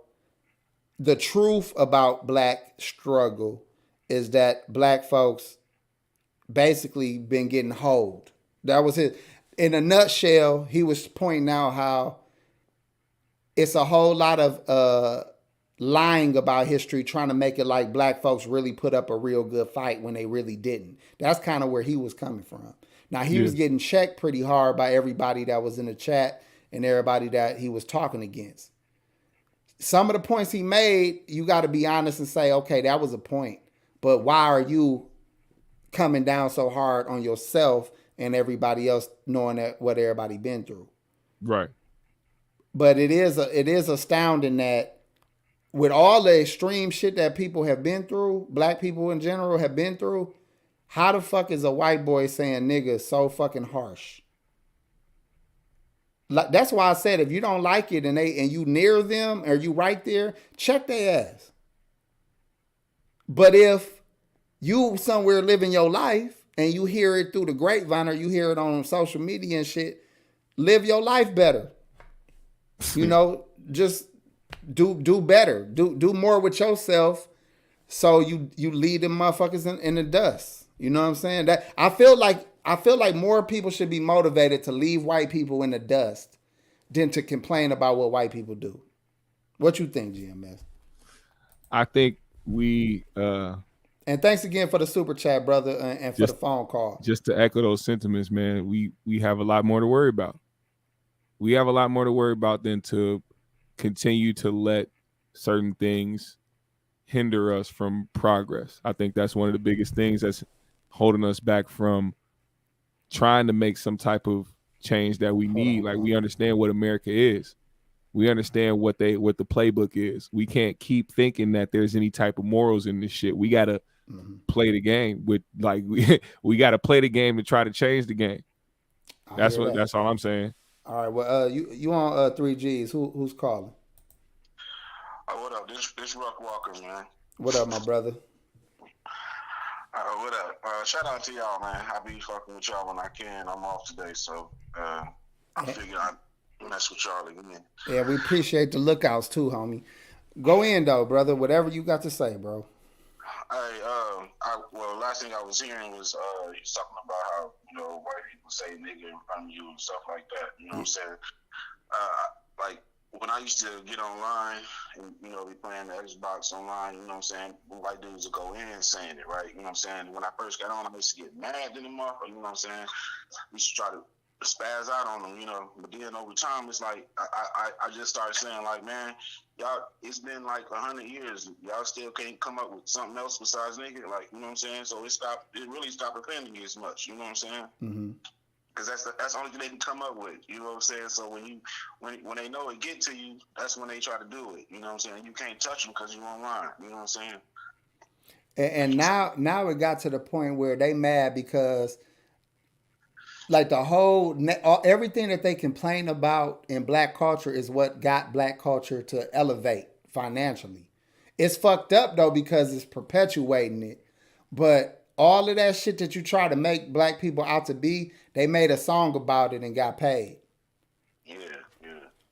the truth about black struggle is that black folks basically been getting hold. That was it. In a nutshell, he was pointing out how it's a whole lot of lying about history, trying to make it like black folks really put up a real good fight when they really didn't. That's kind of where he was coming from. Now, he was getting checked pretty hard by everybody that was in the chat and everybody that he was talking against. Some of the points he made, you got to be honest and say, okay, that was a point. But why are you coming down so hard on yourself and everybody else knowing that what everybody been through? Right. But it is astounding that with all the extreme shit that people have been through, black people in general have been through, how the fuck is a white boy saying nigga so fucking harsh? Like, that's why I said if you don't like it and you near them or you right there, check their ass. But if you somewhere living your life and you hear it through the grapevine or you hear it on social media and shit, live your life better. You know, just do better. Do more with yourself so you lead them motherfuckers in the dust. You know what I'm saying? That I feel like more people should be motivated to leave white people in the dust than to complain about what white people do. What you think, GMS? I think we and thanks again for the super chat, brother, and for the phone call. Just to echo those sentiments, man, we have a lot more to worry about. We have a lot more to worry about than to continue to let certain things hinder us from progress. I think that's one of the biggest things that's holding us back from trying to make some type of change that we need. Like, we understand what America is. We understand what the playbook is. We can't keep thinking that there's any type of morals in this shit. We gotta play the game with we gotta play the game to try to change the game. That's all I'm saying. All right. Well, you on 3G's? Who's calling? What up? This Ruck Walker, man. What up, my brother? What up? Shout out to y'all, man. I be fucking with y'all when I can. I'm off today, so I figure I'd mess with y'all again. Yeah, we appreciate the lookouts too, homie. Go in though, brother. Whatever you got to say, bro. Well, last thing I was hearing was you talking about how, you know, white people say nigga in front of you and stuff like that. You know what I'm saying? Like when I used to get online and, you know, be playing the Xbox online, you know what I'm saying? White dudes would go in saying it, right? You know what I'm saying? When I first got on, I used to get mad in the motherfucker, you know what I'm saying? We used to try to spaz out on them, you know. But then over time, it's like I just started saying, like, man, y'all, it's been like 100 years. Y'all still can't come up with something else besides nigga, like, you know what I'm saying? So it really stopped offending me as much, you know what I'm saying? Mm-hmm. Because that's the only thing they can come up with, you know what I'm saying? So when they know it get to you, that's when they try to do it, you know what I'm saying? You can't touch them because you're online, you know what I'm saying? And now it got to the point where they mad because like the whole everything that they complain about in black culture is what got black culture to elevate financially. It's fucked up though because it's perpetuating it. But all of that shit that you try to make black people out to be, they made a song about it and got paid. Yeah.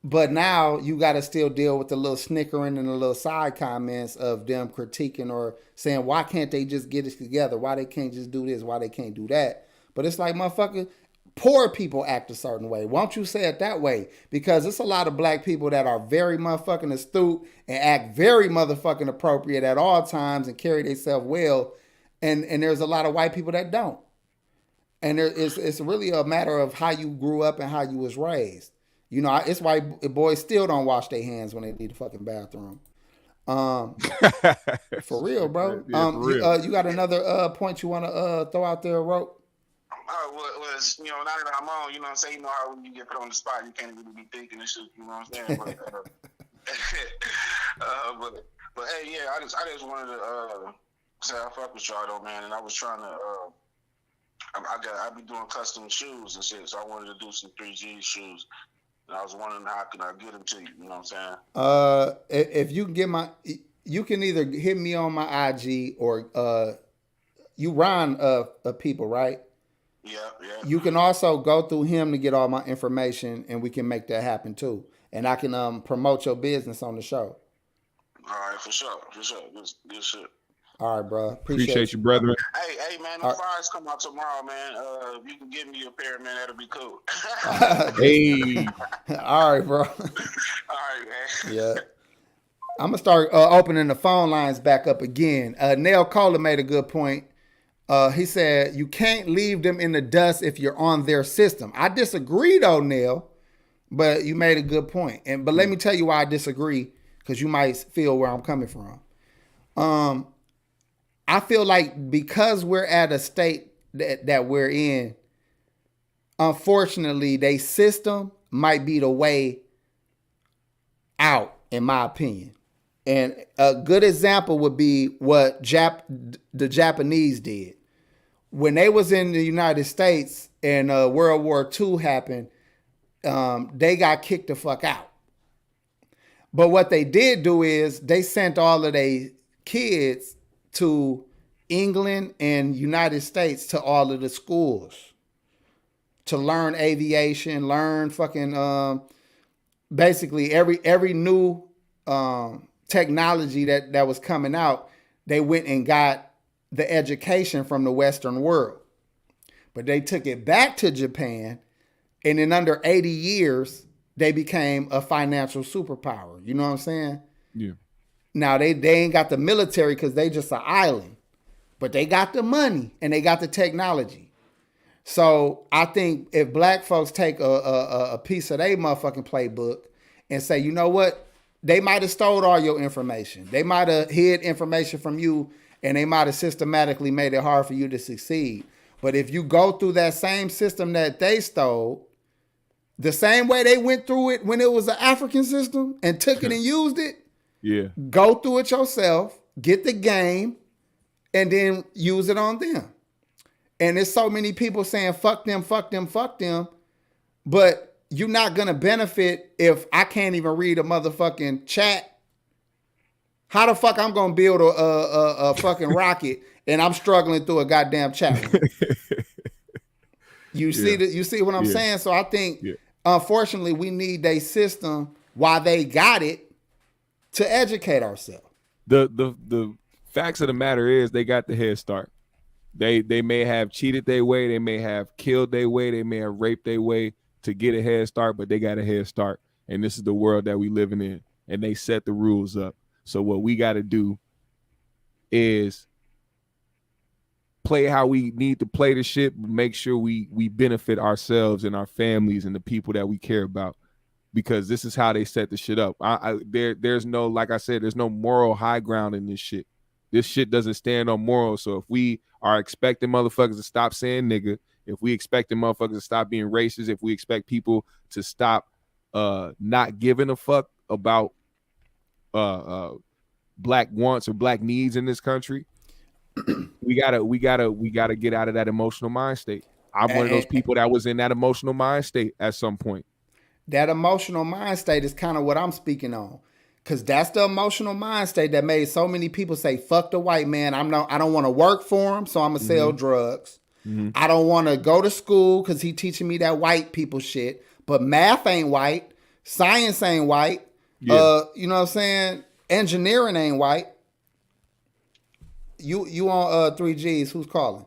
But now you got to still deal with the little snickering and the little side comments of them critiquing or saying, why can't they just get it together? Why they can't just do this? Why they can't do that? But it's like, motherfucker, poor people act a certain way. Won't you say it that way? Because it's a lot of black people that are very motherfucking astute and act very motherfucking appropriate at all times and carry themselves well. And there's a lot of white people that don't. And it's really a matter of how you grew up and how you was raised. You know, it's why boys still don't wash their hands when they leave the fucking bathroom. For real, bro. Yeah, for real. You got another point you want to throw out there, Rope? Was, you know, now that I'm on, you know what I'm saying? You know how when you get put on the spot, you can't really be thinking and shit, you know what I'm saying? But But hey, yeah, I just wanted to say I fuck with y'all though, man, and I was trying to I be doing custom shoes and shit, so I wanted to do some 3G's shoes. And I was wondering how can I get them to you? You know what I'm saying? If you can get you can either hit me on my IG or you run people, right? Yeah. You can also go through him to get all my information, and we can make that happen too. And I can promote your business on the show. All right, for sure. Good shit. All right, bro. Appreciate you, brother. Hey, man, the fires come out tomorrow, man. If you can give me a pair, man, that'll be cool. Hey. All right, bro. All right, man. Yeah. I'm going to start opening the phone lines back up again. Nell Cola made a good point. He said, you can't leave them in the dust if you're on their system. I disagree, though, Nell, but you made a good point. But let me tell you why I disagree, because you might feel where I'm coming from. I feel like because we're at a state that we're in, unfortunately, they system might be the way out, in my opinion. And a good example would be what the Japanese did. When they was in the United States and World War II happened, they got kicked the fuck out. But what they did do is they sent all of their kids to England and United States to all of the schools to learn aviation, learn fucking basically every new technology that was coming out. They went and got the education from the Western world, but they took it back to Japan, and in under 80 years they became a financial superpower. You know what I'm saying? Yeah. Now they ain't got the military because they just an island, but they got the money and they got the technology. So I think if black folks take a piece of their motherfucking playbook and say, you know what, they might have stole all your information. They might have hid information from you, and they might have systematically made it hard for you to succeed. But if you go through that same system that they stole, the same way they went through it when it was an African system and took it and used it, yeah, go through it yourself, get the game, and then use it on them. And there's so many people saying, fuck them, fuck them, fuck them. But you're not going to benefit if I can't even read a motherfucking chat. How the fuck I'm going to build a fucking rocket and I'm struggling through a goddamn chat room? You see what I'm saying? So I think, unfortunately, we need a system while they got it to educate ourselves. The facts of the matter is they got the head start. They may have cheated their way, they may have killed their way, they may have raped their way to get a head start, but they got a head start. And this is the world that we living in. And they set the rules up. So what we got to do is play how we need to play the shit, make sure we benefit ourselves and our families and the people that we care about, because this is how they set the shit up. There's no, like I said, there's no moral high ground in this shit. This shit doesn't stand on morals. So if we are expecting motherfuckers to stop saying nigga, if we expecting motherfuckers to stop being racist, if we expect people to stop not giving a fuck about black wants or black needs in this country, we gotta get out of that emotional mind state. I'm one of those people that was in that emotional mind state at some point. That emotional mind state is kind of what I'm speaking on. Cause that's the emotional mind state that made so many people say, fuck the white man. I don't want to work for him, so I'm gonna sell drugs. I don't want to go to school because he teaching me that white people shit. But math ain't white. Science ain't white. Yeah. You know what I'm saying? Engineering ain't white. You on 3G's. Who's calling?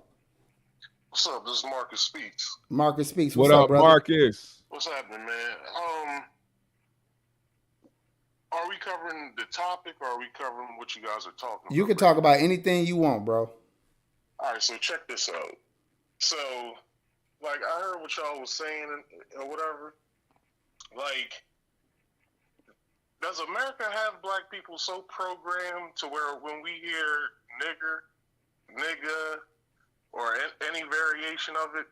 What's up? This is Marcus Speaks. Marcus Speaks. What up, brother? Marcus? What's happening, man? Are we covering the topic or are we covering what you guys are talking about? You can talk about anything you want, bro. All right, so check this out. So, like, I heard what y'all was saying or whatever. Like, does America have black people so programmed to where when we hear nigga, or any variation of it,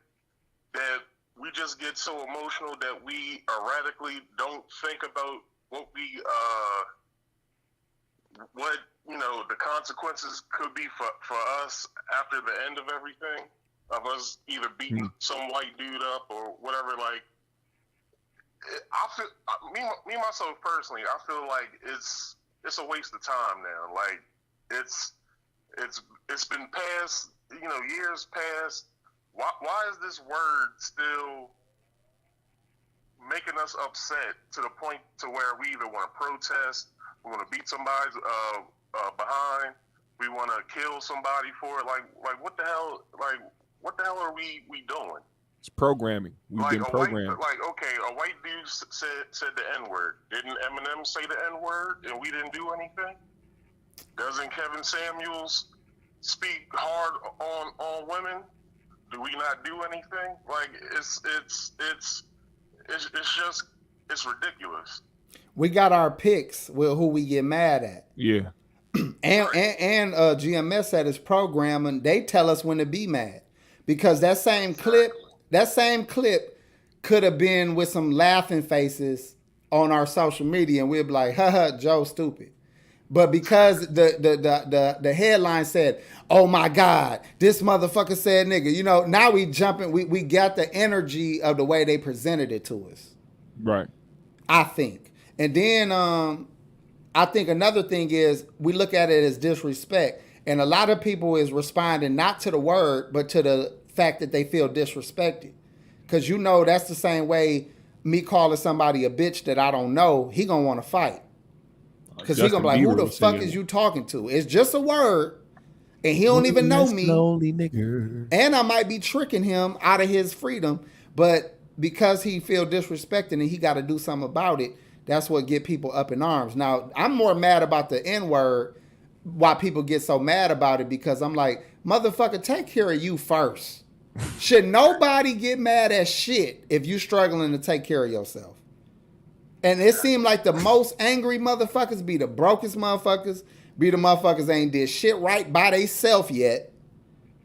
that we just get so emotional that we erratically don't think about what the consequences could be for us after the end of everything, of us either beating some white dude up or whatever. Like, I feel me myself personally, I feel like it's a waste of time now. Like, it's been past, years past. Why is this word still making us upset to the point to where we either want to protest, we want to beat somebody behind, we want to kill somebody for it? Like what the hell? Like, what the hell are we doing? It's programming. We've been programmed. A white dude said the N-word. Didn't Eminem say the N-word and we didn't do anything? Doesn't Kevin Samuels speak hard on women? Do we not do anything? Like, it's ridiculous. We got our picks with who we get mad at. Yeah. And GMS at his program, and they tell us when to be mad, because that same clip could have been with some laughing faces on our social media, and we'd be like, haha, Joe stupid. But because the headline said, oh my God, this motherfucker said nigga, now we jumping, we got the energy of the way they presented it to us. Right. I think. And then I think another thing is we look at it as disrespect. And a lot of people is responding not to the word, but to the fact that they feel disrespected. Because that's the same way me calling somebody a bitch that I don't know, he gonna want to fight. Because he gonna be like, who the fuck is you talking to? It's just a word, and he don't even know me. Lonely nigga. And I might be tricking him out of his freedom, but because he feel disrespected and he got to do something about it, that's what get people up in arms. Now, I'm more mad about the N-word, why people get so mad about it, because I'm like, motherfucker, take care of you first. Should nobody get mad at shit if you struggling to take care of yourself? And it seemed like the most angry motherfuckers be the brokest motherfuckers, be the motherfuckers ain't did shit right by theyself yet,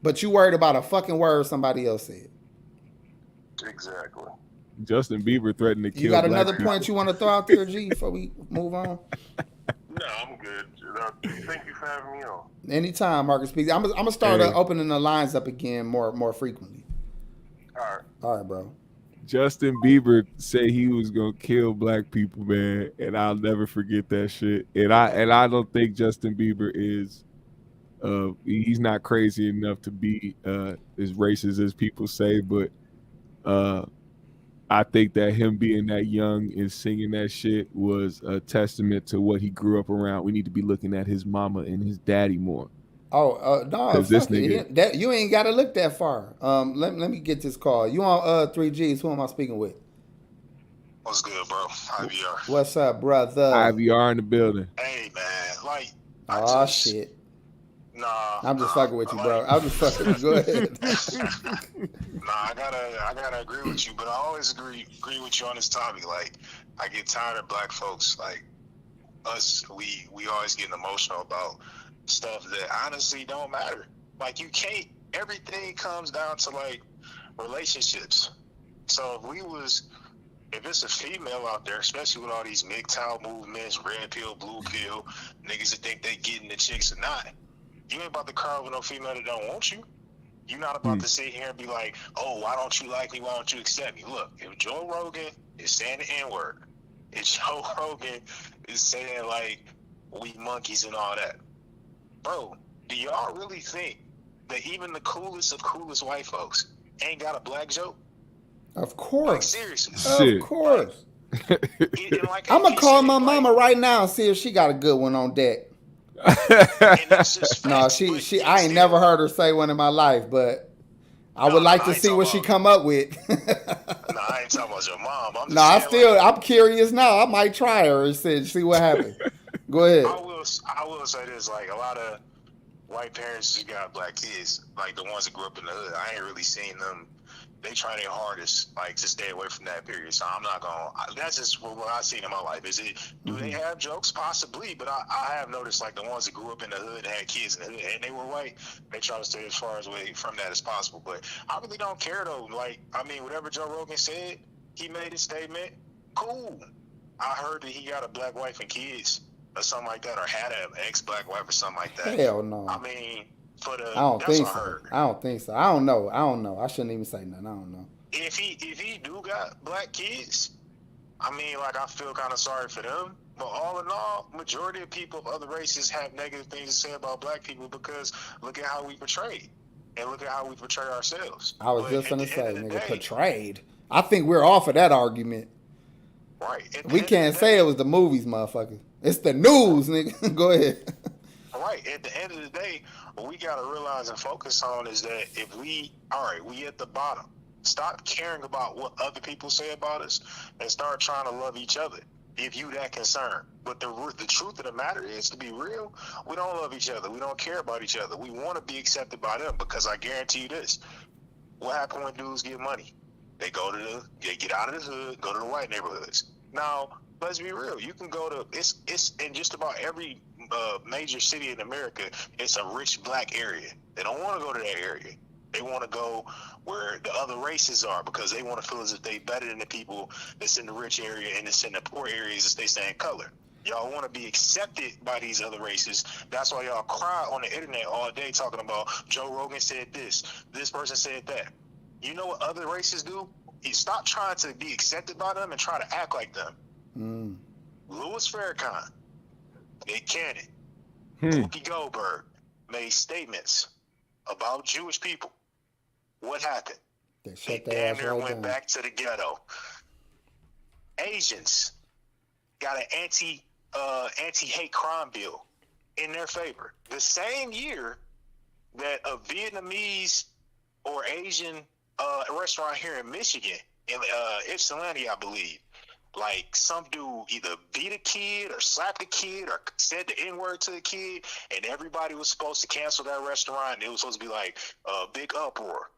but you worried about a fucking word somebody else said. Exactly. Justin Bieber threatened to kill. You got another point you want to throw out there, G, before we move on? No, I'm good. Thank you for having me on. Anytime, Marcus speaks. I'm gonna start opening the lines up again more frequently. All right, bro. Justin Bieber said he was gonna kill black people, man, and I'll never forget that shit. And I don't think Justin Bieber is, he's not crazy enough to be as racist as people say, but I think that him being that young and singing that shit was a testament to what he grew up around. We need to be looking at his mama and his daddy more. Oh, no, this nigga, you ain't got to look that far. Let me get this call. You on 3G's? Who am I speaking with? What's good, bro? IVR. What's up, brother? IVR in the building. Hey, man. Like, shit. Nah. I'm just fucking with you, bro. I'm just fucking with you. Go ahead. I gotta agree with you, but I always agree with you on this topic. Like, I get tired of black folks. Like, us, we always getting emotional about stuff that honestly don't matter. Like, you can't, everything comes down to like relationships. So if it's a female out there, especially with all these MGTOW movements, red pill, blue pill, niggas that think they getting the chicks or not, you ain't about to cry with no female that don't want you. You're not about to sit here and be like, oh, why don't you like me? Why don't you accept me? Look, if Joe Rogan is saying the N-word, if Joe Rogan is saying like we monkeys and all that, bro, do y'all really think that even the coolest of coolest white folks ain't got a black joke? Of course. Like, seriously. Of course. Like, I'm going to call my mama right now and see if she got a good one on deck. No, she. I ain't never heard her say one in my life, but I would like to see what she come up with. No, I ain't talking about your mom. I'm curious now. I might try her and see what happens. Go ahead. I will say this: like, a lot of white parents just got black kids, like the ones that grew up in the hood. I ain't really seen them. They try their hardest, like, to stay away from that period. So I'm not gonna. That's just what I've seen in my life. Do they have jokes? Possibly, but I have noticed, like, the ones that grew up in the hood and had kids in the hood and they were white, they try to stay as far away from that as possible. But I really don't care though. Like, I mean, whatever Joe Rogan said, he made his statement. Cool. I heard that he got a black wife and kids or something like that, or had an ex-black wife or something like that. Hell no. I mean, I don't that's think what I so. heard. I don't think so. I don't know. I shouldn't even say nothing. I don't know. If he do got black kids, I mean, like, I feel kind of sorry for them. But all in all, majority of people of other races have negative things to say about black people because look at how we portrayed. And look at how we portray ourselves. I was just gonna say, nigga, portrayed. I think we're off of that argument. Right. We can't say it was the movies, motherfucker. It's the news, nigga. Go ahead. Right. At the end of the day, what we gotta realize and focus on is that if we at the bottom. Stop caring about what other people say about us and start trying to love each other if you that concerned. But the truth of the matter is, to be real, we don't love each other. We don't care about each other. We want to be accepted by them because I guarantee you this. What happens when dudes get money? They get out of the hood, go to the white neighborhoods. Now, let's be real. You can go to, it's in just about every major city in America, it's a rich black area. They don't want to go to that area. They want to go where the other races are because they want to feel as if they better than the people that's in the rich area and that's in the poor areas as they stay in color. Y'all want to be accepted by these other races. That's why y'all cry on the internet all day talking about Joe Rogan said this person said that. You know what other races do? You stop trying to be accepted by them and try to act like them. Louis Farrakhan, Nick Cannon, Whoopi Goldberg made statements about Jewish people. What happened? They damn near went back to the ghetto. Asians got an anti-hate crime bill in their favor. The same year that a Vietnamese or Asian restaurant here in Michigan, in Ypsilanti, I believe, like some dude either beat a kid or slapped a kid or said the N-word to the kid, and everybody was supposed to cancel that restaurant, and it was supposed to be like a big uproar.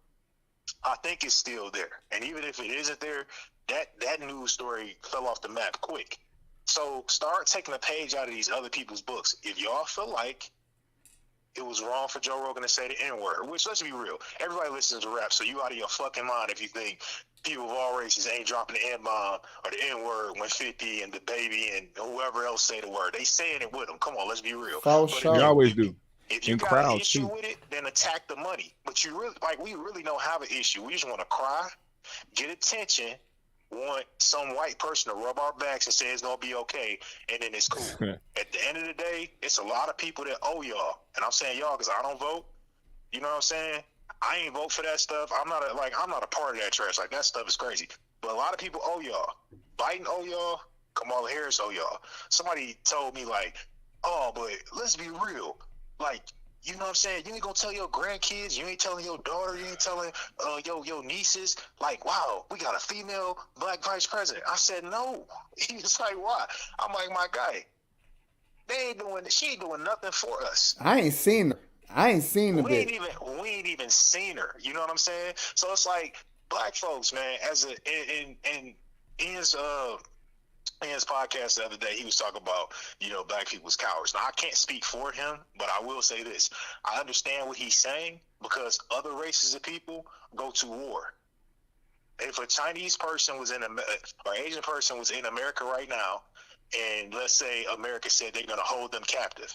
I think it's still there. And even if it isn't there, that news story fell off the map quick. So start taking a page out of these other people's books. If y'all feel like it was wrong for Joe Rogan to say the N-word, which, let's be real, everybody listens to rap, so you out of your fucking mind if you think people of all races ain't dropping the N-bomb or the N-word when 50 and DaBaby and whoever else say the word. They saying it with them. Come on, let's be real. They always do. If you got an issue with it, then attack the money. But you really, we really don't have an issue. We just want to cry, get attention, want some white person to rub our backs and say it's going to be okay, and then it's cool. At the end of the day, it's a lot of people that owe y'all. And I'm saying y'all because I don't vote. You know what I'm saying? I ain't vote for that stuff. I'm not a part of that trash. Like, that stuff is crazy. But a lot of people owe y'all. Biden owe y'all. Kamala Harris owe y'all. Somebody told me, like, oh, but let's be real. Like, you know what I'm saying? You ain't gonna tell your grandkids, you ain't telling your daughter, you ain't telling your nieces, like, wow, we got a female black vice president. I said no. He was like, why? I'm like, my guy, she ain't doing nothing for us. I ain't seen her. We ain't even seen her. You know what I'm saying? So it's like, black folks, man, in his podcast the other day, he was talking about, black people's cowards. Now, I can't speak for him, but I will say this. I understand what he's saying because other races of people go to war. If a Chinese person was or Asian person was in America right now, and let's say America said they're going to hold them captive,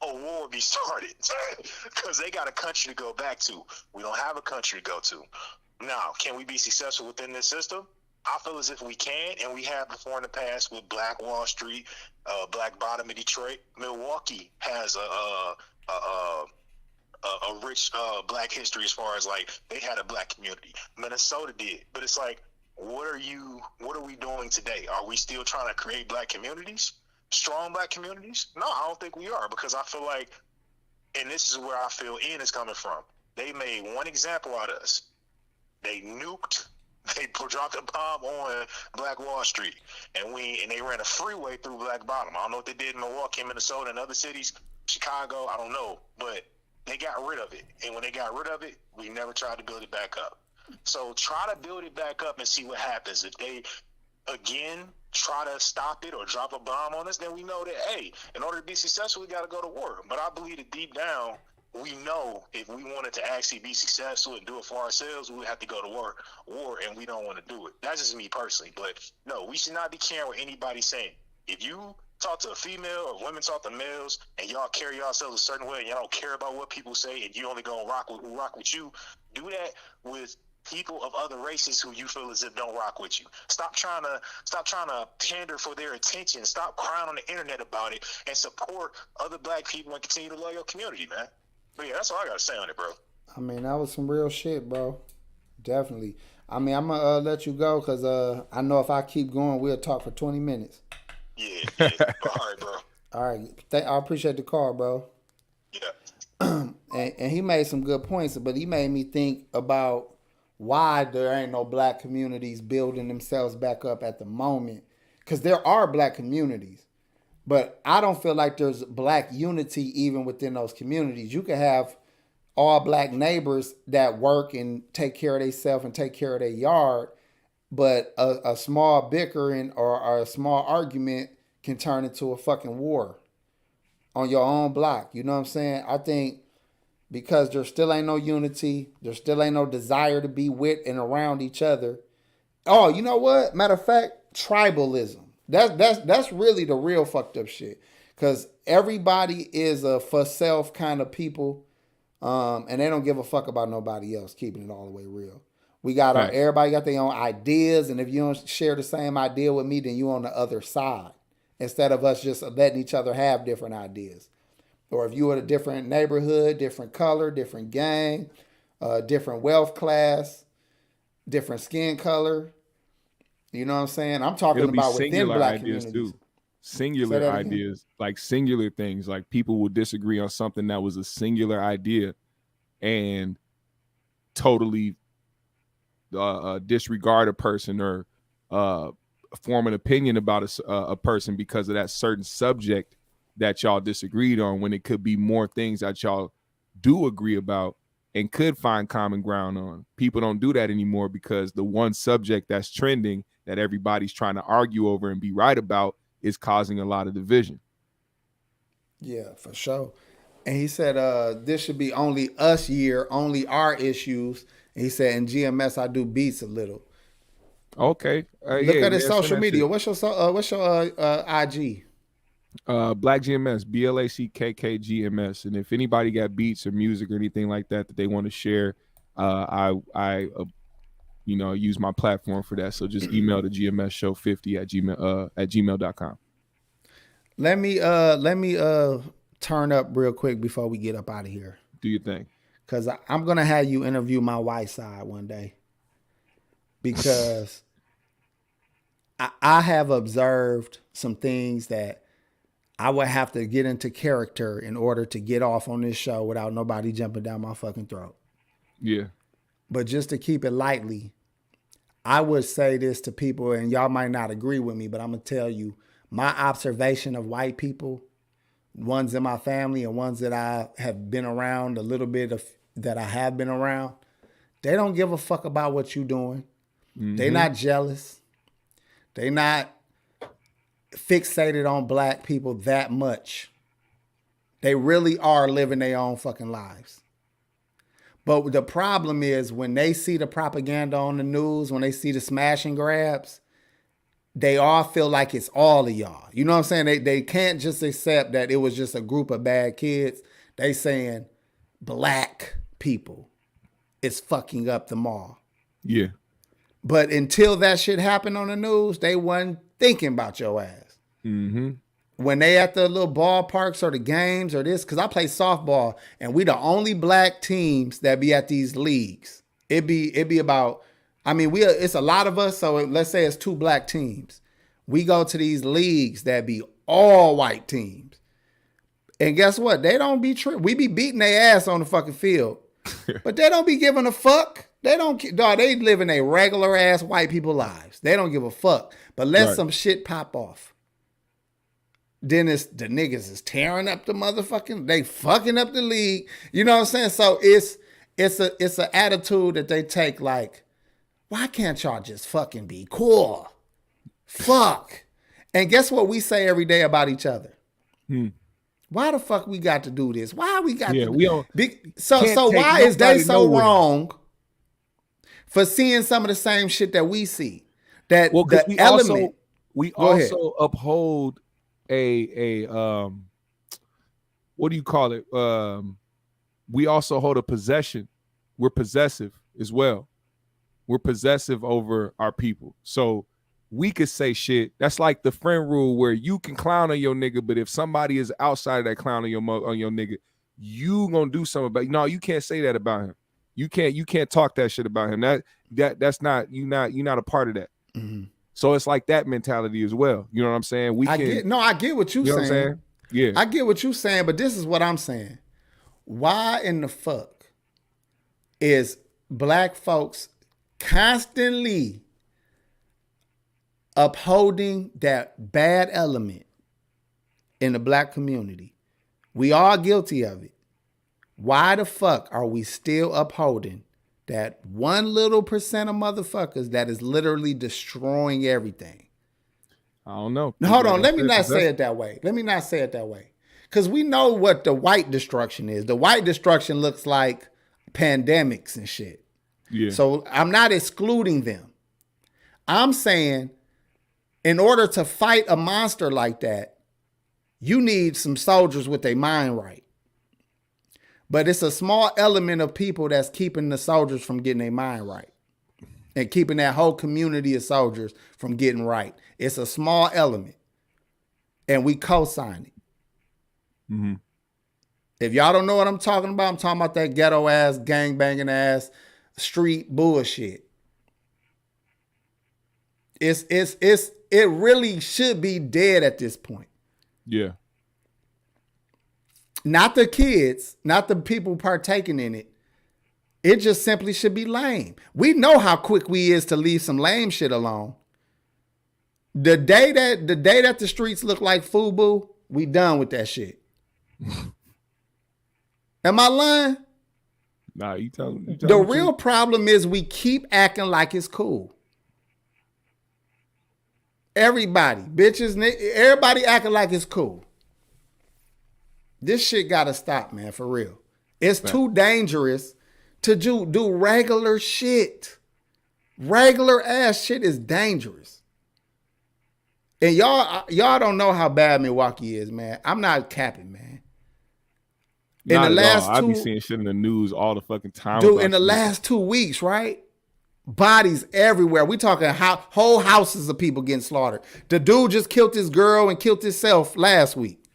a war would be started because they got a country to go back to. We don't have a country to go to. Now, can we be successful within this system? I feel as if we can, and we have before in the past with Black Wall Street, Black Bottom in Detroit. Milwaukee has a rich black history as far as, like, they had a black community. Minnesota did. But it's like, what are we doing today? Are we still trying to create black communities? Strong black communities? No, I don't think we are, because I feel like, and this is where I feel Ian is coming from, they made one example out of us. They dropped a bomb on Black Wall Street, and they ran a freeway through Black Bottom. I don't know what they did in Milwaukee, Minnesota, and other cities, Chicago, I don't know, but they got rid of it. And when they got rid of it, we never tried to build it back up. So try to build it back up and see what happens. If they, again, try to stop it or drop a bomb on us, then we know that, hey, in order to be successful, we got to go to war. But I believe that deep down, we know if we wanted to actually be successful and do it for ourselves, we would have to go to war, and we don't want to do it. That's just me personally. But no, we should not be caring what anybody's saying. If you talk to a female or women talk to males and y'all carry yourselves a certain way and y'all don't care about what people say and you only gonna rock with you, do that with people of other races who you feel as if don't rock with you. Stop trying to pander for their attention. Stop crying on the internet about it and support other black people and continue to love your community, man. But yeah, that's all I gotta say on it, bro. I mean, that was some real shit, bro. Definitely. I mean, I'm gonna let you go because I know if I keep going, we'll talk for 20 minutes. Yeah. All right, bro. All right. I appreciate the call, bro. Yeah. And he made some good points, but he made me think about why there ain't no black communities building themselves back up at the moment. Because there are black communities, but I don't feel like there's black unity even within those communities. You can have all black neighbors that work and take care of themselves and take care of their yard, but a small bickering or a small argument can turn into a fucking war on your own block. You know what I'm saying? I think because there still ain't no unity, there still ain't no desire to be with and around each other. Oh, you know what? Matter of fact, tribalism. That's really the real fucked up shit. Because everybody is a for self kind of people, and they don't give a fuck about nobody else, keeping it all the way real. We got everybody got their own ideas, and if you don't share the same idea with me, then you on the other side. Instead of us just letting each other have different ideas. Or if you in a different neighborhood, different color, different gang, different wealth class, different skin color. You know what I'm saying? I'm talking about within black communities. Too. Singular ideas, like singular things. Like people will disagree on something that was a singular idea and totally disregard a person or form an opinion about a person because of that certain subject that y'all disagreed on, when it could be more things that y'all do agree about and could find common ground on. People don't do that anymore because the one subject that's trending that everybody's trying to argue over and be right about is causing a lot of division. Yeah, for sure. And he said, this should be only us year, only our issues. And he said, in GMS, I do beats a little. Okay. Look at his social media. What's your IG? Black GMS, BLACKKGMS. And if anybody got beats or music or anything like that they want to share, I use my platform for that. So just email the GMSshow50 at gmail.com. Let me turn up real quick before we get up out of here. Do your thing. Because I'm going to have you interview my white side one day. Because I have observed some things that I would have to get into character in order to get off on this show without nobody jumping down my fucking throat. Yeah. But just to keep it lightly, I would say this to people, and y'all might not agree with me, but I'm going to tell you, my observation of white people, ones in my family and ones that I have been around, a little bit of that I have been around, they don't give a fuck about what you're doing. Mm-hmm. They not jealous. They not fixated on black people that much. They really are living their own fucking lives. But the problem is when they see the propaganda on the news, when they see the smash and grabs, they all feel like it's all of y'all. You know what I'm saying? They can't just accept that it was just a group of bad kids. They saying black people is fucking up the mall. Yeah. But until that shit happened on the news, they wasn't thinking about your ass. Mm-hmm. When they at the little ballparks or the games or this, because I play softball and we the only black teams that be at these leagues. It be about, I mean, it's a lot of us, so let's say it's 2 black teams. We go to these leagues that be all white teams. And guess what? They don't be we be beating their ass on the fucking field. But they don't be giving a fuck. They don't, dog, they living a regular ass white people lives. They don't give a fuck. But let some shit pop off. Then the niggas is tearing up the motherfucking, they fucking up the league. You know what I'm saying? So it's an attitude that they take like, why can't y'all just fucking be cool? Fuck. And guess what we say every day about each other? Why the fuck we got to do this? Why we got to we don't so why is they so wrong for seeing some of the same shit that we see? That the element we also uphold a what do you call it? We also hold a possession. We're possessive as well. We're possessive over our people. So we could say shit. That's like the friend rule where you can clown on your nigga, but if somebody is outside of that clown on your nigga, you gonna do something about it. No, you can't say that about him. You can't talk that shit about him. That's not you're not a part of that. Mm-hmm. So it's like that mentality as well. You know what I'm saying? I get what you're saying. Yeah. I get what you're saying, but this is what I'm saying. Why in the fuck is black folks constantly upholding that bad element in the black community? We are guilty of it. Why the fuck are we still upholding that 1% of motherfuckers that is literally destroying everything? I don't know. Now, hold on. Let me not say it that way. Because we know what the white destruction is. The white destruction looks like pandemics and shit. Yeah. So I'm not excluding them. I'm saying in order to fight a monster like that, you need some soldiers with their mind right. But it's a small element of people that's keeping the soldiers from getting their mind right and keeping that whole community of soldiers from getting right. It's a small element, and we co-sign it. Mm-hmm. If y'all don't know what I'm talking about that ghetto ass, gangbanging ass, street bullshit. It really should be dead at this point. Yeah. Not the kids, not the people partaking in it. It just simply should be lame. We know how quick we is to leave some lame shit alone. The day that the streets look like FUBU, we done with that shit. Am I lying? Nah, you tell me. The real problem is we keep acting like it's cool. Everybody, bitches, everybody acting like it's cool. This shit gotta stop, man, for real. It's too dangerous to do regular shit. Regular ass shit is dangerous. And y'all don't know how bad Milwaukee is, man. I'm not capping, man. I be seeing shit in the news all the fucking time. Dude, in the last 2 weeks, right? Bodies everywhere. We talking whole houses of people getting slaughtered. The dude just killed his girl and killed himself last week.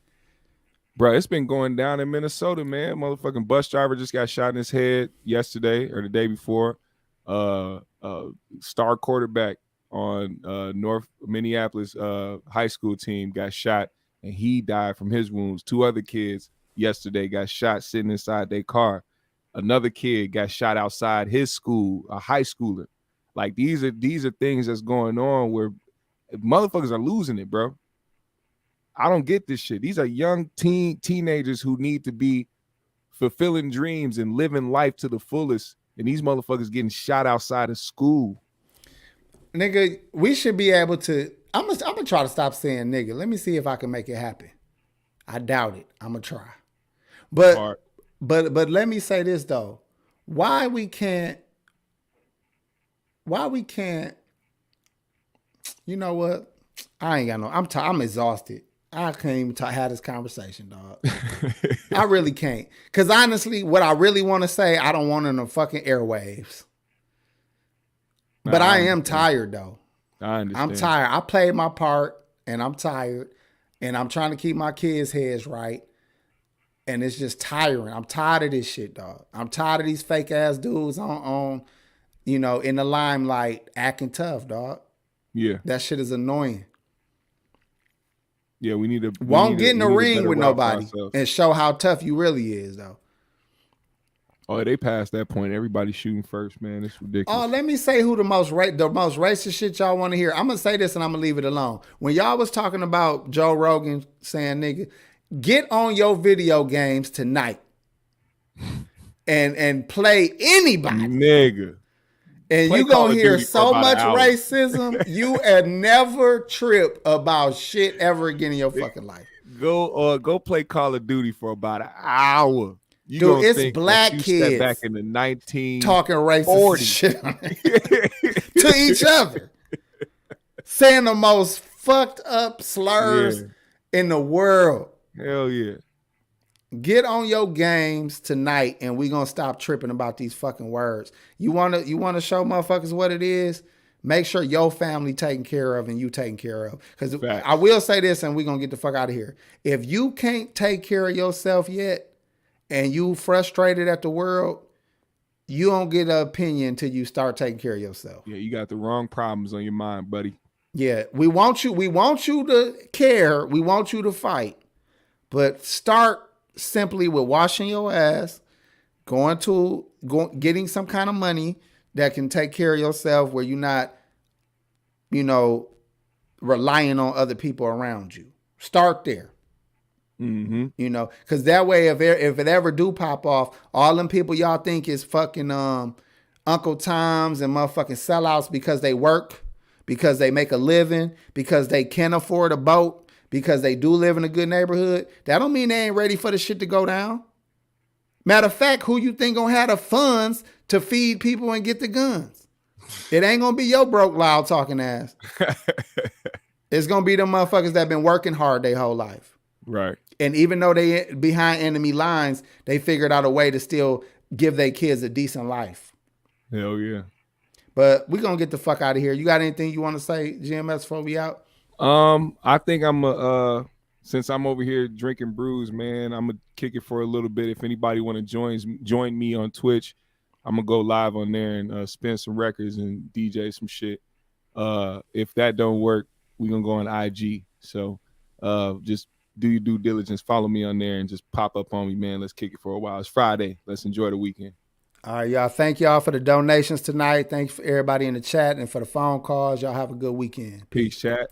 Bro, it's been going down in Minnesota, man. Motherfucking bus driver just got shot in his head yesterday or the day before. Star quarterback on North Minneapolis high school team got shot, and he died from his wounds. 2 other kids yesterday got shot sitting inside their car. Another kid got shot outside his school, a high schooler. Like these are things that's going on where motherfuckers are losing it, bro. I don't get this shit. These are young teenagers who need to be fulfilling dreams and living life to the fullest. And these motherfuckers getting shot outside of school. Nigga, we should be able to. I'm gonna try to stop saying nigga. Let me see if I can make it happen. I doubt it. I'm gonna try. But let me say this though. Why we can't, you know what? I ain't got no, I'm exhausted. I can't even have this conversation, dog. I really can't. Because honestly, what I really want to say, I don't want in the fucking airwaves. But I am tired, though. I understand. I'm tired. I played my part, and I'm tired. And I'm trying to keep my kids' heads right. And it's just tiring. I'm tired of this shit, dog. I'm tired of these fake-ass dudes on in the limelight acting tough, dog. Yeah. That shit is annoying. Yeah, we need to. Won't get in the ring with nobody and show how tough you really is, though. Oh, they passed that point. Everybody's shooting first, man. It's ridiculous. Oh, let me say who the most racist shit y'all want to hear. I'm gonna say this and I'm gonna leave it alone. When y'all was talking about Joe Rogan saying nigga, get on your video games tonight and play anybody, nigga. And you gonna hear so much racism, you had never trip about shit ever again in your fucking life. Go play Call of Duty for about an hour. Dude, it's black kids back in the 19 talking racist shit to each other, saying the most fucked up slurs in the world. Hell yeah. Get on your games tonight, and we gonna stop tripping about these fucking words. You wanna show motherfuckers what it is? Make sure your family taken care of and you taken care of. Because I will say this, and we gonna get the fuck out of here. If you can't take care of yourself yet, and you frustrated at the world, you don't get an opinion until you start taking care of yourself. Yeah, you got the wrong problems on your mind, buddy. Yeah, we want you to care. We want you to fight. But start simply with washing your ass, getting some kind of money that can take care of yourself where you're not, relying on other people around you. Start there. Mm-hmm. Because that way, if it ever do pop off, all them people y'all think is fucking Uncle Toms and motherfucking sellouts because they work, because they make a living, because they can afford a boat, because they do live in a good neighborhood, that don't mean they ain't ready for the shit to go down. Matter of fact, who you think gonna have the funds to feed people and get the guns? It ain't gonna be your broke, loud talking ass. It's gonna be them motherfuckers that been working hard their whole life. Right. And even though they behind enemy lines, they figured out a way to still give their kids a decent life. Hell yeah. But we're going to get the fuck out of here. You got anything you want to say, GMS, before we out? I think since I'm over here drinking brews, man, I'm going to kick it for a little bit. If anybody want to join me on Twitch, I'm going to go live on there and spin some records and DJ some shit. If that don't work, we're going to go on IG. So just do your due diligence, follow me on there, and just pop up on me, man. Let's kick it for a while. It's Friday. Let's enjoy the weekend. All right, y'all. Thank y'all for the donations tonight. Thanks for everybody in the chat and for the phone calls. Y'all have a good weekend. Peace, chat.